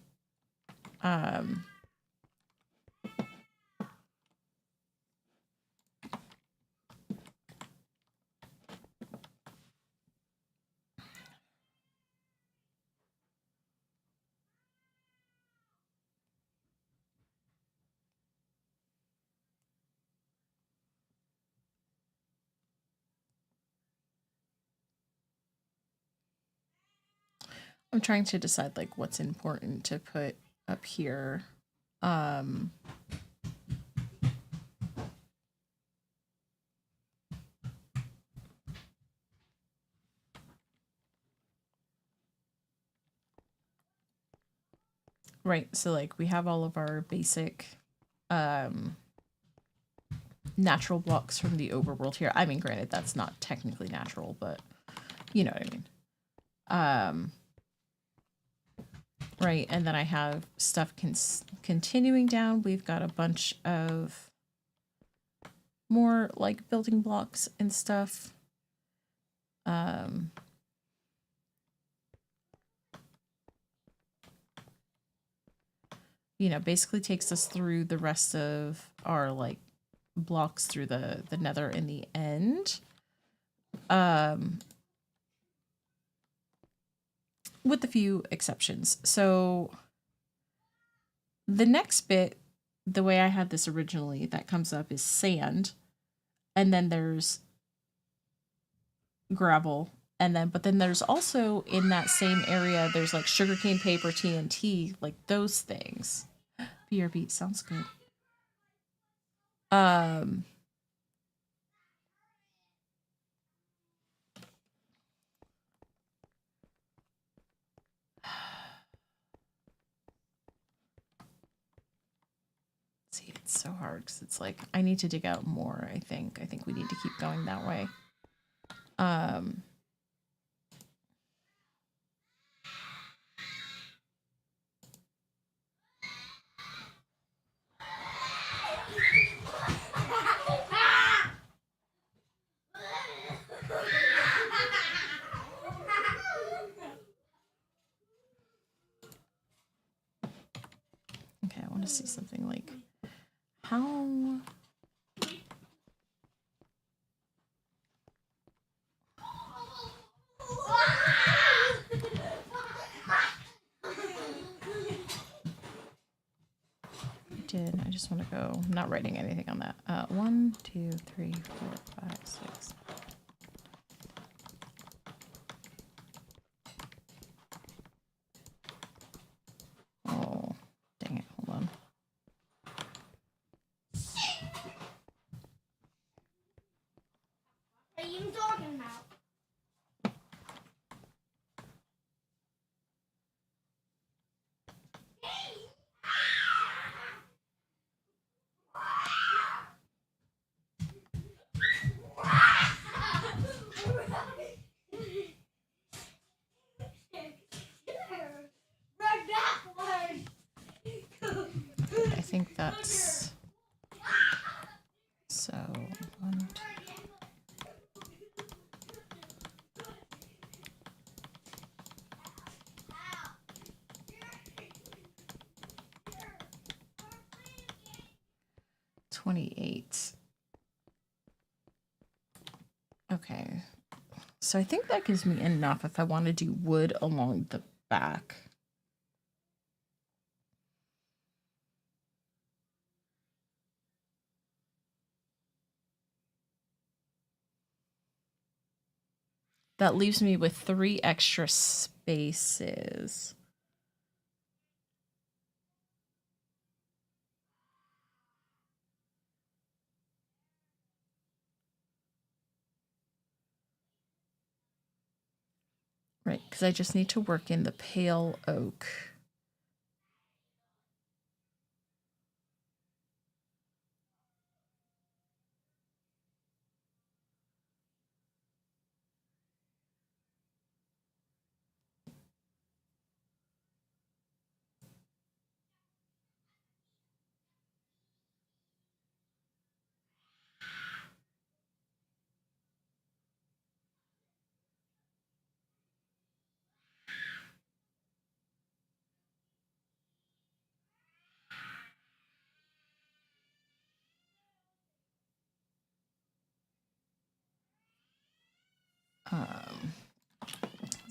I'm trying to decide like what's important to put up here. Right, so like we have all of our basic natural blocks from the overworld here. I mean, granted, that's not technically natural, but you know what I mean. Right, and then I have stuff continuing down. We've got a bunch of more like building blocks and stuff. You know, basically takes us through the rest of our like blocks through the nether in the end. With a few exceptions. So the next bit, the way I had this originally, that comes up is sand, and then there's gravel, and then but then there's also in that same area there's like sugarcane paper, TNT, like those things. BRB sounds good. See, it's so hard because it's like I need to dig out more. I think we need to keep going that way. Okay, I want to see something like how. I just want to go. I'm not writing anything on that. 1, 2, 3, 4, 5, 6. Oh, dang it! Hold on. What are you talking about? I think that's so. 1, 2. $28. Okay. So I think that gives me enough if I want to do wood along the back. That leaves me with 3 extra spaces. Right, because I just need to work in the pale oak.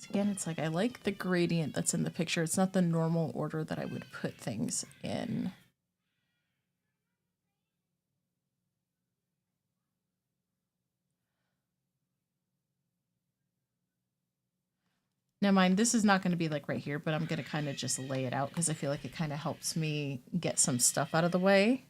Again, it's like I like the gradient that's in the picture. It's not the normal order that I would put things in. Now mind, this is not going to be like right here, but I'm going to kind of just lay it out because I feel like it kind of helps me get some stuff out of the way.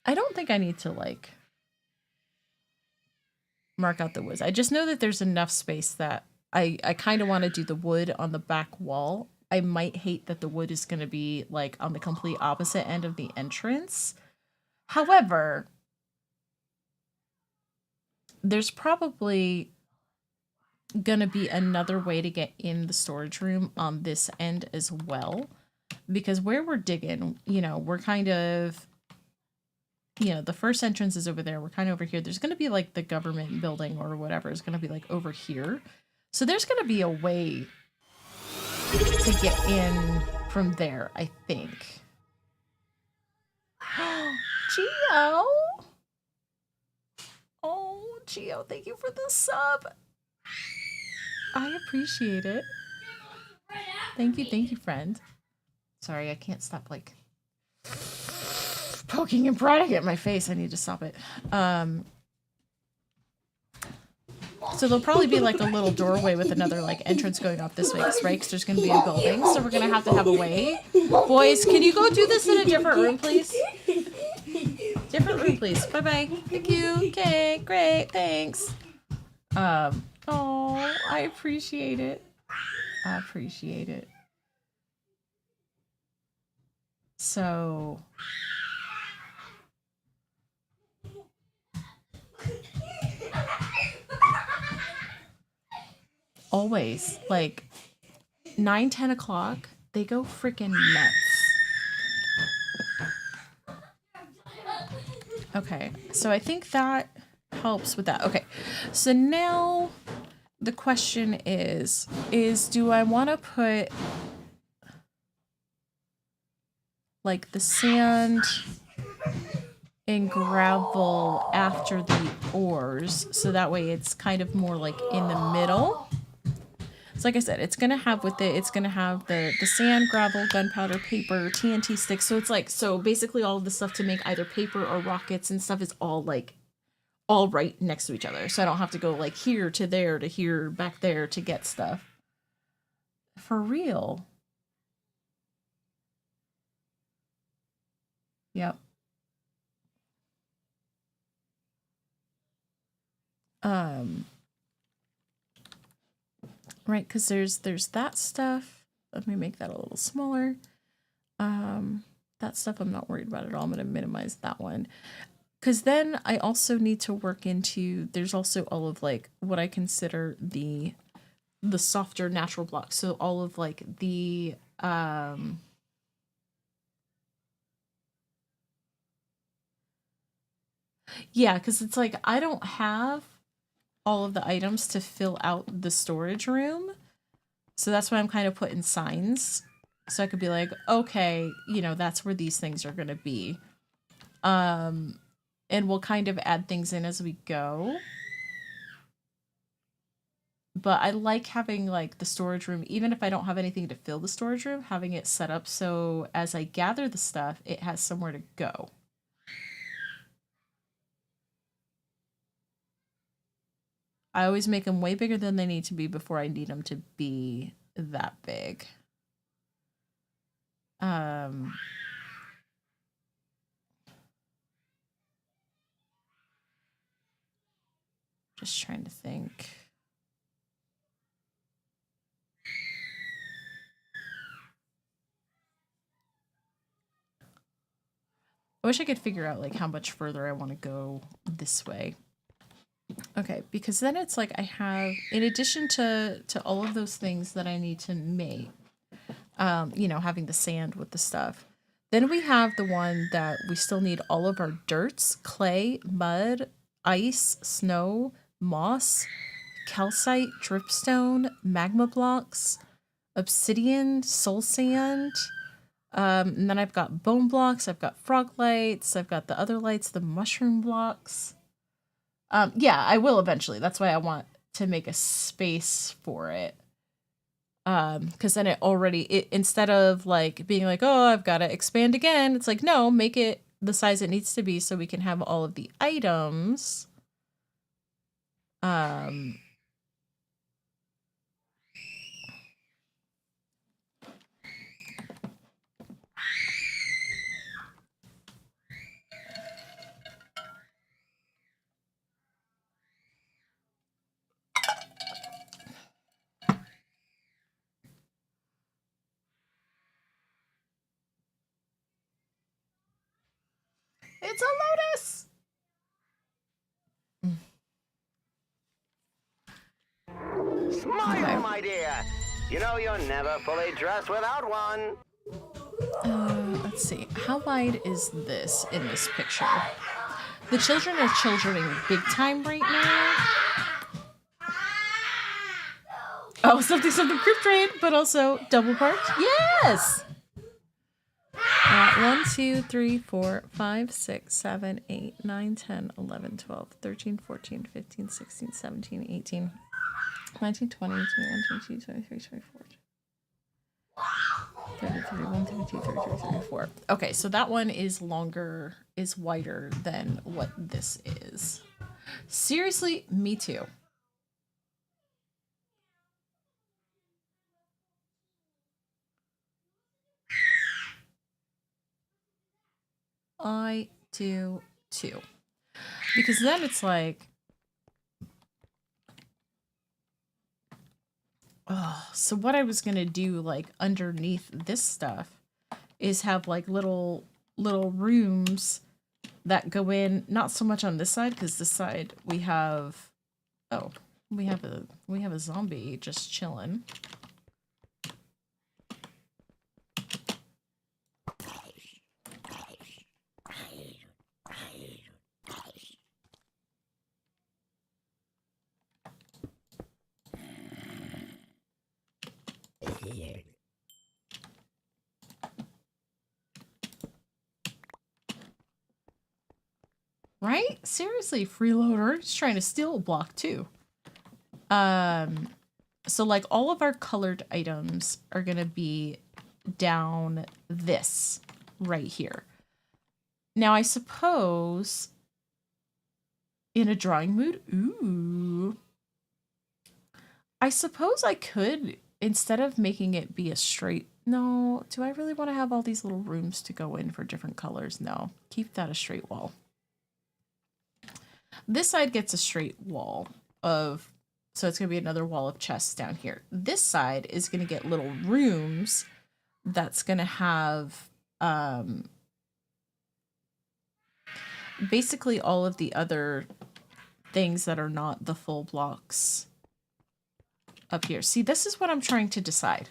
I don't think I need to like mark out the woods. I just know that there's enough space that I kind of want to do the wood on the back wall. I might hate that the wood is going to be like on the complete opposite end of the entrance. However, there's probably going to be another way to get in the storage room on this end as well. Because where we're digging, you know, we're kind of, you know, the first entrance is over there. We're kind of over here. There's going to be like the government building or whatever is going to be like over here. So there's going to be a way to get in from there, I think. Geo! Oh, Geo, thank you for the sub. I appreciate it. Thank you, friend. Sorry, I can't stop like poking and prodding at my face. I need to stop it. So there'll probably be like a little doorway with another like entrance going off this way, right? Because there's going to be a building, so we're going to have a way. Boys, can you go do this in a different room, please? Different room, please. Bye-bye. Thank you. Okay, great. Thanks. Oh, I appreciate it. I appreciate it. So... always, like 9, 10 o'clock, They go freaking nuts. Okay, so I think that helps with that. Okay, so now the question is do I want to put like the sand and gravel after the ores, so that way it's kind of more like in the middle? So like I said, it's gonna have with it, it's gonna have the sand, gravel, gunpowder, paper, TNT sticks. So it's like, so basically all of the stuff to make either paper or rockets and stuff is all like all right next to each other. So I don't have to go like here to there to here back there to get stuff. For real. Yep. Right, because there's that stuff. Let me make that a little smaller. That stuff I'm not worried about at all. I'm going to minimize that one. Because then I also need to work into, there's also all of like what I consider the softer natural blocks. So all of like the, yeah, because it's like I don't have all of the items to fill out the storage room. So that's why I'm kind of putting signs. So I could be like, okay, you know, that's where these things are going to be. And we'll kind of add things in as we go. But I like having like the storage room, even if I don't have anything to fill the storage room, having it set up so as I gather the stuff, it has somewhere to go. I always make them way bigger than they need to be before I need them to be that big. Just trying to think. I wish I could figure out like how much further I want to go this way. Okay, because then it's like I have, in addition to all of those things that I need to make, you know, having the sand with the stuff, then we have the one that we still need all of our dirts, clay, mud, ice, snow, moss, calcite, dripstone, magma blocks, obsidian, soul sand, and then I've got bone blocks, I've got frog lights, I've got the other lights, the mushroom blocks. Yeah, I will eventually. That's why I want to make a space for it. Because then it instead of like being like, oh, I've got to expand again, it's like, no, make it the size it needs to be so we can have all of the items. It's a lotus! Smile, Okay. my dear. You know you're never fully dressed without one. Let's see. How wide is this in this picture? The children are childrening big time right now. Oh, something Crypt Train, but also double parked. Yes! 1, 2, 3, 4, 5, 6, 7, 8, 9, 10, 11, 12, 13, 14, 15, 16, 17, 18, 19, 20, 21, 22, 23, 24, 30, 31, 32, 33, 34. Okay, so that one is longer, is wider than what this is. Seriously, me too. I do too. Because then it's like, oh, so what I was gonna do like underneath this stuff is have like little rooms that go in, not so much on this side, because this side we have, oh, we have a zombie just chilling. Right? Seriously, freeloader. He's trying to steal a block too. So like all of our colored items are gonna be down this right here. Now I suppose in a drawing mood, ooh. I suppose I could, instead of making it be a straight, no, do I really want to have all these little rooms to go in for different colors? No, keep that a straight wall. This side gets a straight wall of, so it's going to be another wall of chests down here. This side is going to get little rooms that's going to have basically all of the other things that are not the full blocks up here. See, this is what I'm trying to decide.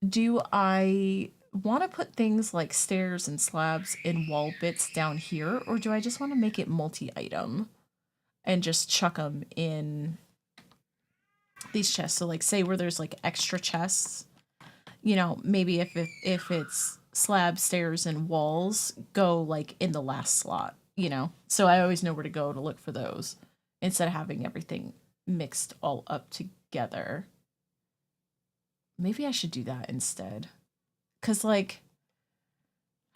Do I want to put things like stairs and slabs and wall bits down here, or do I just want to make it multi-item and just chuck them in these chests? So like say where there's like extra chests, you know, maybe if it's slab, stairs, and walls, go like in the last slot, you know? So I always know where to go to look for those instead of having everything mixed all up together. Maybe I should do that instead. Cause like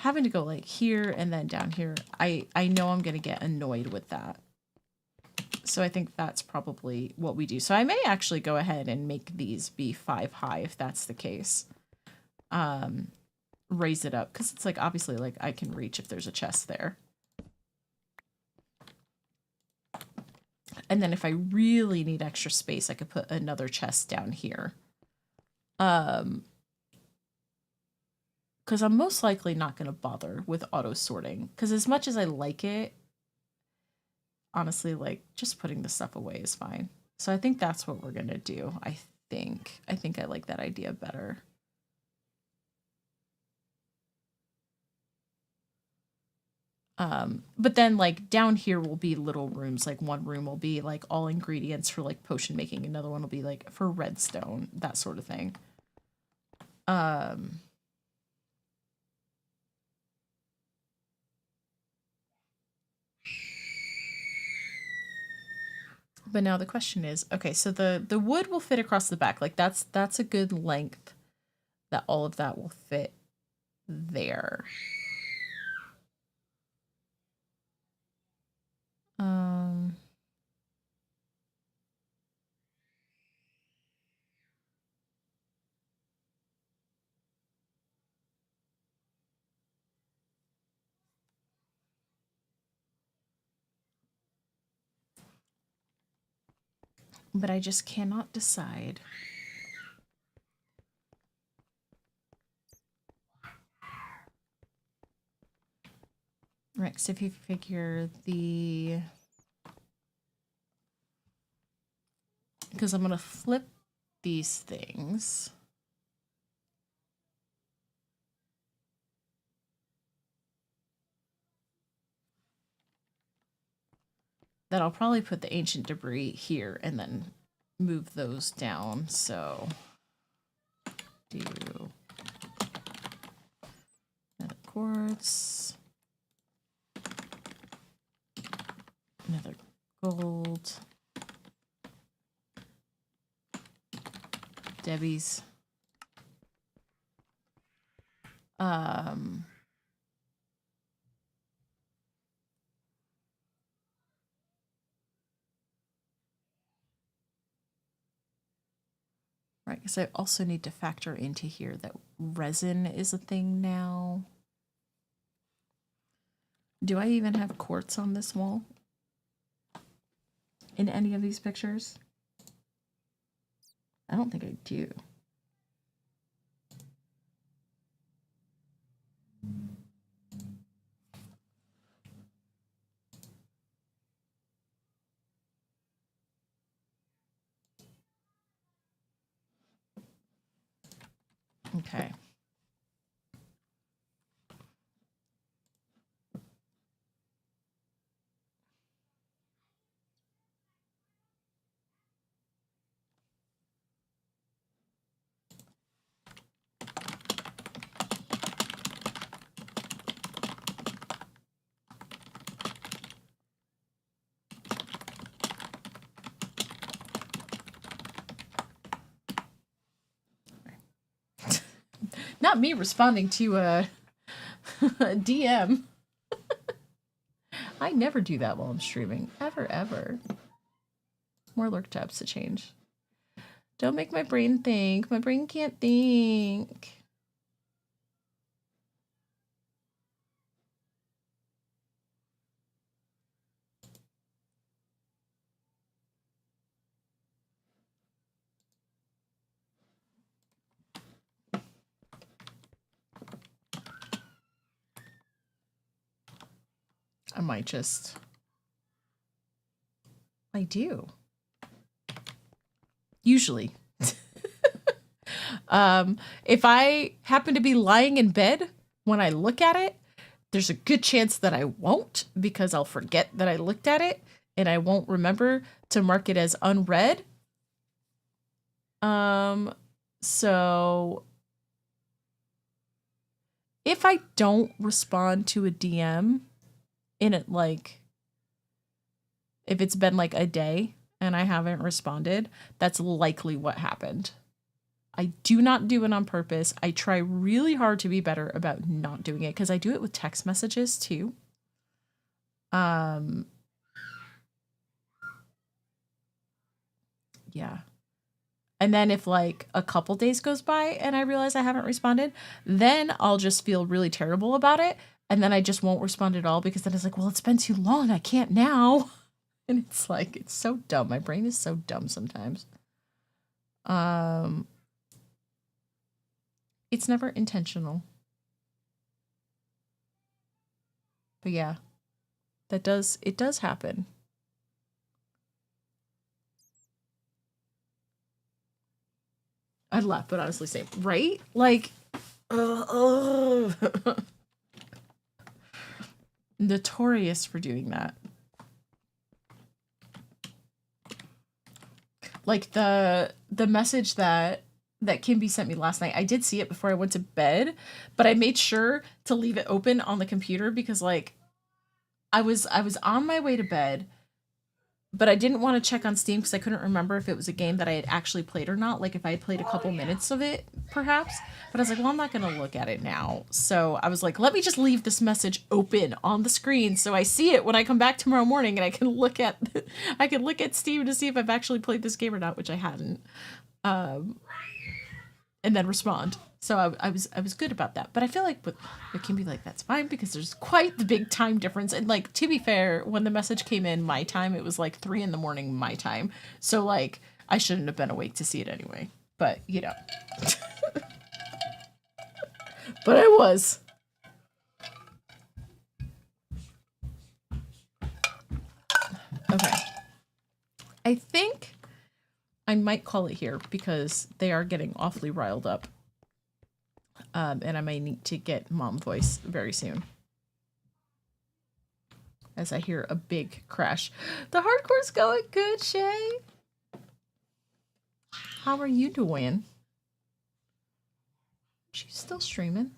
having to go like here and then down here, I know I'm gonna get annoyed with that. So I think that's probably what we do. So I may actually go ahead and make these be 5 high if that's the case. Raise it up because it's like obviously like I can reach if there's a chest there. And then if I really need extra space, I could put another chest down here. Because I'm most likely not going to bother with auto sorting. Because as much as I like it, honestly, like just putting the stuff away is fine. So I think that's what we're going to do. I think I like that idea better. But then like down here will be little rooms. Like one room will be like all ingredients for like potion making. Another one will be like for redstone, that sort of thing. But now the question is, okay, so the wood will fit across the back. Like that's a good length that all of that will fit there. But I just cannot decide. Right, so if you figure the... Because I'm going to flip these things. Then I'll probably put the ancient debris here and then move those down. So do another quartz, another gold, Debbie's. Right, because I also need to factor into here that resin is a thing now. Do I even have quartz on this wall? In any of these pictures? I don't think I do. Okay. Not me responding to a DM. I never do that while I'm streaming. Ever, ever. More lurk tabs to change. Don't make my brain think. My brain can't think. I might just... I do. Usually. If I happen to be lying in bed when I look at it, there's a good chance that I won't, because I'll forget that I looked at it and I won't remember to mark it as unread. So if I don't respond to a DM in it, like, if it's been like a day and I haven't responded, that's likely what happened. I do not do it on purpose. I try really hard to be better about not doing it, because I do it with text messages too. Yeah. And then if like a couple days goes by and I realize I haven't responded, then I'll just feel really terrible about it. And then I just won't respond at all, because then it's like, well, it's been too long. I can't now. And it's like, it's so dumb. My brain is so dumb sometimes. It's never intentional. But yeah, it does happen. I'd laugh, but honestly say, right? Like, notorious for doing that. Like the message that Kimby sent me last night, I did see it before I went to bed, but I made sure to leave it open on the computer because like I was on my way to bed, but I didn't want to check on Steam because I couldn't remember if it was a game that I had actually played or not, like if I had played a couple minutes of it, perhaps. But I was like, well, I'm not going to look at it now. So I was like, let me just leave this message open on the screen so I see it when I come back tomorrow morning and I can look at Steam to see if I've actually played this game or not, which I hadn't. And then respond. So I was good about that. But I feel like it can be like, that's fine, because there's quite the big time difference. And like, to be fair, when the message came in my time, it was like 3 a.m. my time. So like, I shouldn't have been awake to see it anyway. But, you know. But I was. Okay. I think I might call it here because they are getting awfully riled up. And I may need to get mom voice very soon. As I hear a big crash. The hardcore's going good, Shay. How are you doing? She's still streaming.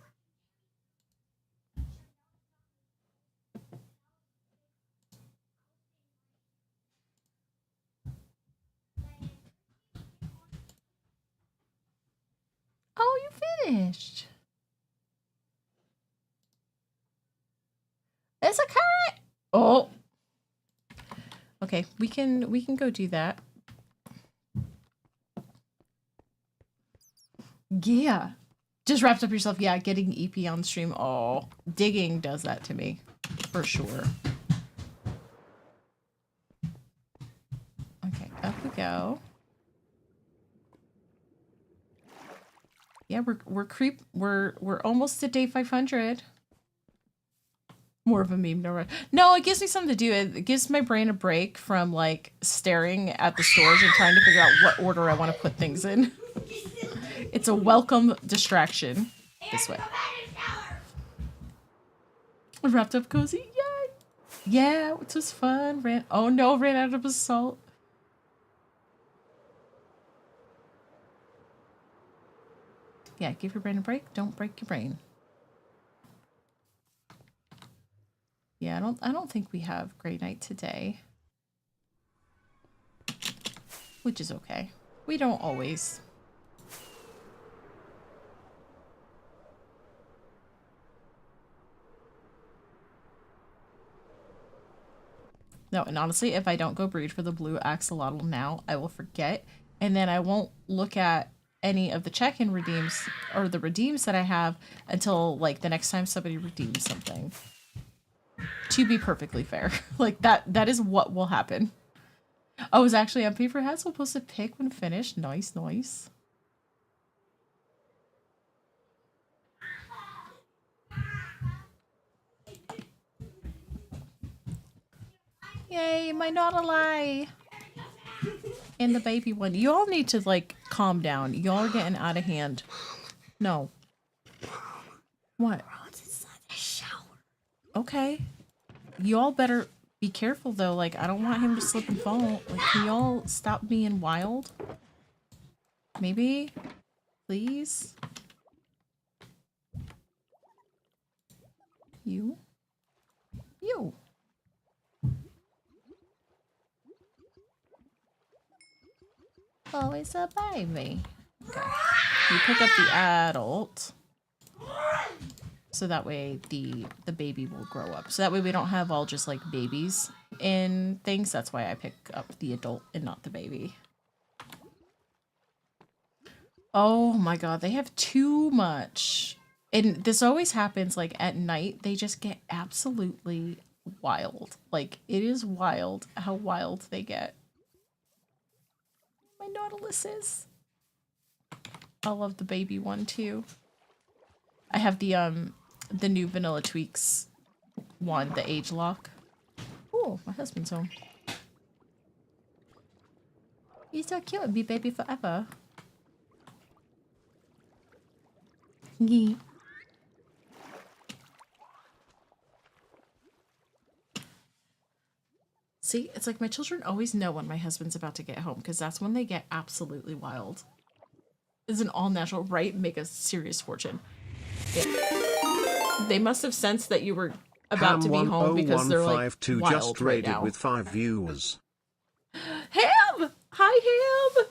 Oh, you finished. It's a carrot. Oh. Okay, we can go do that. Yeah. Just wrapped up yourself. Yeah, getting EP on stream. Oh, digging does that to me. For sure. Okay, up we go. Yeah, we're almost to day 500. More of a meme, no, it gives me something to do. It gives my brain a break from like staring at the stores and trying to figure out what order I want to put things in. It's a welcome distraction. This way. Wrapped up cozy, yay! Yeah, it was fun. Ran out of salt. Yeah, give your brain a break. Don't break your brain. Yeah, I don't think we have Grey Knight today. Which is okay. We don't always. No, and honestly, if I don't go breed for the blue axolotl now, I will forget, and then I won't look at any of the check-in redeems or the redeems that I have until like the next time somebody redeems something. To be perfectly fair, like that is what will happen. Oh, is actually on paper hats. We'll post a pic when finished. Nice, nice. Yay, my Nautilus! And the baby one. You all need to, like, calm down. Y'all are getting out of hand. No. What? Okay. Y'all better be careful, though. Like, I don't want him to slip and fall. Like, can y'all stop being wild? Maybe? Please? You? You. Oh, it's a baby. Okay. You pick up the adult. So that way the baby will grow up. So that way we don't have all just like babies in things. That's why I pick up the adult and not the baby. Oh my god, they have too much. And this always happens like at night. They just get absolutely wild. Like it is wild how wild they get. My Nautiluses. I love the baby one too. I have the new Vanilla Tweaks one, the age lock. Oh, my husband's home. He's so cute and be baby forever. Yeah. See, it's like my children always know when my husband's about to get home because that's when they get absolutely wild. It's an all-natural, right? Make a serious fortune. Yeah. They must have sensed that you were about to be home because they're like wild just right raided now. with 5 viewers. Ham! Hi, Ham!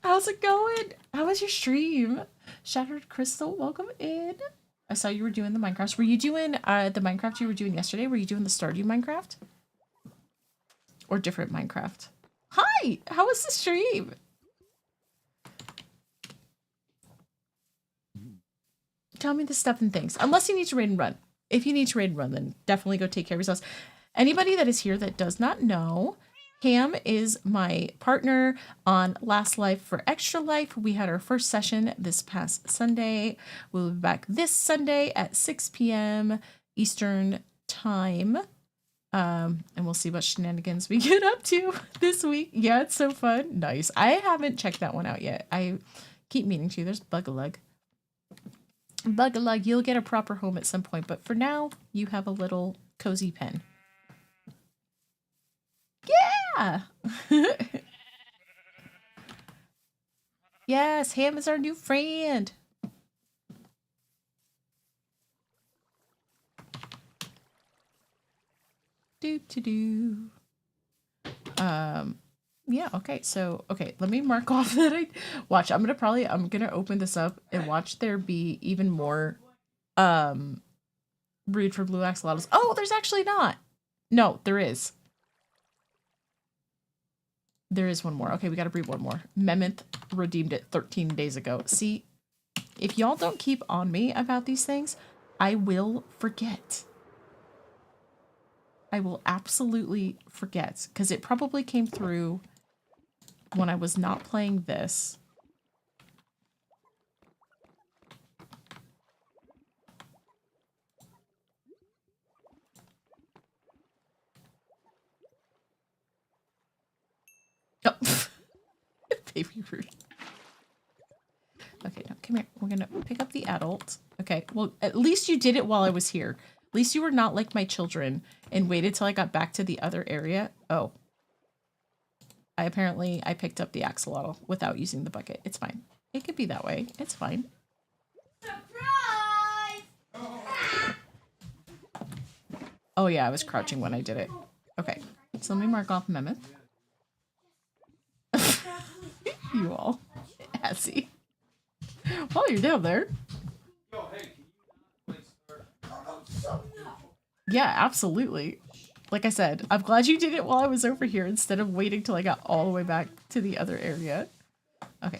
How's it going? How was your stream? Shattered Crystal, welcome in. I saw you were doing the Minecraft. Were you doing the Minecraft you were doing yesterday? Were you doing the Stardew Minecraft? Or different Minecraft? Hi! How was the stream? Tell me the stuff and things. Unless you need to raid and run. If you need to raid and run, then definitely go take care of yourselves. Anybody that is here that does not know, Ham is my partner on Last Life for Extra Life. We had our first session this past Sunday. We'll be back this Sunday at 6 p.m. Eastern Time. And we'll see what shenanigans we get up to this week. Yeah, it's so fun. Nice. I haven't checked that one out yet. I keep meaning to. There's Bugalug. Bugalug, you'll get a proper home at some point, but for now, you have a little cozy pen. Yeah! Yes, Ham is our new friend. Do. Yeah, okay, so, okay, let me mark off that watch, I'm gonna open this up and watch there be even more, breed for blue axolotls. Oh, there's actually not! No, there is. There is one more. Okay, we gotta breed one more. Mammoth redeemed it 13 days ago. See, if y'all don't keep on me about these things, I will forget. I will absolutely forget, because it probably came through when I was not playing this. Oh. Baby Rude. Okay, no, come here. We're gonna pick up the adult. Okay, well, at least you did it while I was here. At least you were not like my children and waited till I got back to the other area. Oh. I picked up the axolotl without using the bucket. It's fine. It could be that way. It's fine. Surprise! Oh yeah, I was crouching when I did it. Okay, so let me mark off Mammoth. You all. Assy. While you're down there. Yeah, absolutely. Like I said, I'm glad you did it while I was over here instead of waiting till I got all the way back to the other area. Okay.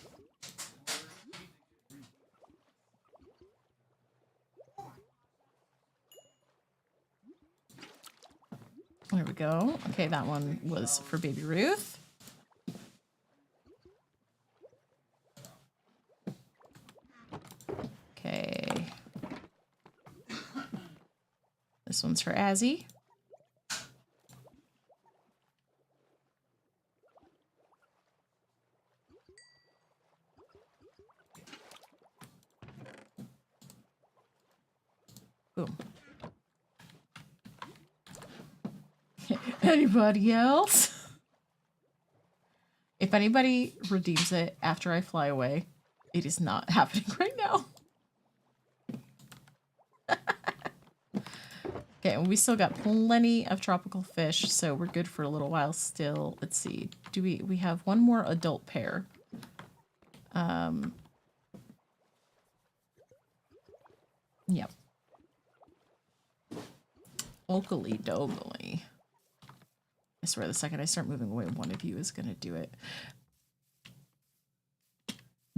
There we go. Okay, that one was for Baby Ruth. Okay. This one's for Azzy. Boom. Anybody else? If anybody redeems it after I fly away, it is not happening right now. Okay, and we still got plenty of tropical fish, so we're good for a little while still. Let's see. Do we have one more adult pair? Yep. Oakley dogly. I swear the second I start moving away, one of you is gonna do it.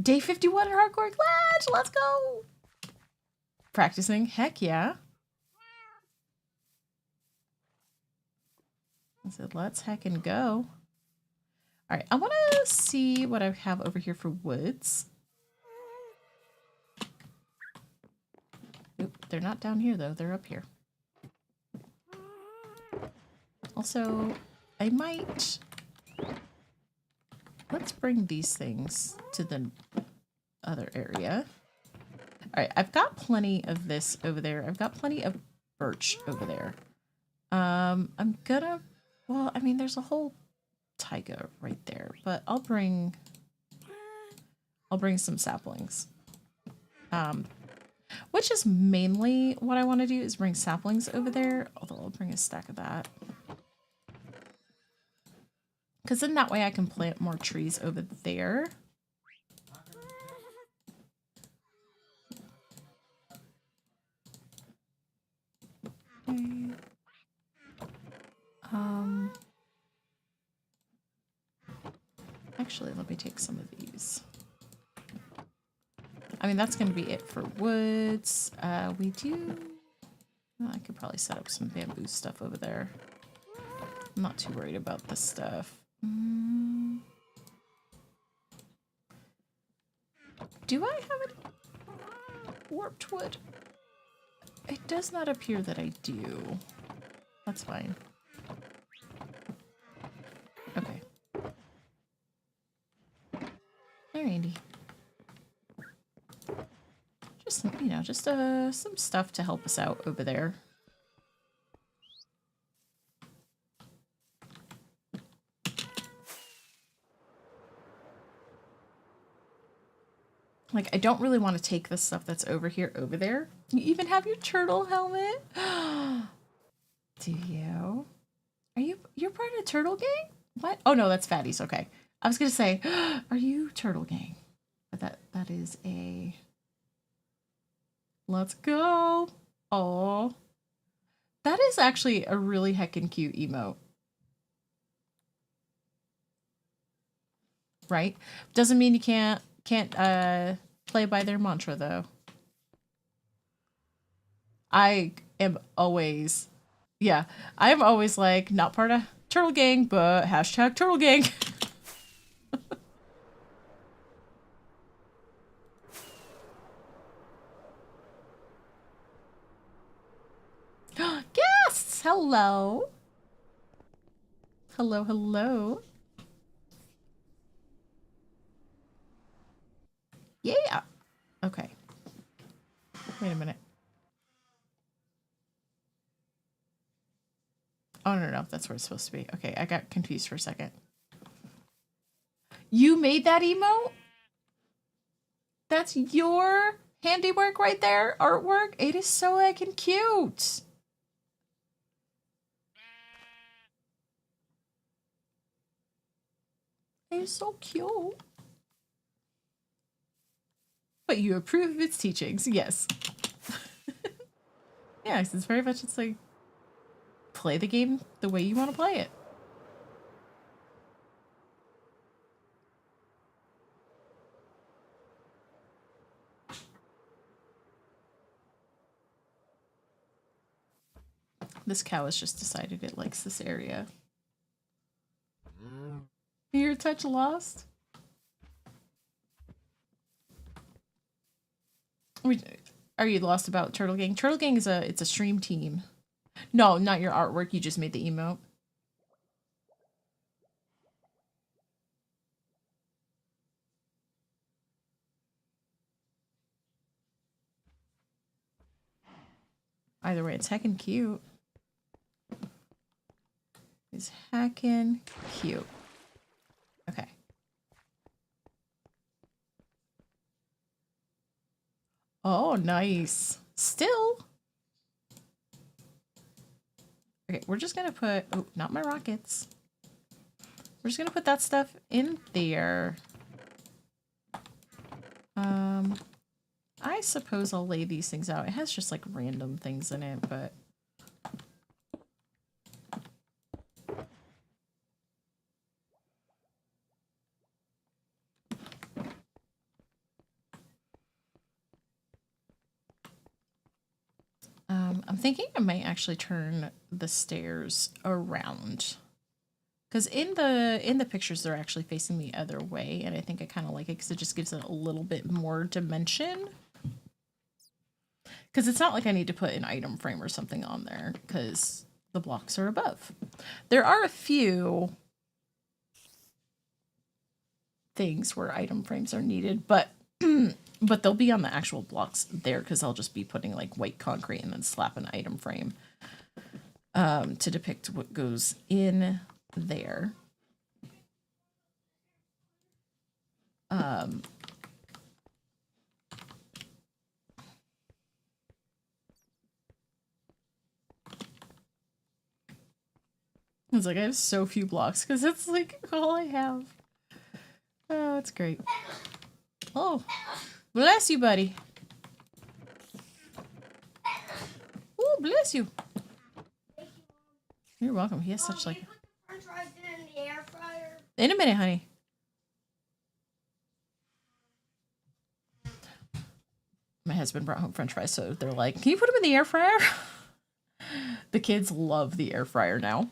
Day 51 in Hardcore Clash! Let's go! Practicing? Heck yeah. I said, let's heckin' go. Alright, I want to see what I have over here for woods. Nope, they're not down here though, they're up here. Also, I might... Let's bring these things to the other area. Alright, I've got plenty of this over there. I've got plenty of birch over there. I'm gonna... Well, I mean, there's a whole taiga right there, but I'll bring some saplings. Which is mainly what I want to do is bring saplings over there, although I'll bring a stack of that. Because then that way I can plant more trees over there. Okay. Actually, let me take some of these. I mean, that's going to be it for woods. We do... Well, I could probably set up some bamboo stuff over there. I'm not too worried about this stuff. Do I have any warped wood? It does not appear that I do. That's fine. Okay. There, Andy. Just, you know, just some stuff to help us out over there. Like, I don't really want to take the stuff that's over here over there. You even have your turtle helmet? Do you? You're part of the turtle gang? What? Oh no, that's Fatty's, okay. I was gonna say, are you turtle gang? But that is a... Let's go. Oh, that is actually a really heckin' cute emote. Right? Doesn't mean you can't play by their mantra though. I am always, yeah, I'm always like, not part of Turtle Gang, but hashtag Turtle Gang. Guests! Hello. Hello, hello. Yeah. Okay. Wait a minute. Oh, no, that's where it's supposed to be. Okay, I got confused for a second. You made that emote? That's your handiwork right there? Artwork? It is so heckin' cute. It is so cute. But you approve of its teachings, yes. Yes, it's very much, it's like play the game the way you want to play it. This cow has just decided it likes this area. Your touch lost? Are you lost about Turtle Gang? Turtle Gang is it's a stream team. No, not your artwork. You just made the emote. Either way, it's heckin' cute. It's heckin' cute. Okay. Oh, nice. Still. Okay, we're just gonna put, oh, not my rockets. We're just gonna put that stuff in there. I suppose I'll lay these things out. It has just like random things in it, but I'm thinking I might actually turn the stairs around. Because in the pictures, they're actually facing the other way, and I think I kind of like it because it just gives it a little bit more dimension. Because it's not like I need to put an item frame or something on there, because the blocks are above. There are a few things where item frames are needed, but but they'll be on the actual blocks there, because I'll just be putting like white concrete and then slap an item frame to depict what goes in there. It's like I have so few blocks because it's like all I have. Oh, it's great. Oh, bless you, buddy. Oh, bless you. You're welcome. He has such like. French fries in the air fryer. In a minute, honey. My husband brought home French fries, so they're like, "Can you put them in the air fryer?" The kids love the air fryer now.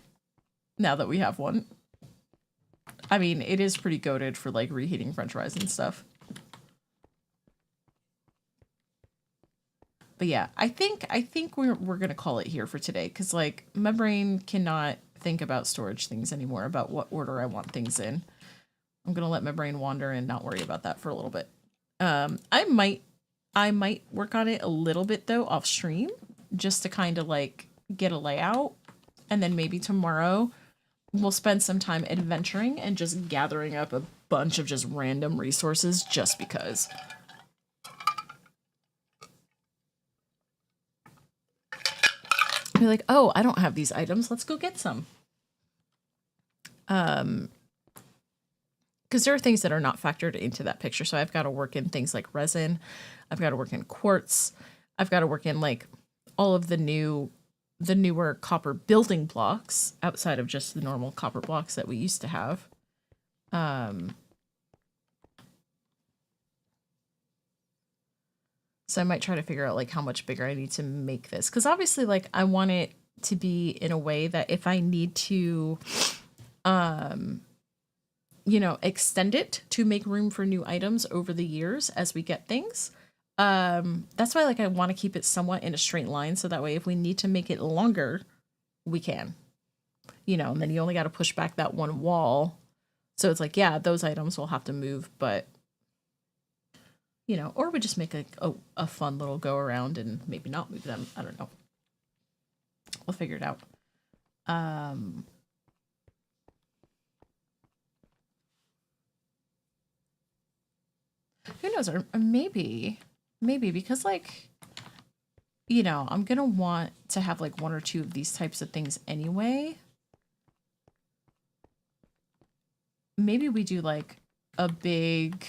Now that we have one. I mean, it is pretty goated for like reheating French fries and stuff. But yeah, I think we're gonna call it here for today, because like my brain cannot think about storage things anymore, about what order I want things in. I'm gonna let my brain wander and not worry about that for a little bit. I might work on it a little bit though off stream, just to kind of like get a layout, and then maybe tomorrow we'll spend some time adventuring and just gathering up a bunch of just random resources just because. Be like, oh, I don't have these items. Let's go get some. Because there are things that are not factored into that picture. So I've got to work in things like resin. I've got to work in quartz. I've got to work in like all of the newer copper building blocks outside of just the normal copper blocks that we used to have. So I might try to figure out like how much bigger I need to make this. Because obviously like I want it to be in a way that if I need to, you know, extend it to make room for new items over the years as we get things. That's why like I want to keep it somewhat in a straight line. So that way if we need to make it longer, we can, you know, and then you only got to push back that one wall. So it's like, yeah, those items will have to move, but you know, or we just make a fun little go around and maybe not move them. I don't know. We'll figure it out. Who knows? Or maybe because like, you know, I'm going to want to have like one or two of these types of things anyway. Maybe we do like a big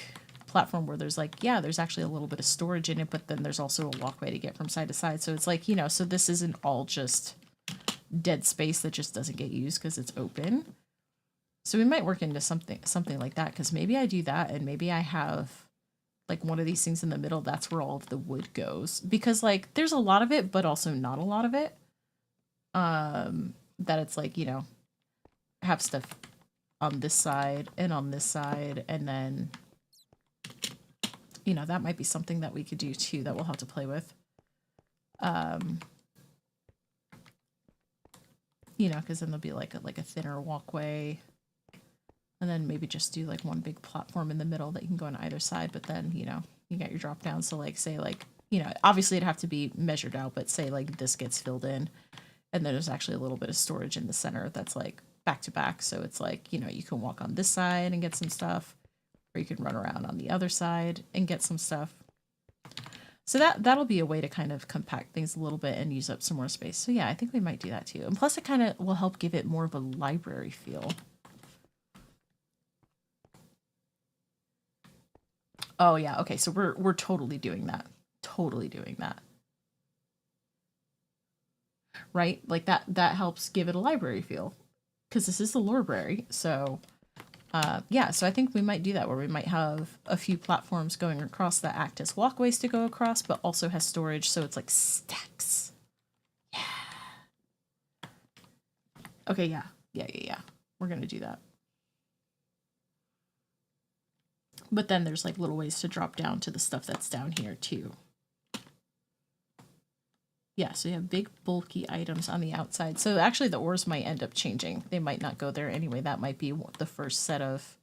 platform where there's like, yeah, there's actually a little bit of storage in it, but then there's also a walkway to get from side to side. So it's like, you know, so this isn't all just dead space that just doesn't get used because it's open. So we might work into something like that, because maybe I do that and maybe I have like one of these things in the middle. That's where all of the wood goes, because like there's a lot of it, but also not a lot of it. That it's like, you know, have stuff on this side and on this side, and then, you know, that might be something that we could do too that we'll have to play with. You know, because then there'll be like a thinner walkway, and then maybe just do like one big platform in the middle that you can go on either side. But then, you know, you got your drop down. So like, say like, you know, obviously it'd have to be measured out, but say like this gets filled in, and then there's actually a little bit of storage in the center that's like back to back. So it's like, you know, you can walk on this side and get some stuff, or you can run around on the other side and get some stuff. So that'll be a way to kind of compact things a little bit and use up some more space. So yeah, I think we might do that too. And plus it kind of will help give it more of a library feel. Oh yeah, okay, so we're totally doing that. Totally doing that. Right? Like that helps give it a library feel. Because this is the library, so yeah, so I think we might do that, where we might have a few platforms going across that act as walkways to go across, but also has storage, so it's like stacks. Yeah. Okay, yeah. Yeah. We're gonna do that. But then there's like little ways to drop down to the stuff that's down here too. Yeah, so you have big bulky items on the outside. So actually the ores might end up changing. They might not go there anyway. That might be the first set of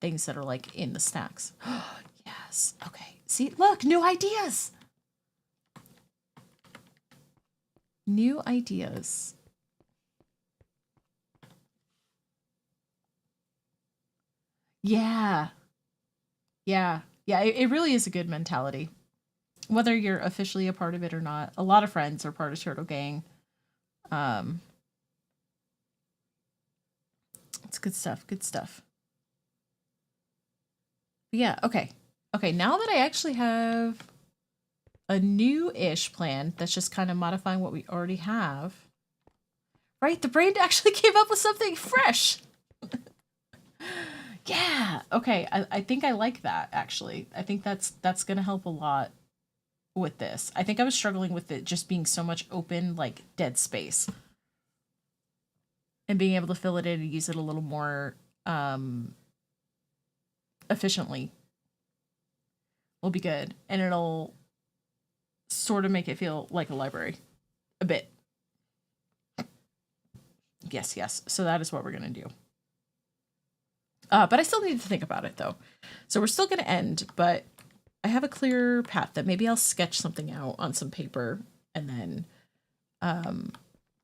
things that are like in the stacks. Yes. Okay. See, look, new ideas. New ideas. Yeah. Yeah. Yeah, it really is a good mentality. Whether you're officially a part of it or not. A lot of friends are part of Turtle Gang. It's good stuff. Good stuff. But yeah, okay. Okay, now that I actually have a new-ish plan that's just kind of modifying what we already have. Right? The brain actually came up with something fresh. Yeah. Okay, I think I like that, actually. I think that's going to help a lot with this. I think I was struggling with it just being so much open, like dead space, and being able to fill it in and use it a little more efficiently will be good, and it'll sort of make it feel like a library a bit. Yes, so that is what we're gonna do. But I still need to think about it though, so we're still gonna end, but I have a clear path that maybe I'll sketch something out on some paper, and then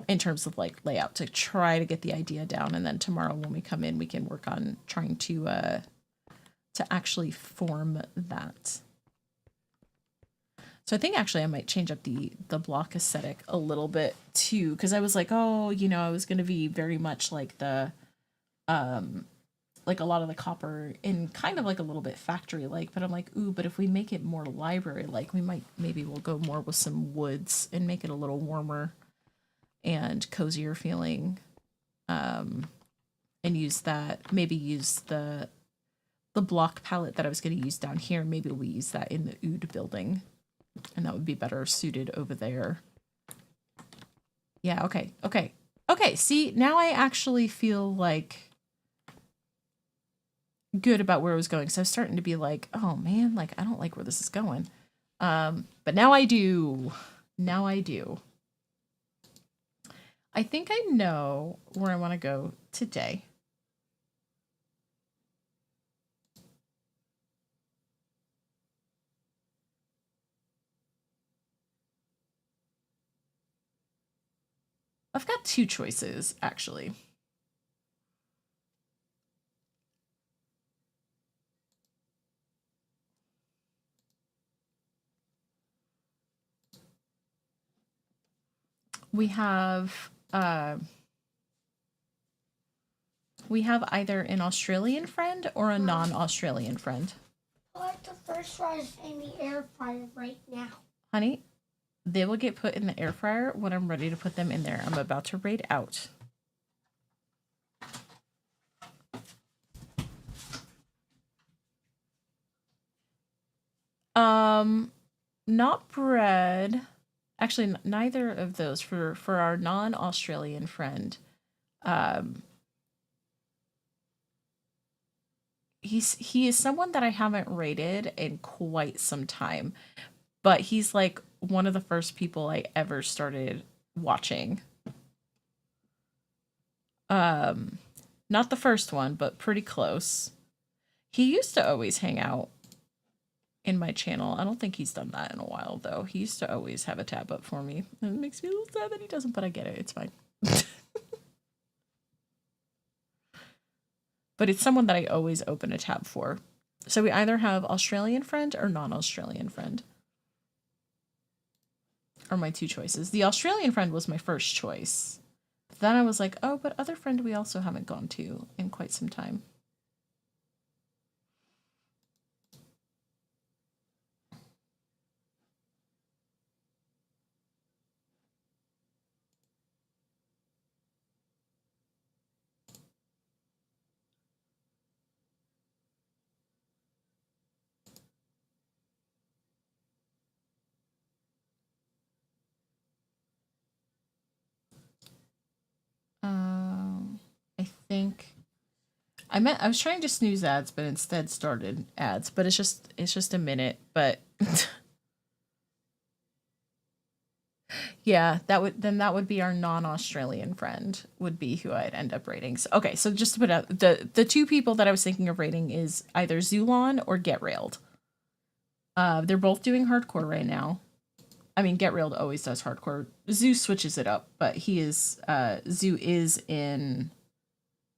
in terms of like layout, to try to get the idea down, and then tomorrow when we come in we can work on trying to actually form that. So I think actually I might change up the block aesthetic a little bit too, because I was like, oh, you know, I was going to be very much like the like a lot of the copper in kind of like a little bit factory like, but I'm like, ooh, but if we make it more library like, maybe we'll go more with some woods and make it a little warmer and cozier feeling, and use the block palette that I was going to use down here. Maybe we use that in the Ood building, and that would be better suited over there. Yeah, okay. See, now I actually feel like good about where I was going. So I was starting to be like, oh man, like I don't like where this is going. But now I do. I think I know where I want to go today. I've got two choices, actually. We have either an Australian friend or a non-Australian friend. I like the first fries in the air fryer right now. Honey, They will get put in the air fryer when I'm ready to put them in there. I'm about to raid out. Not bread. Actually, neither of those for our non-Australian friend. He is someone that I haven't rated in quite some time, but he's like one of the first people I ever started watching. Not the first one, but pretty close. He used to always hang out in my channel. I don't think he's done that in a while though. He used to always have a tab up for me. And it makes me a little sad that he doesn't, but I get it. It's fine. But it's someone that I always open a tab for. So we either have Australian friend or non-Australian friend. Are my two choices. The Australian friend was my first choice. But then I was like, oh, but other friend we also haven't gone to in quite some time. I think I was trying to snooze ads, but instead started ads. But it's just a minute. But yeah, that would be our non-Australian friend would be who I'd end up rating. So, okay, so just to put out the two people that I was thinking of rating is either Zulon or Get Railed. They're both doing hardcore right now. I mean, Get Railed always does hardcore. Zoo switches it up, but Zoo is in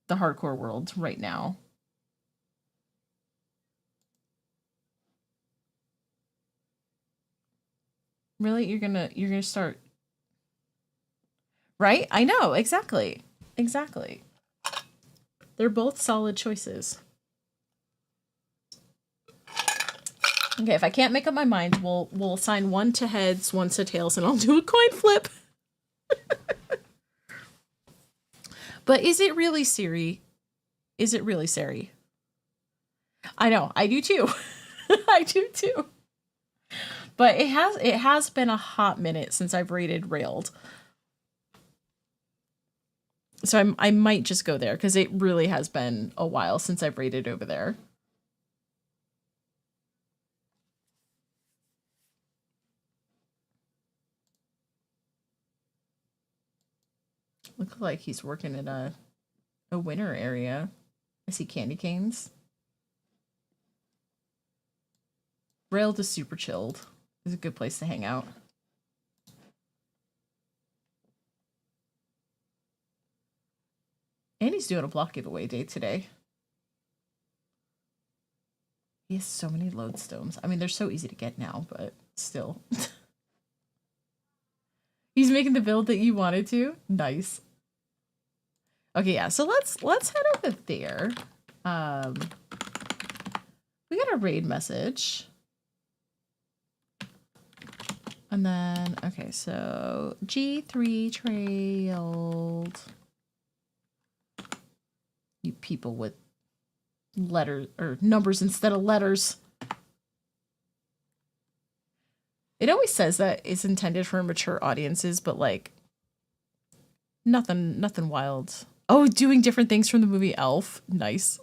the hardcore world right now. Really? You're gonna start. Right? I know, exactly. Exactly. They're both solid choices. Okay, if I can't make up my mind, we'll assign one to heads, one to tails, and I'll do a coin flip. But is it really Siri? Is it really Siri? I know, I do too. I do too. But it has been a hot minute since I've rated Railed. So I might just go there because it really has been a while since I've rated over there. Looks like he's working in a winter area. I see candy canes. Railed is super chilled. It's a good place to hang out. And he's doing a block giveaway day today. He has so many lodestones. I mean, they're so easy to get now, but still. He's making the build that you wanted to. Nice. Okay, yeah. So let's head over there. We got a raid message. And then okay, so G3 trailed. You people with letters or numbers instead of letters. It always says that it's intended for mature audiences, but like nothing wild. Oh, doing different things from the movie Elf. Nice.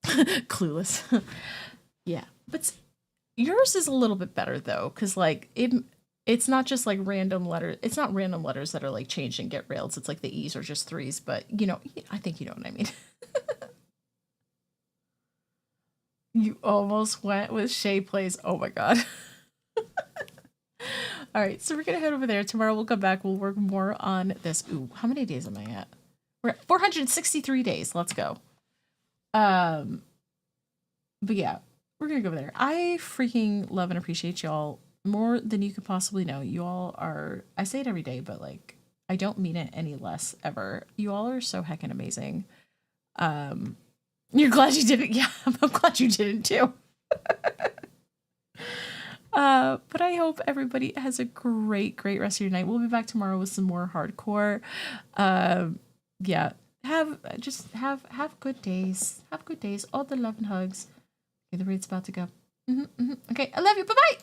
Clueless. Yeah, but yours is a little bit better though, because like it's not just like random letters. It's not random letters that are like changed and get rails. It's like the E's are just threes, but you know, I think you know what I mean. You almost went with Shay Plays. Oh my god. All right, so we're gonna head over there. Tomorrow we'll come back. We'll work more on this. Ooh, how many days am I at? We're at 463 days. Let's go. But yeah, we're gonna go over there. I freaking love and appreciate y'all more than you could possibly know. You all are, I say it every day, but like I don't mean it any less ever. You all are so heckin' amazing. You're glad you didn't. Yeah, I'm glad you didn't too. But I hope everybody has a great rest of your night. We'll be back tomorrow with some more hardcore. Yeah, have good days. Have good days. All the love and hugs. Okay, the raid's about to go. Okay, I love you. Bye bye.